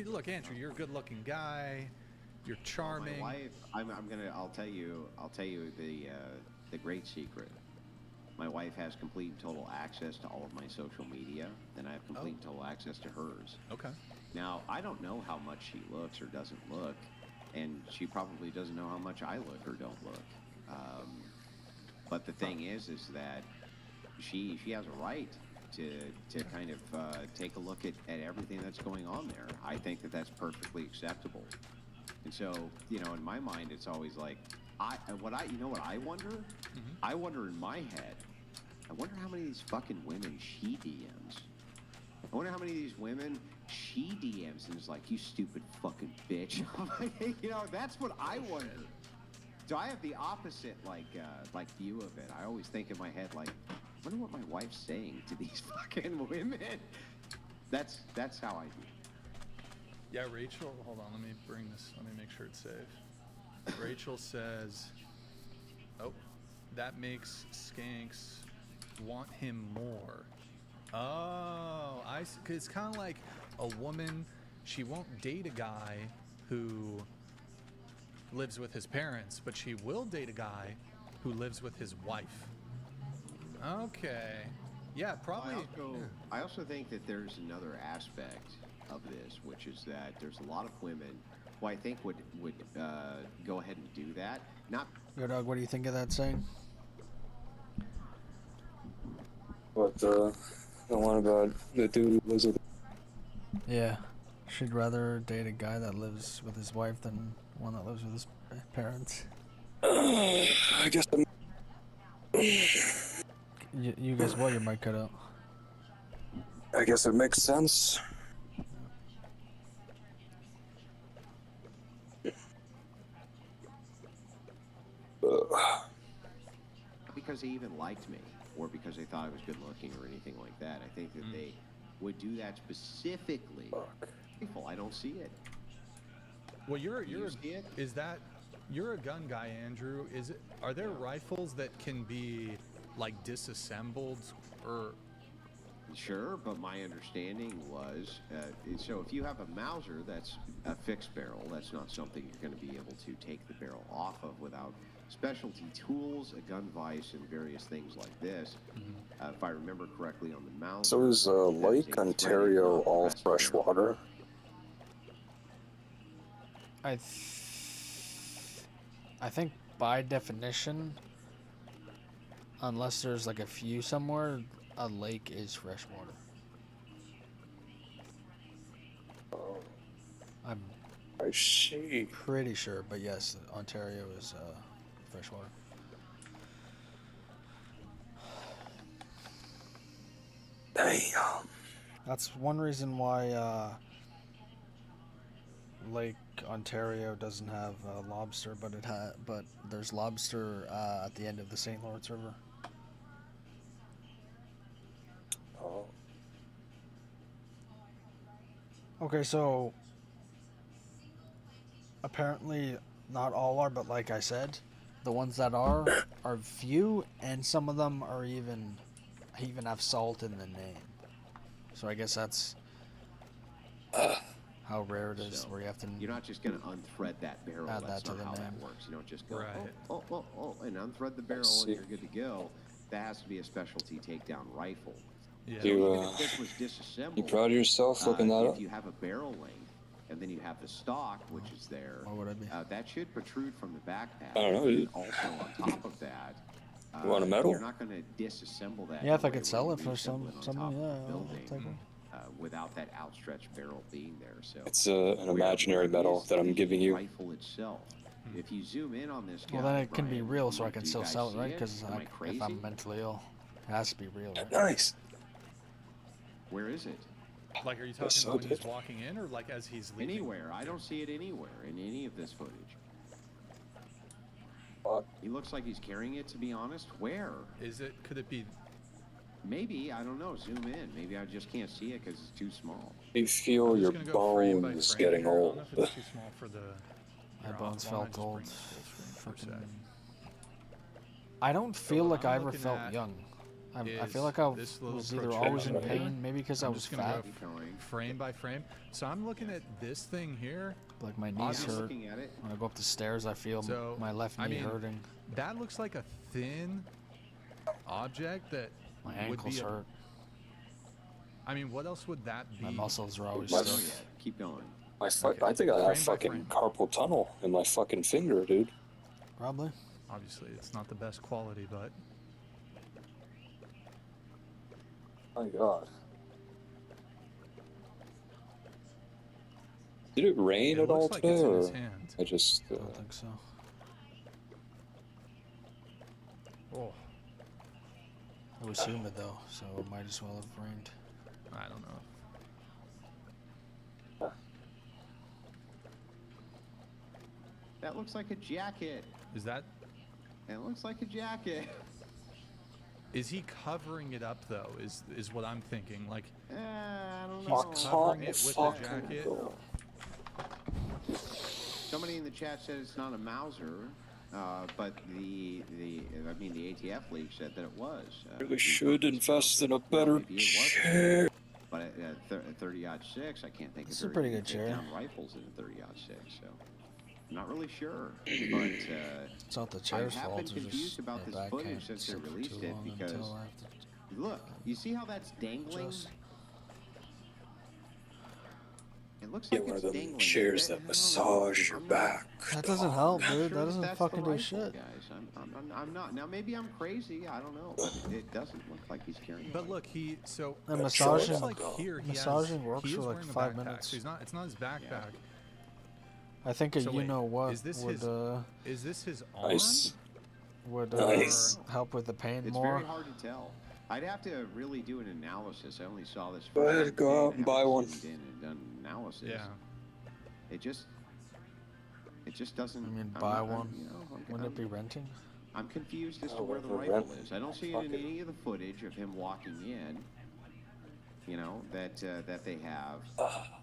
Look, Andrew, you're a good-looking guy. You're charming. My wife, I'll tell you the great secret. My wife has complete and total access to all of my social media, and I have complete and total access to hers. Okay. Now, I don't know how much she looks or doesn't look, and she probably doesn't know how much I look or don't look. But the thing is that she has a right to kind of take a look at everything that's going on there. I think that's perfectly acceptable. And so, in my mind, it's always like, what I wonder? Mm-hmm. I wonder in my head, I wonder how many of these fucking women she DMs. I wonder how many of these women she DMs and is like, you stupid fucking bitch. That's what I wonder. So I have the opposite, like view of it. I always think in my head, like, I wonder what my wife's saying to these fucking women. That's how I do. Yeah, Rachel, hold on, let me make sure it's safe. Rachel says, that makes skanks want him more. Oh, it's kind of like a woman, she won't date a guy who lives with his parents, but she will date a guy who lives with his wife. Okay. Yeah, probably. I also think that there's another aspect of this, which is that there's a lot of women who I think would go ahead and do that. Not. Yo, dog, what do you think of that saying? But the one about the dude who lives with. Yeah. She'd rather date a guy that lives with his wife than one that lives with his parents. I guess. You guys, what? Your mic cut out. I guess it makes sense. Because they even liked me, or because they thought I was good looking, or anything like that. I think that they would do that specifically. I don't see it. Well, you're see it? Is that you're a gun guy, Andrew? Is it? Are there rifles that can be like disassembled or? Sure, but my understanding was, so if you have a Mauser that's a fixed barrel, that's not something you're going to be able to take the barrel off of without specialty tools, a gun vise, and various things like this. If I remember correctly on the Mauser. So is Lake Ontario all freshwater? I think by definition, unless there's like a few somewhere, a lake is freshwater. I'm pretty sure, but yes, Ontario is freshwater. Damn. That's one reason why Lake Ontario doesn't have lobster, but there's lobster at the end of the St. Lawrence River. Oh. Okay, so apparently not all are, but like I said, the ones that are few, and some of them are even have salt in the name. So I guess that's how rare it is, where you have to. You're not just going to unthread that barrel. Add That's that to not the how that name. works. You don't just go, Right. oh, and unthread the barrel and you're good to go. That has to be a specialty takedown rifle. Yeah. So even if this was disassembled, You proud of yourself looking that up? If you have a barrel length and then you have the stock, which is there, What would I be? that should protrude from the backpack. I don't know, dude. And also on top of that, You want a medal? You're not going to disassemble that. Yeah, if the I way could sell where it you for reassemble it on something, top of yeah, the I'll building, take it. without that outstretched barrel being there. So It's an imaginary medal that I'm giving you. Rifle itself. If you zoom in on this guy, Well, then it can be Brian, real, so I do can you still guys sell it, see right? Because Am I if crazy? I'm mentally ill, it has to be real, right? Nice. Where is it? Like, are you talking so about when he's good. walking in, or like as he's leaving? Anywhere. I don't see it anywhere in any of this footage. Fuck. He looks like he's carrying it, to be honest. Where? Is it? Could it be? Maybe. I don't know. Zoom in. Maybe I just can't see it because it's too small. You feel I'm your just gonna go frame by bones frame getting here. I don't old. know if it's too small for the. My Here, bones why don't I felt just old. bring it full screen for a sec? I don't feel what like I I'm ever looking felt at young. I is feel like I this little was either always in projection pain, here. maybe because I I'm was just gonna fat, go frame by frame. So I'm looking at this thing here. like my knees Obviously hurt. Looking at it. When I go up the stairs, I feel So, my left knee I mean, hurting. That looks like a thin object that My would ankles be. hurt. I mean, what else would that be? My muscles are always My- stiff. Yeah, keep going. Okay. I think I have Frame by fucking frame. carpal tunnel in my fucking finger, dude. Probably. Obviously, it's not the best quality, but My God. Did it rain it at all looks like today, it's in or his hand. I just? I don't think so. Oh, It was humid though, so it might as well have rained. I don't know. That looks like a jacket. Is that? It looks like a jacket. Is he covering it up though? Is what I'm thinking. Like I don't he's know. covering it with the Fucking jacket. go. Somebody in the chat said it's not a Mauser, but the ATF leak said that it was. Really should invest in a better maybe it was. chair. But at 30-06, I can't think It's of a very pretty many good chair. takedown rifles in a 30-06. So I'm not really sure, but It's not the I chair's have fault. been It's confused just about my this back footage can't since they sit for released too it long because until I have to look, you see how that's dangling? adjust. It looks Get like one it's of them dangling. chairs No, that massage your I'm not- back. That doesn't dog. help, I'm not dude. sure That doesn't that's fucking the do rifle, shit. guys. I'm not. Now maybe I'm crazy. I don't know, but it doesn't look like he's carrying. But one. look, And it massaging, looks like here massaging works he for is like wearing a 5 backpack, minutes. So it's not his backpack. I think a So you wait, know what is this would his is this his arm? Nice. would Nice. help with the pain It's more. very hard to tell. I'd have to really do an analysis. I only saw this. Go first ahead, time go today out and and buy haven't one. zoomed in and done an analysis. Yeah. It just doesn't. I mean, I'm buy not- one. You know, Wouldn't it be renting? I'm confused as to Oh, where the well, rifle rent- is. I don't see it fuck in it. any of the footage of him walking in. You know that they have,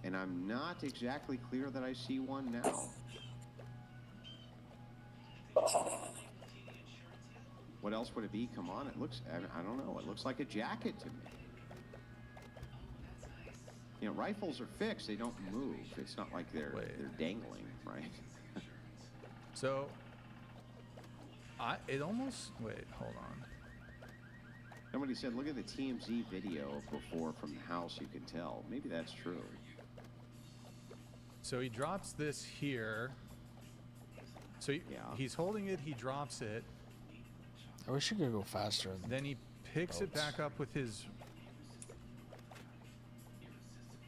and I'm not exactly clear that I see one now. What else would it be? Come on, it looks. I don't know. It looks like a jacket to me. You know, rifles are fixed; they don't move. It's not like they're dangling, right? So it almost hold on. Somebody said, "Look at the TMZ video before from the house. You can tell. Maybe that's true." So he drops this here. So he's holding it, he drops it, I wish you could go faster. then he picks it back up with his.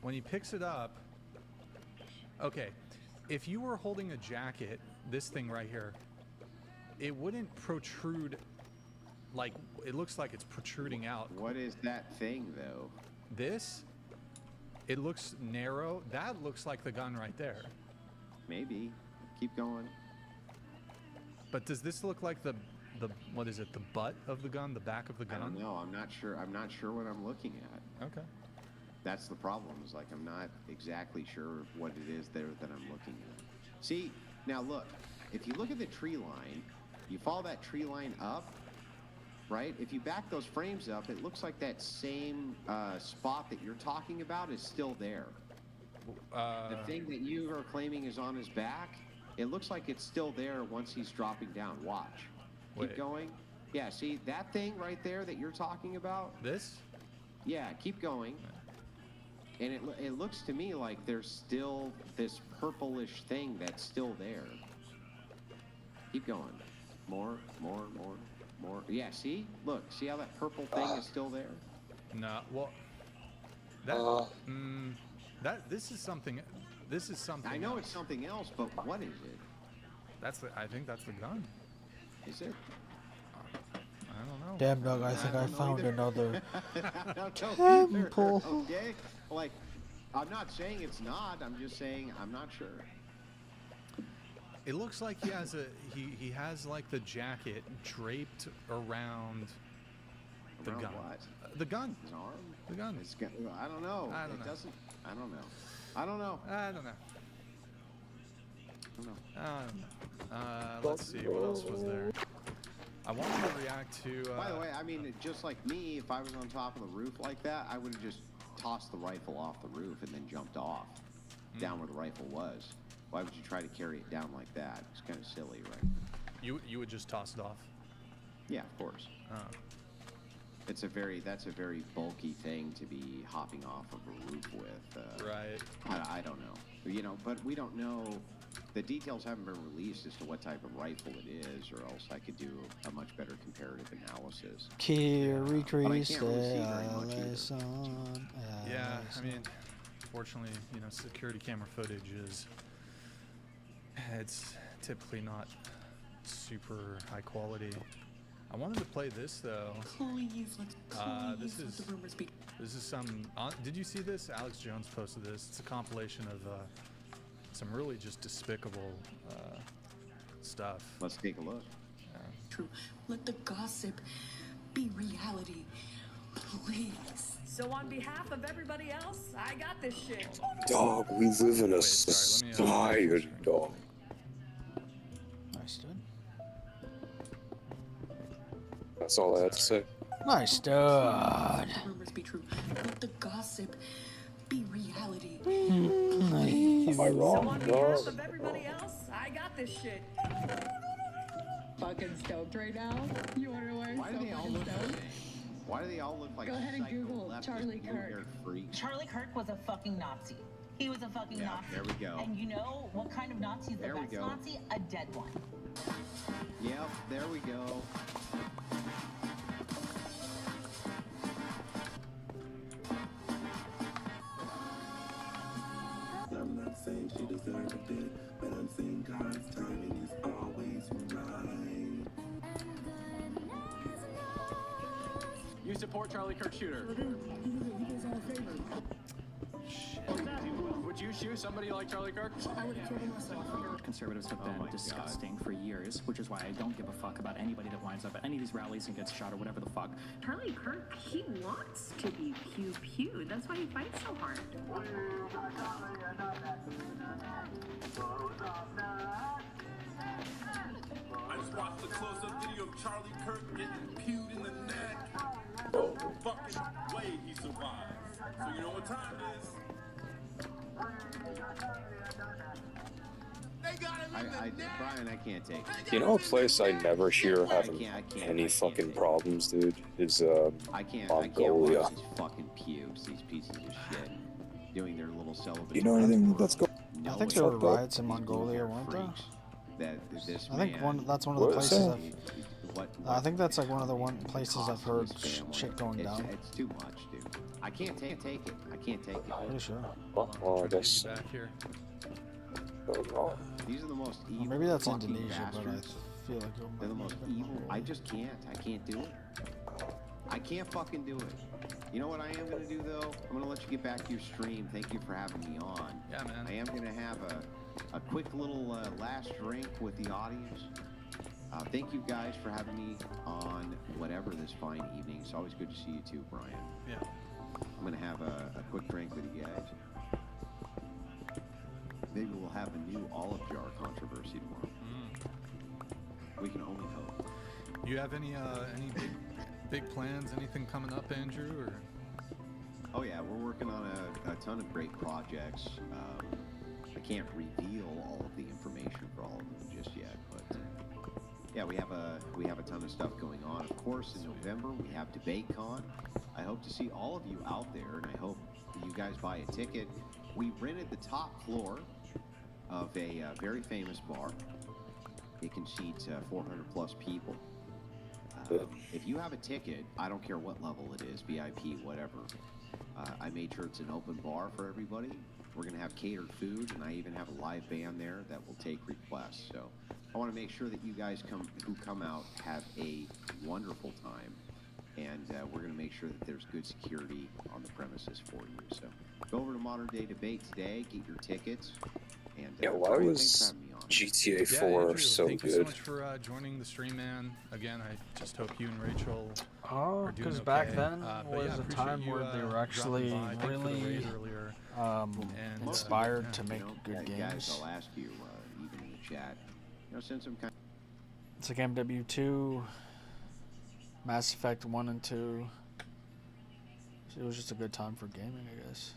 When he picks it up, okay, if you were holding a jacket, this thing right here, it wouldn't protrude, like, it looks like it's protruding out. What is that thing, though? This, it looks narrow. That looks like the gun right there. Maybe. Keep going. But does this look like the what is it? The butt of the gun, the back of the I gun? don't know. I'm not sure. I'm not sure what I'm looking at. Okay. That's the problem. Is like I'm not exactly sure what it is there that I'm looking at. See, now look. If you look at the tree line, you follow that tree line up, right? If you back those frames up, it looks like that same spot that you're talking about is still there. The thing that you are claiming is on his back, it looks like it's still there once he's dropping down. Watch. Keep Wait. going. Yeah, see that thing right there that you're talking about? This? Yeah, keep going. And it looks to me like there's still this purplish thing that's still there. Keep going. More. Yeah, see? Look, see how that purple thing is still there? No. Well, this is something. This is something. I know else. it's something else, but what is it? I think that's the gun. Is it? I don't know. Damn, dog, I think I don't know found either. another I don't know either, temple. okay? Like, I'm not saying it's not. I'm just saying I'm not sure. It looks like he has he has like the jacket draped around the Around gun. what? The gun. His arm? The gun. It's got, I don't know. I don't it know. doesn't. I don't know. I don't know. I don't know. I don't know. Let's see what else was there. I wanted to react to. By the way, I mean, just like me, if I was on top of the roof like that, I would have just tossed the rifle off the roof and then jumped off down where the rifle was. Why would you try to carry it down like that? It's kind of silly, right? You would just toss it off. Yeah, of course. That's a very bulky thing to be hopping off of a roof with. Right. I don't know. You know, but we don't know. The details haven't been released as to what type of rifle it is, or else I could do a much better comparative analysis. Kiri But I can't really see very much either. Allison, Yeah, I Allison. mean, fortunately, security camera footage it's typically not super high quality. I wanted to play this though. Please, This is some. Did you see this? Alex Jones posted this. It's a compilation of some really just despicable stuff. Let's take a look. True. Let the gossip be reality. Please. So on behalf of everybody else, I got this shit. Dog, we live in a sorry, let me, society, dog. Nice, dude. That's all I had to say. Nice, dude. Rumors be true. Let the gossip be reality. Am I So wrong? on behalf of everybody else, I got this shit. Fucking stoked right now. You wanna know why I'm Why do so they all fucking look the stoked? same? Why do they all look like Go ahead and psycho Google leftist Charlie blue-haired Kirk. freaks? Charlie Kirk was a fucking Nazi. He was a fucking Yeah, Nazi. there we go. And you know what kind of Nazi is the There we best go. Nazi? A dead one. Yep, there we go. I'm not saying she deserved it, but I'm saying God's timing is always right. You support Charlie Kirk Shooter? Would you shoot somebody like Charlie Kirk? I would have killed him myself. Conservatives have been disgusting for years, which is why I don't give a fuck about anybody that winds up at any of these rallies and gets shot or whatever the fuck. Charlie Kirk, he wants to be pew pew. That's why he fights so hard. I just watched a close-up video of Charlie Kirk getting pewed in the neck. No fucking way he survived. So you know what time it is? They got him in the neck. Brian, I can't take it. You know a place I never hear having I can't any fucking take it. problems, dude, is I can't Mongolia. watch these fucking pubes, these pieces of shit, doing their little celebratory. You know anything that's going? I think there were riots in Mongolia, weren't there? This I think man, that's one of the What places. is that? I think that's like one of the places I've heard shit going down. It's too much, dude. I can't take it. I can't take it. Pretty sure. Well, I guess. Back here. These are the most Well, evil. maybe that's fucking Indonesia, but I bastards. feel like They're the most evil. I just can't. I can't do it. I can't fucking do it. You know what I am gonna do though? I'm gonna let you get back to your stream. Thank you for having me on. Yeah, man. I am gonna have a quick little last drink with the audience. Thank you guys for having me on whatever this fine evening. It's always good to see you too, Brian. Yeah. I'm gonna have a quick drink with you guys. Maybe we'll have a new olive jar controversy tomorrow. We can only hope. You have any big plans? Anything coming up, Andrew? Or Oh yeah, we're working on a ton of great projects. I can't reveal all of the information for all of them just yet, but yeah, we have a ton of stuff going on. Of course, in November we have DebateCon. I hope to see all of you out there, and I hope that you guys buy a ticket. We rented the top floor of a very famous bar. It can seat 400 plus people. If you have a ticket, I don't care what level it is, VIP, whatever. I made sure it's an open bar for everybody. We're going to have catered food, and I even have a live band there that will take requests. So I want to make sure that you guys who come out have a wonderful time, and we're going to make sure that there's good security on the premises for you. So go over to Modern Day Debate today, get your tickets, and Yeah, why Brian, thanks for was having me on. GTA yeah, 4 Andrew, so thank you so good? much for joining the stream, man. Again, I just hope you and Rachel Oh, are doing because okay. back then But was yeah, a appreciate time you, where they were dropping actually by. Thank you for the really raid earlier. And, inspired yeah. to make good Guys, games. I'll ask you, even in the chat, send some kind. It's like MW2, Mass Effect 1 and 2. It was just a good time for gaming, I guess.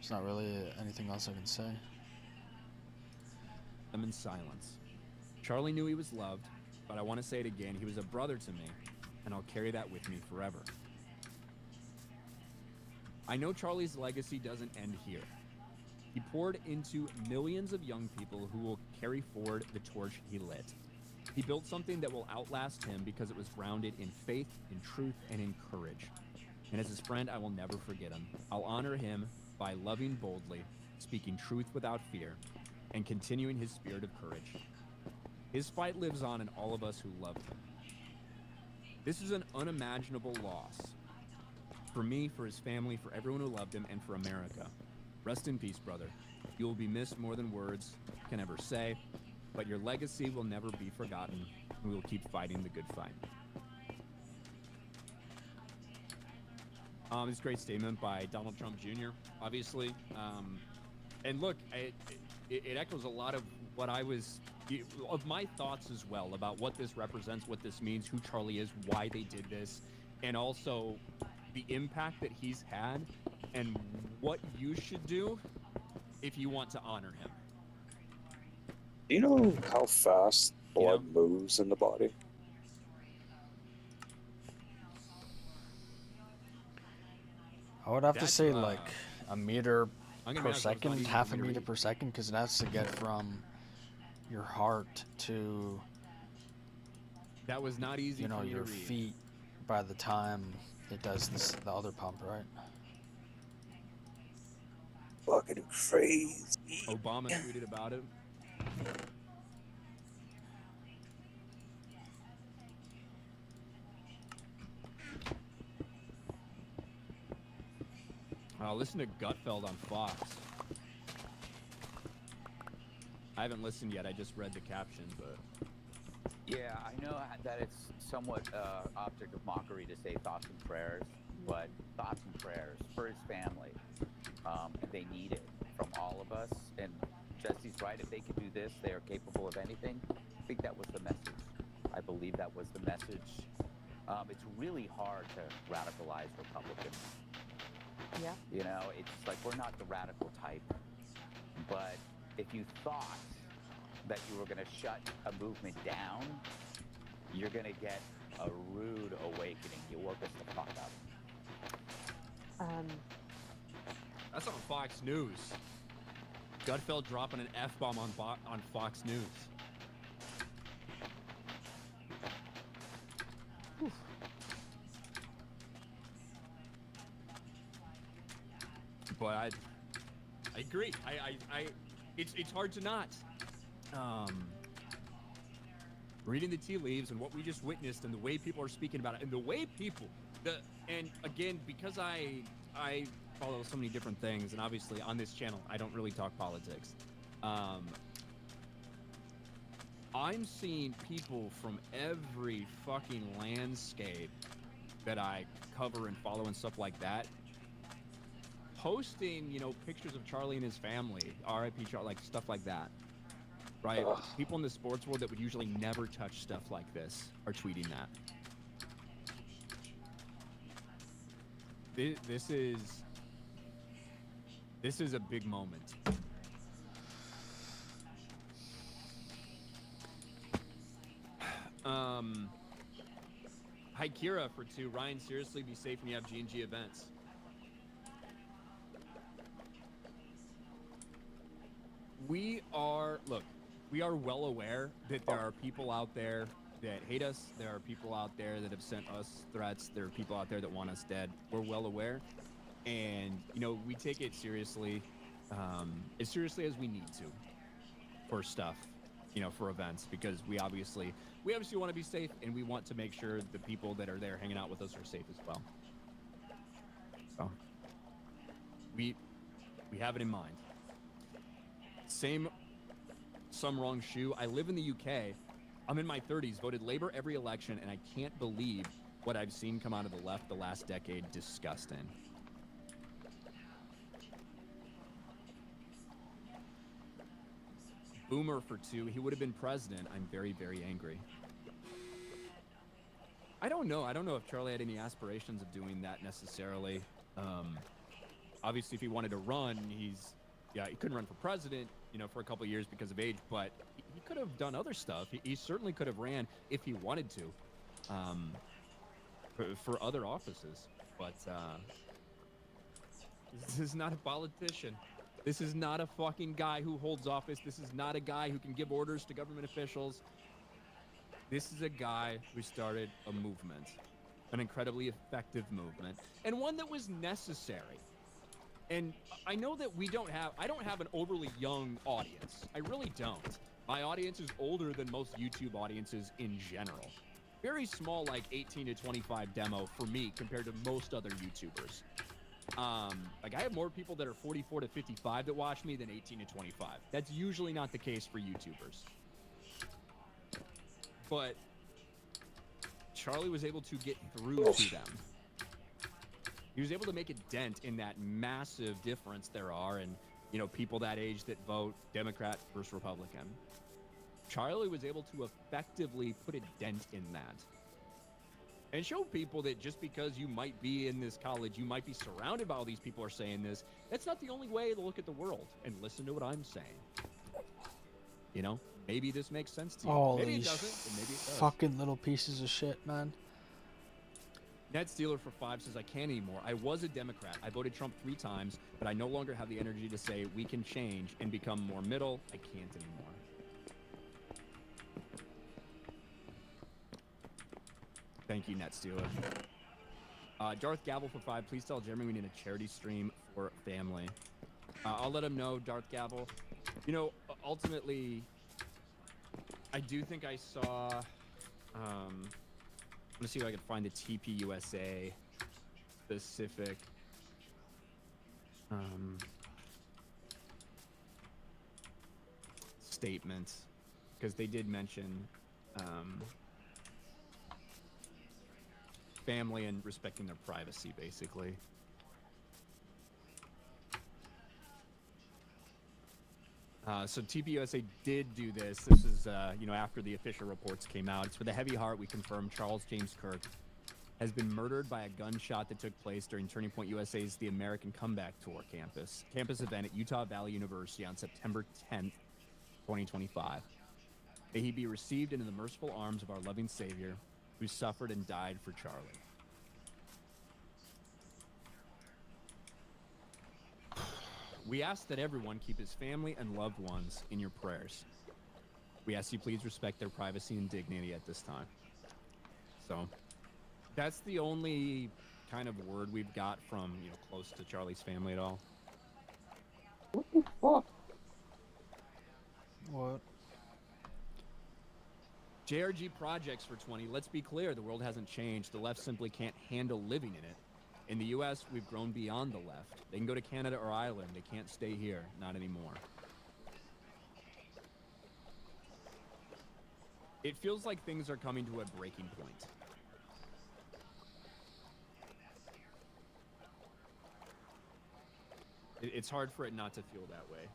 There's not really anything else I can say. I'm in silence. Charlie knew he was loved, but I want to say it again, he was a brother to me, and I'll carry that with me forever. I know Charlie's legacy doesn't end here. He poured into millions of young people who will carry forward the torch he lit. He built something that will outlast him because it was grounded in faith, in truth, and in courage. And as his friend, I will never forget him. I'll honor him by loving boldly, speaking truth without fear, and continuing his spirit of courage. His fight lives on in all of us who love him. This is an unimaginable loss. For me, for his family, for everyone who loved him, and for America. Rest in peace, brother. You will be missed more than words can ever say, but your legacy will never be forgotten, and we will keep fighting the good fight. This great statement by Donald Trump Jr., obviously. And look, it echoes a lot of what of my thoughts as well about what this represents, what this means, who Charlie is, why they did this, and also the impact that he's had and what you should do if you want to honor him. Do you know how fast blood moves in the body? I would have to That's, say like a meter I'm gonna be per honest, that was not second, easy half for a me to meter read. per second, because it has to get from your heart to That was not easy you know for me your to read. feet by the time it does the other pump, right? Fucking crazy. Obama tweeted about it. Listen to Gutfeld on Fox. I haven't listened yet. I just read the caption, but Yeah, I know that it's somewhat object of mockery to say thoughts and prayers, but thoughts and prayers for his family. They need it from all of us. And Jesse's right. If they can do this, they are capable of anything. I think that was the message. I believe that was the message. It's really hard to radicalize Republicans. Yeah. You know, it's like we're not the radical type. But if you thought that you were going to shut a movement down, you're going to get a rude awakening. You woke us the fuck up. that's on Fox News. Gutfeld dropping an F-bomb on Fox News. Whew. But I agree. It's hard to not. Reading the tea leaves and what we just witnessed and the way people are speaking about it and the way people, and again, because I follow so many different things, and obviously on this channel, I don't really talk politics. I'm seeing people from every fucking landscape that I cover and follow and stuff like that, posting, pictures of Charlie and his family, R.I.P. Charlie, like stuff like that, right? Ugh. People in the sports world that would usually never touch stuff like this are tweeting that. This is a big moment. Hi Kira for 2. Ryan, seriously, be safe when you have G&G events. We are well aware that there are people out there that hate us. There are people out there that have sent us threats. There are people out there that want us dead. We're well aware. And, we take it seriously, as seriously as we need to for stuff, for events, because we obviously want to be safe, and we want to make sure the people that are there hanging out with us are safe as well. So we have it in mind. Some wrong shoe. I live in the UK. I'm in my 30s, voted Labour every election, and I can't believe what I've seen come out of the left the last decade. Disgusting. Boomer for 2. He would have been president. I'm very, very angry. I don't know. I don't know if Charlie had any aspirations of doing that necessarily. Obviously, if he wanted to run, he couldn't run for president, for a couple of years because of age, but he could have done other stuff. He certainly could have ran if he wanted to, for other offices. But this is not a politician. This is not a fucking guy who holds office. This is not a guy who can give orders to government officials. This is a guy who started a movement, an incredibly effective movement, and one that was necessary. And I know that I don't have an overly young audience. I really don't. My audience is older than most YouTube audiences in general. Very small, like 18 to 25 demo for me compared to most other YouTubers. I have more people that are 44 to 55 that watch me than 18 to 25. That's usually not the case for YouTubers. But Charlie was able to get through to them. He was able to make a dent in that massive difference there are in, people that age that vote Democrat versus Republican. Charlie was able to effectively put a dent in that. And show people that just because you might be in this college, you might be surrounded by all these people are saying this, that's not the only way to look at the world. And listen to what I'm saying. You know, maybe this makes sense to you. All Maybe it these doesn't, and maybe it does. fucking little pieces of shit, man. Ned Steeler for 5 says, I can't anymore. I was a Democrat. I voted Trump 3 times, but I no longer have the energy to say we can change and become more middle. I can't anymore. Thank you, Net Steeler. Darth Gavel for 5. Please tell Jeremy we need a charity stream for family. I'll let him know, Darth Gavel. You know, ultimately, I do think I saw... Let's see if I can find the TPUSA specific statements, because they did mention family and respecting their privacy, basically. So TPUSA did do this. This is, you know, after the official reports came out. It's with a heavy heart we confirm Charles James Kirk has been murdered by a gunshot that took place during Turning Point USA's The American Comeback Tour campus event at Utah Valley University on September 10th, 2025. May he be received into the merciful arms of our loving Savior, who suffered and died for Charlie. We ask that everyone keep his family and loved ones in your prayers. We ask you please respect their privacy and dignity at this time. So, that's the only kind of word we've got from, you know, close to Charlie's family at all. What the fuck? What? JRG Projects for 20. Let's be clear, the world hasn't changed. The left simply can't handle living in it. In the U.S., we've grown beyond the left. They can go to Canada or Ireland. They can't stay here. Not anymore. It feels like things are coming to a breaking point. It's hard for it not to feel that way.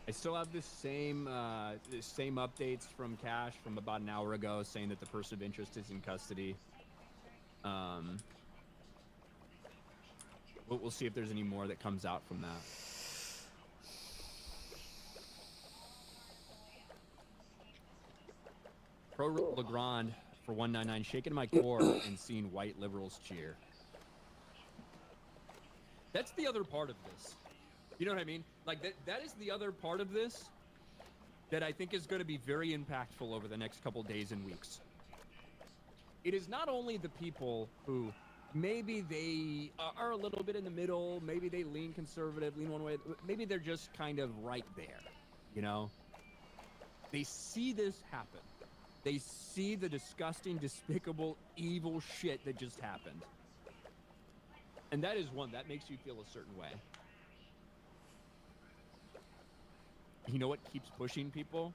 I still have the same updates from Cash from about an hour ago saying that the person of interest is in custody. We'll see if there's any more that comes out from that. Pro Legrand for 199, shaking my core and seeing white liberals cheer. That's the other part of this. You know what I mean? Like, that is the other part of this that I think is going to be very impactful over the next couple days and weeks. It is not only the people who maybe they are a little bit in the middle, maybe they lean conservative, lean one way, maybe they're just kind of right there, you know? They see this happen. They see the disgusting, despicable, evil shit that just happened. And that is one that makes you feel a certain way. You know what keeps pushing people?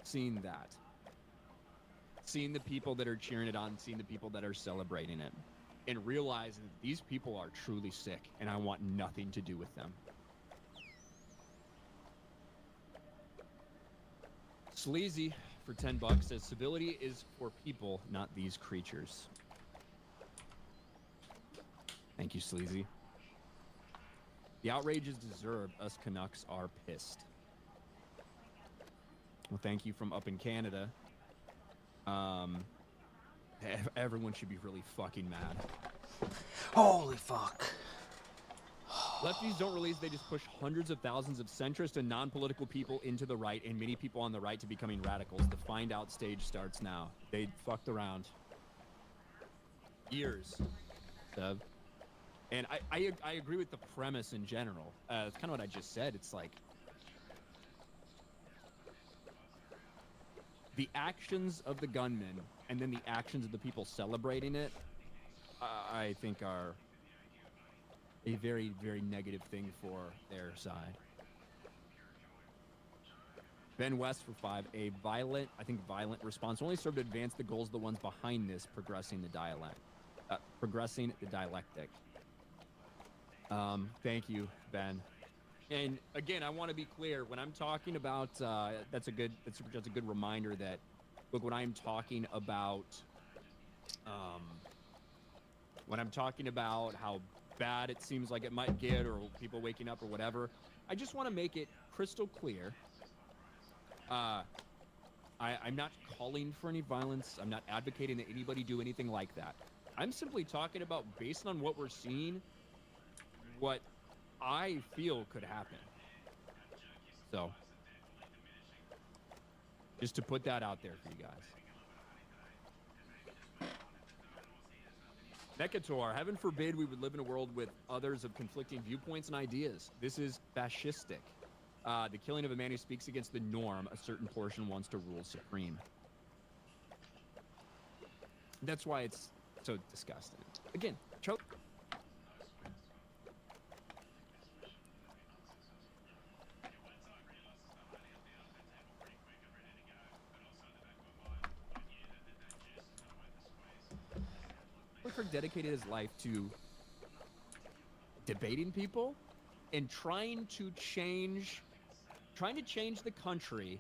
Seeing that. Seeing the people that are cheering it on, seeing the people that are celebrating it. And realizing that these people are truly sick, and I want nothing to do with them. Sleazy for 10 bucks says civility is for people, not these creatures. Thank you, Sleazy. The outrage is deserved. Us Canucks are pissed. Well, thank you from up in Canada. Everyone should be really fucking mad. Holy fuck. Lefties don't release, they just push hundreds of thousands of centrist and non-political people into the right and many people on the right to becoming radicals. The find out stage starts now. They fucked around. Years. And I agree with the premise in general. It's kind of what I just said. It's like, the actions of the gunmen and then the actions of the people celebrating it, I think are a very, very negative thing for their side. Ben West for 5, a violent response only served to advance the goals of the ones behind this, progressing the dialectic. Thank you, Ben. And again, I want to be clear when I'm talking about. That's a good reminder that, look, when I'm talking about, how bad it seems like it might get, or people waking up or whatever, I just want to make it crystal clear. I'm not calling for any violence. I'm not advocating that anybody do anything like that. I'm simply talking about, based on what we're seeing, what I feel could happen. So, just to put that out there for you guys. Mekator, heaven forbid we would live in a world with others of conflicting viewpoints and ideas. This is fascistic. The killing of a man who speaks against the norm a certain portion wants to rule supreme. That's why it's so disgusting. Again, choke. Kirk dedicated his life to debating people and trying to change the country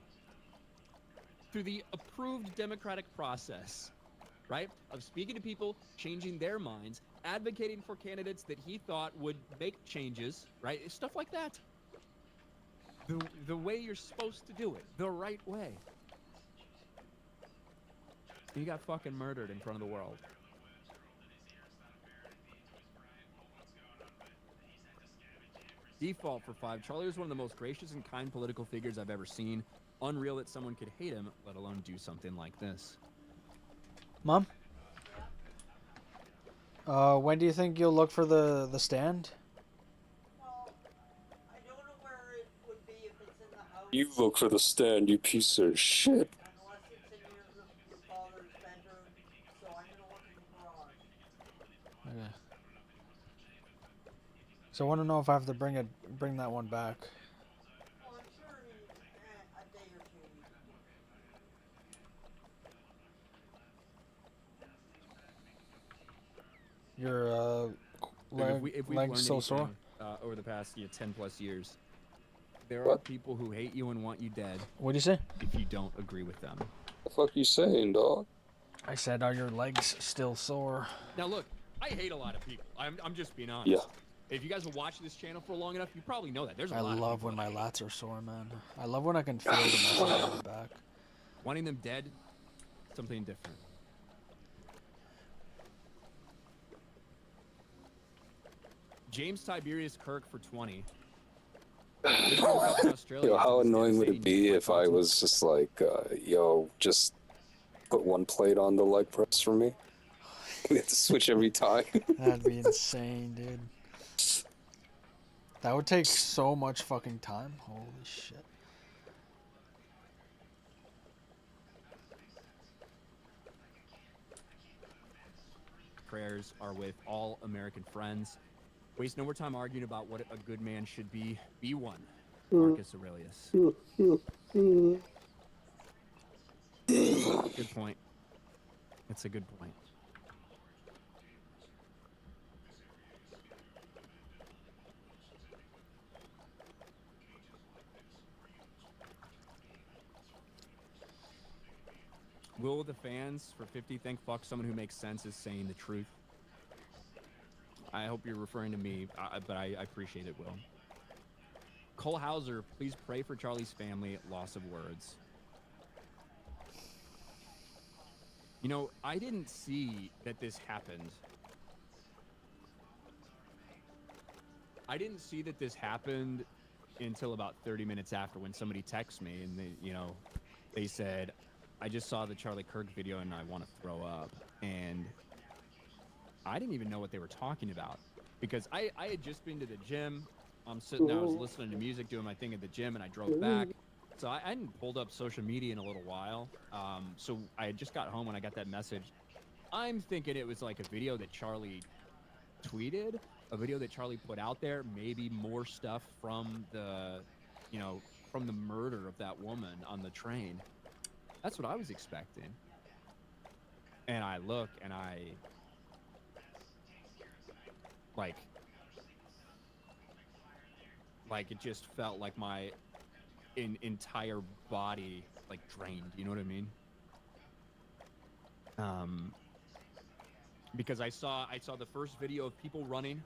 through the approved democratic process, right? Of speaking to people, changing their minds, advocating for candidates that he thought would make changes, right? Stuff like that. The way you're supposed to do it, the right way. He got fucking murdered in front of the world. Default for 5. Charlie was one of the most gracious and kind political figures I've ever seen. Unreal that someone could hate him, let alone do something like this. Mom? When do you think you'll look for the stand? You look for the stand, you piece of shit. Okay. So I want to know if I have to bring that one back. Your if we've legs learned so sore? anything, over the past 10 plus years, there are people who hate you and want you dead. What do you say? If you don't agree with them. The fuck you saying, dog? I said, are your legs still sore? Now look, I hate a lot of people. I'm just being honest. Yeah. If you guys have watched this channel for long enough, you probably know that. There's a lot of I love when my lats are sore, man. I love when I can feel the muscle in my back. Wanting them dead, something different. James Tiberius Kirk for 20. Yo, how annoying would it be if I was just like, yo, just put one plate on the leg press for me? We have to switch every time. That'd be insane, dude. That would take so much fucking time. Holy shit. Prayers are with all American friends. Waste no more time arguing about what a good man should be. Be one. Marcus Aurelius. Good point. That's a good point. Will the fans for 50 think fuck someone who makes sense is saying the truth? I hope you're referring to me, but I appreciate it, Will. Cole Hauser, please pray for Charlie's family. Loss of words. You know, I didn't see that this happened. I didn't see that this happened until about 30 minutes after, when somebody texted me and they said, I just saw the Charlie Kirk video and I want to throw up. And I didn't even know what they were talking about, because I had just been to the gym. I'm sitting there, I was listening to music, doing my thing at the gym, and I drove back. So I hadn't pulled up social media in a little while. So I had just got home when I got that message. I'm thinking it was like a video that Charlie tweeted, a video that Charlie put out there, maybe more stuff from the, from the murder of that woman on the train. That's what I was expecting. And I look and Like, it just felt like my entire body, like, drained. You know what I mean? Because I saw the first video of people running,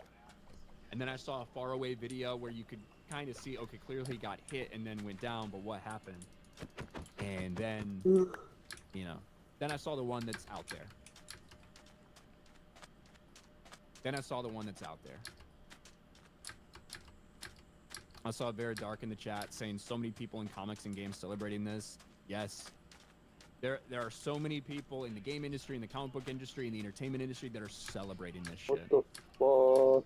and then I saw a faraway video where you could kind of see, okay, clearly he got hit and then went down, but what happened? And then, you know, then I saw the one that's out there. I saw Vera Dark in the chat saying so many people in comics and games celebrating this. Yes. There are so many people in the game industry, in the comic book industry, in the entertainment industry that are celebrating this shit. What the fuck?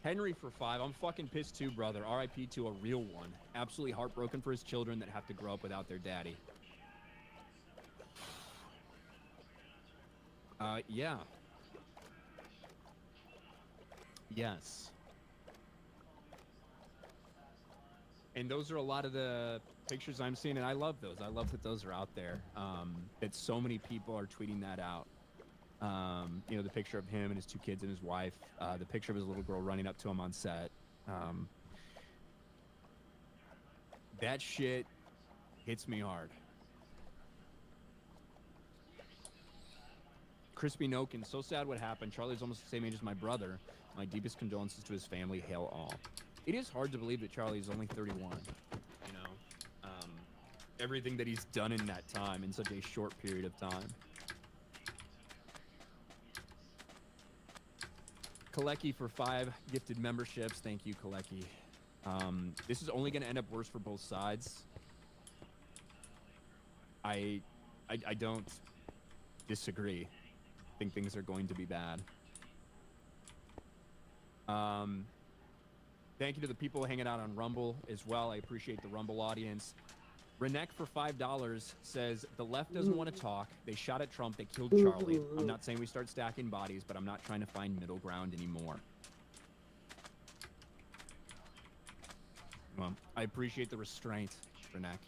Henry for 5. I'm fucking pissed too, brother. RIP to a real one. Absolutely heartbroken for his children that have to grow up without their daddy. Yeah. Yes. And those are a lot of the pictures I'm seeing, and I love those. I love that those are out there. That so many people are tweeting that out. You know, the picture of him and his 2 kids and his wife, the picture of his little girl running up to him on set. That shit hits me hard. Crispy Nokin, so sad what happened. Charlie's almost the same age as my brother. My deepest condolences to his family. Hail all. It is hard to believe that Charlie's only 31. You know, everything that he's done in that time, in such a short period of time. Kalecki for 5 gifted memberships. Thank you, Kalecki. This is only going to end up worse for both sides. I don't disagree. I think things are going to be bad. Thank you to the people hanging out on Rumble as well. I appreciate the Rumble audience. Renek for $5 says, the left doesn't want to talk. They shot at Trump. They killed Charlie. I'm not saying we start stacking bodies, but I'm not trying to find middle ground anymore. Well, I appreciate the restraint, Renek.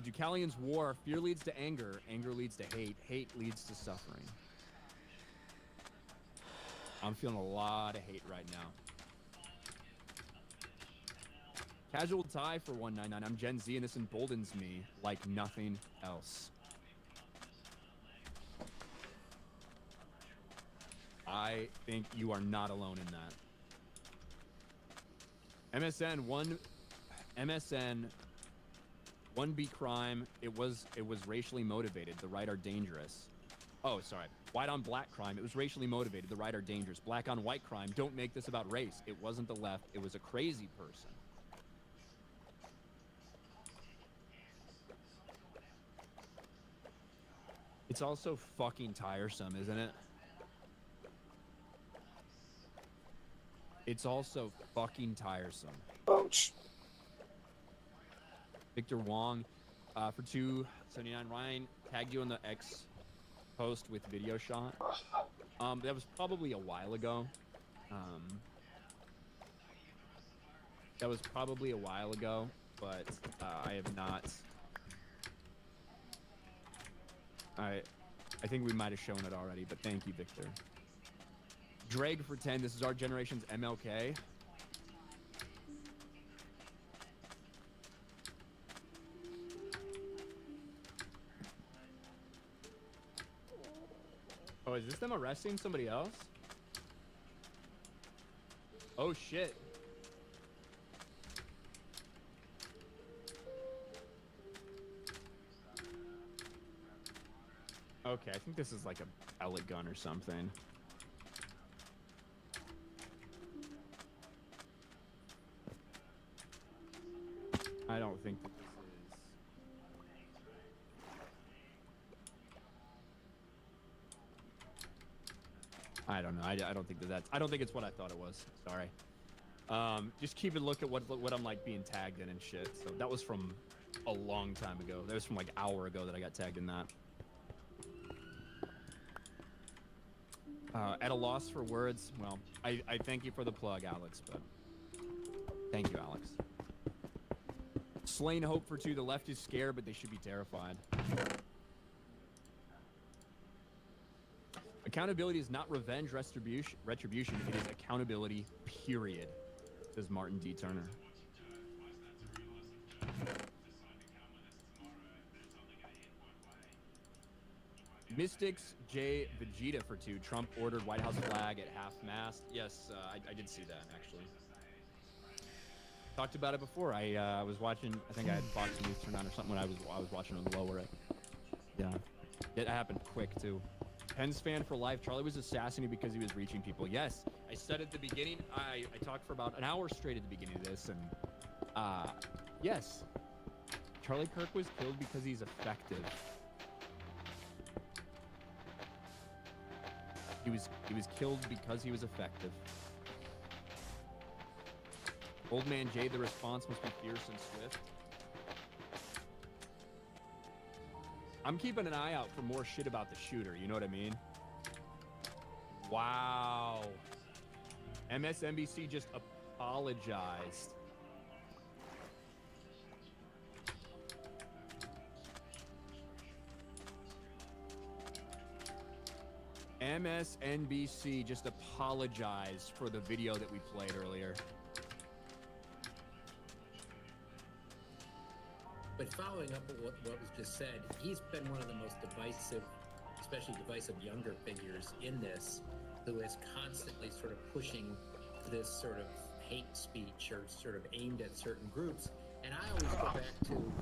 Deucalion's war. Fear leads to anger. Anger leads to hate. Hate leads to suffering. I'm feeling a lot of hate right now. Casual tie for 199. I'm Gen Z and this emboldens me like nothing else. I think you are not alone in that. MSN 1B crime. It was racially motivated. The right are dangerous. Oh, sorry. White on black crime. It was racially motivated. The right are dangerous. Black on white crime. Don't make this about race. It wasn't the left. It was a crazy person. It's also fucking tiresome, isn't it? It's also fucking tiresome. Ouch. Victor Wong, for 279. Ryan tagged you on the X post with video shot. That was probably a while ago. But I have not. I think we might have shown it already, but thank you, Victor. Dreg for 10. This is our generation's MLK. Oh, is this them arresting somebody else? Oh, shit. Okay, I think this is like a pellet gun or something. I don't think that this is... I don't know. I don't think that's... I don't think it's what I thought it was. Sorry. Just keep a look at what I'm like being tagged in and shit. So that was from a long time ago. That was from like an hour ago that I got tagged in that. At a loss for words. Well, I thank you for the plug, Alex, but thank you, Alex. Slain hope for 2. The left is scared, but they should be terrified. Accountability is not revenge, retribution. It is accountability, period, says Martin D. Turner. Mystics J. Vegeta for 2. Trump ordered White House flag at half-mast. Yes, I did see that, actually. Talked about it before. I was watching, I think I had Fox News turned on or something when I was watching on lower it. Yeah. It happened quick, too. Penn's fan for life. Charlie was assassinated because he was reaching people. Yes, I said at the beginning, I talked for about an hour straight at the beginning of this, and yes, Charlie Kirk was killed because he's effective. He was killed because he was effective. Old Man Jay, the response must be fierce and swift. I'm keeping an eye out for more shit about the shooter, you know what I mean? Wow. MSNBC just apologized. MSNBC just apologized for the video that we played earlier. But following up on what was just said, he's been one of the most divisive, especially divisive younger figures in this, who is constantly sort of pushing this sort of hate speech or sort of aimed at certain groups. And I always go back to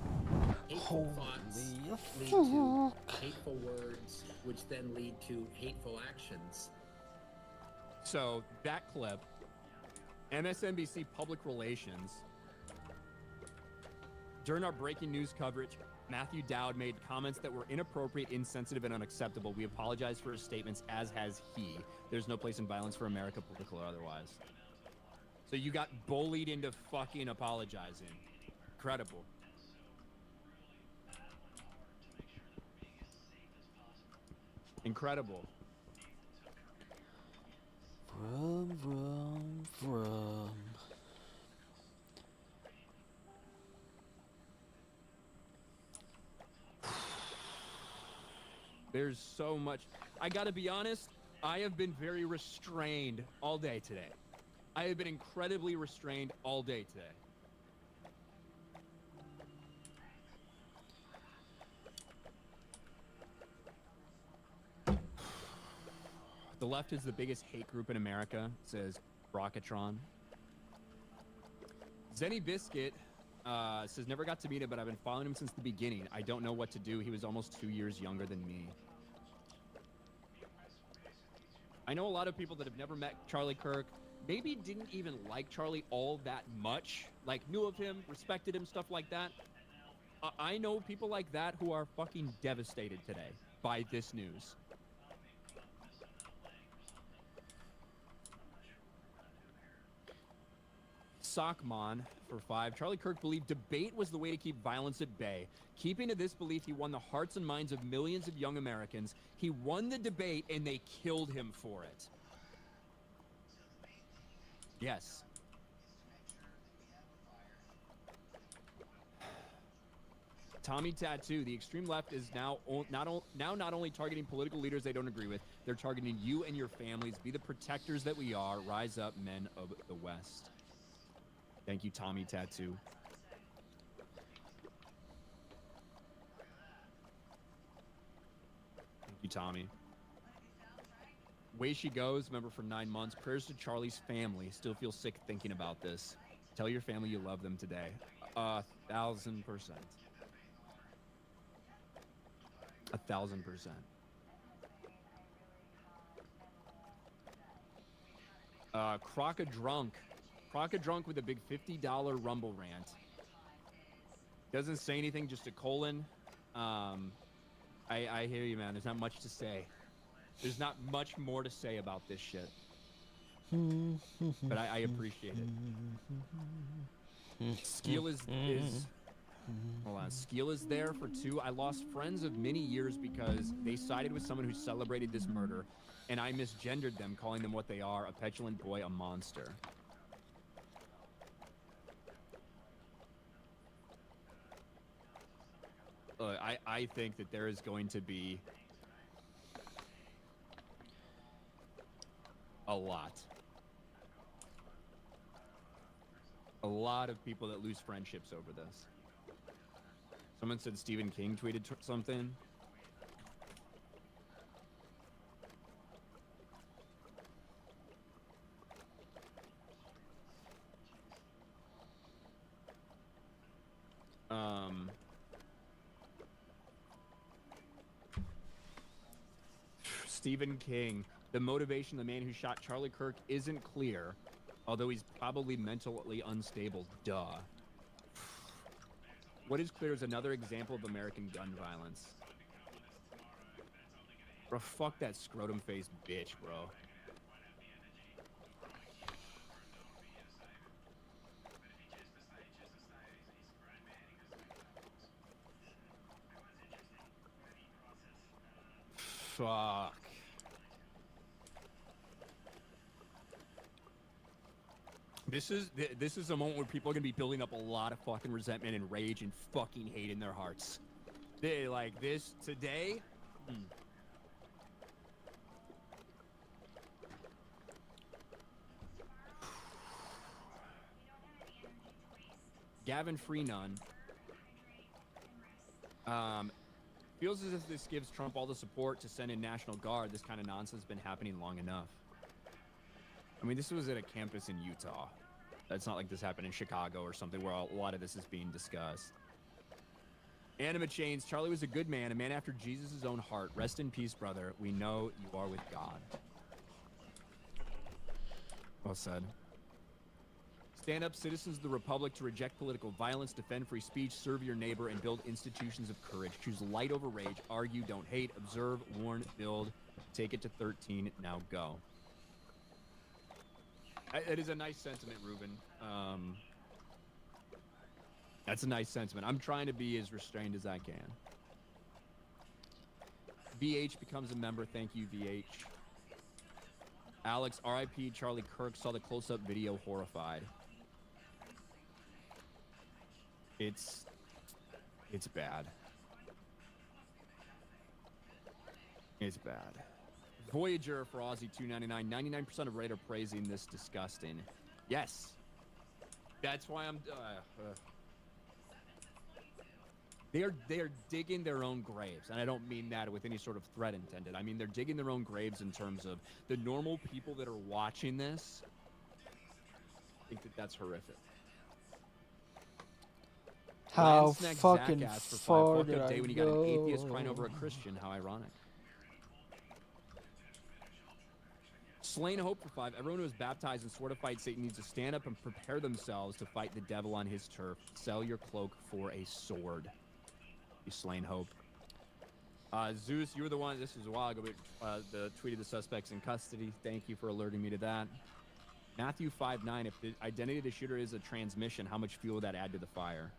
hateful thoughts lead to hateful words, which then lead to hateful actions. So that clip, MSNBC public relations. During our breaking news coverage, Matthew Dowd made comments that were inappropriate, insensitive, and unacceptable. We apologize for his statements, as has he. There's no place in violence for America, political or otherwise. So you got bullied into fucking apologizing. Incredible. Incredible. Vroom. There's so much. I gotta be honest, I have been very restrained all day today. I have been incredibly restrained all day today. The left is the biggest hate group in America, says Rocketron. Zenny Biscuit says, never got to meet him, but I've been following him since the beginning. I don't know what to do. He was almost 2 years younger than me. I know a lot of people that have never met Charlie Kirk, maybe didn't even like Charlie all that much, like knew of him, respected him, stuff like that. I know people like that who are fucking devastated today by this news. Sockmon for 5. Charlie Kirk believed debate was the way to keep violence at bay. Keeping to this belief, he won the hearts and minds of millions of young Americans. He won the debate, and they killed him for it. Yes. Tommy Tattoo, the extreme left is now not only targeting political leaders they don't agree with, they're targeting you and your families. Be the protectors that we are. Rise up, men of the West. Thank you, Tommy Tattoo. Thank you, Tommy. Way she goes, member for 9 months. Prayers to Charlie's family. Still feel sick thinking about this. Tell your family you love them today. 1,000%. 1,000%. Croc-a-Drunk. Croc-a-Drunk with a big $50 Rumble rant. Doesn't say anything, just a colon. I hear you, man. There's not much to say. There's not much more to say about this shit. But I appreciate it. Skeel is hold on. Skeel is there for 2. I lost friends of many years because they sided with someone who celebrated this murder, and I misgendered them, calling them what they are, a petulant boy, a monster. I think that there is going to be a lot of people that lose friendships over this. Someone said Stephen King tweeted something. Stephen King, the motivation of the man who shot Charlie Kirk isn't clear, although he's probably mentally unstable. Duh. What is clear is another example of American gun violence. Bro, fuck that scrotum-faced bitch, bro. Fuck. This is a moment where people are gonna be building up a lot of fucking resentment and rage and fucking hate in their hearts. They like this today. Gavin Freenun feels as if this gives Trump all the support to send in National Guard. This kind of nonsense has been happening long enough. I mean, this was at a campus in Utah. It's not like this happened in Chicago or something where a lot of this is being discussed. Anima Chains, Charlie was a good man, a man after Jesus' own heart. Rest in peace, brother. We know you are with God. Well said. Stand up, citizens of the Republic, to reject political violence, defend free speech, serve your neighbor, and build institutions of courage. Choose light over rage, argue, don't hate, observe, warn, build. Take it to 13, now go. It is a nice sentiment, Ruben. That's a nice sentiment. I'm trying to be as restrained as I can. VH becomes a member. Thank you, VH. Alex, RIP Charlie Kirk, saw the close-up video, horrified. It's bad. It's bad. Voyager for Aussie 299. 99% of Reddit are praising this disgusting. Yes. That's why I'm... They are digging their own graves, and I don't mean that with any sort of threat intended. I mean they're digging their own graves in terms of the normal people that are watching this think that that's horrific. How Snack fucking Zach asked for far 5 did fuck up I day when you got an atheist go? crying over a Christian. How ironic. Slain Hope for 5. Everyone who is baptized and swore to fight Satan needs to stand up and prepare themselves to fight the devil on his turf. Sell your cloak for a sword. You Slain Hope. Zeus, you were the one, this was a while ago, but the tweet of the suspects in custody. Thank you for alerting me to that. Matthew 5:9. If the identity of the shooter is a transmission, how much fuel would that add to the fire?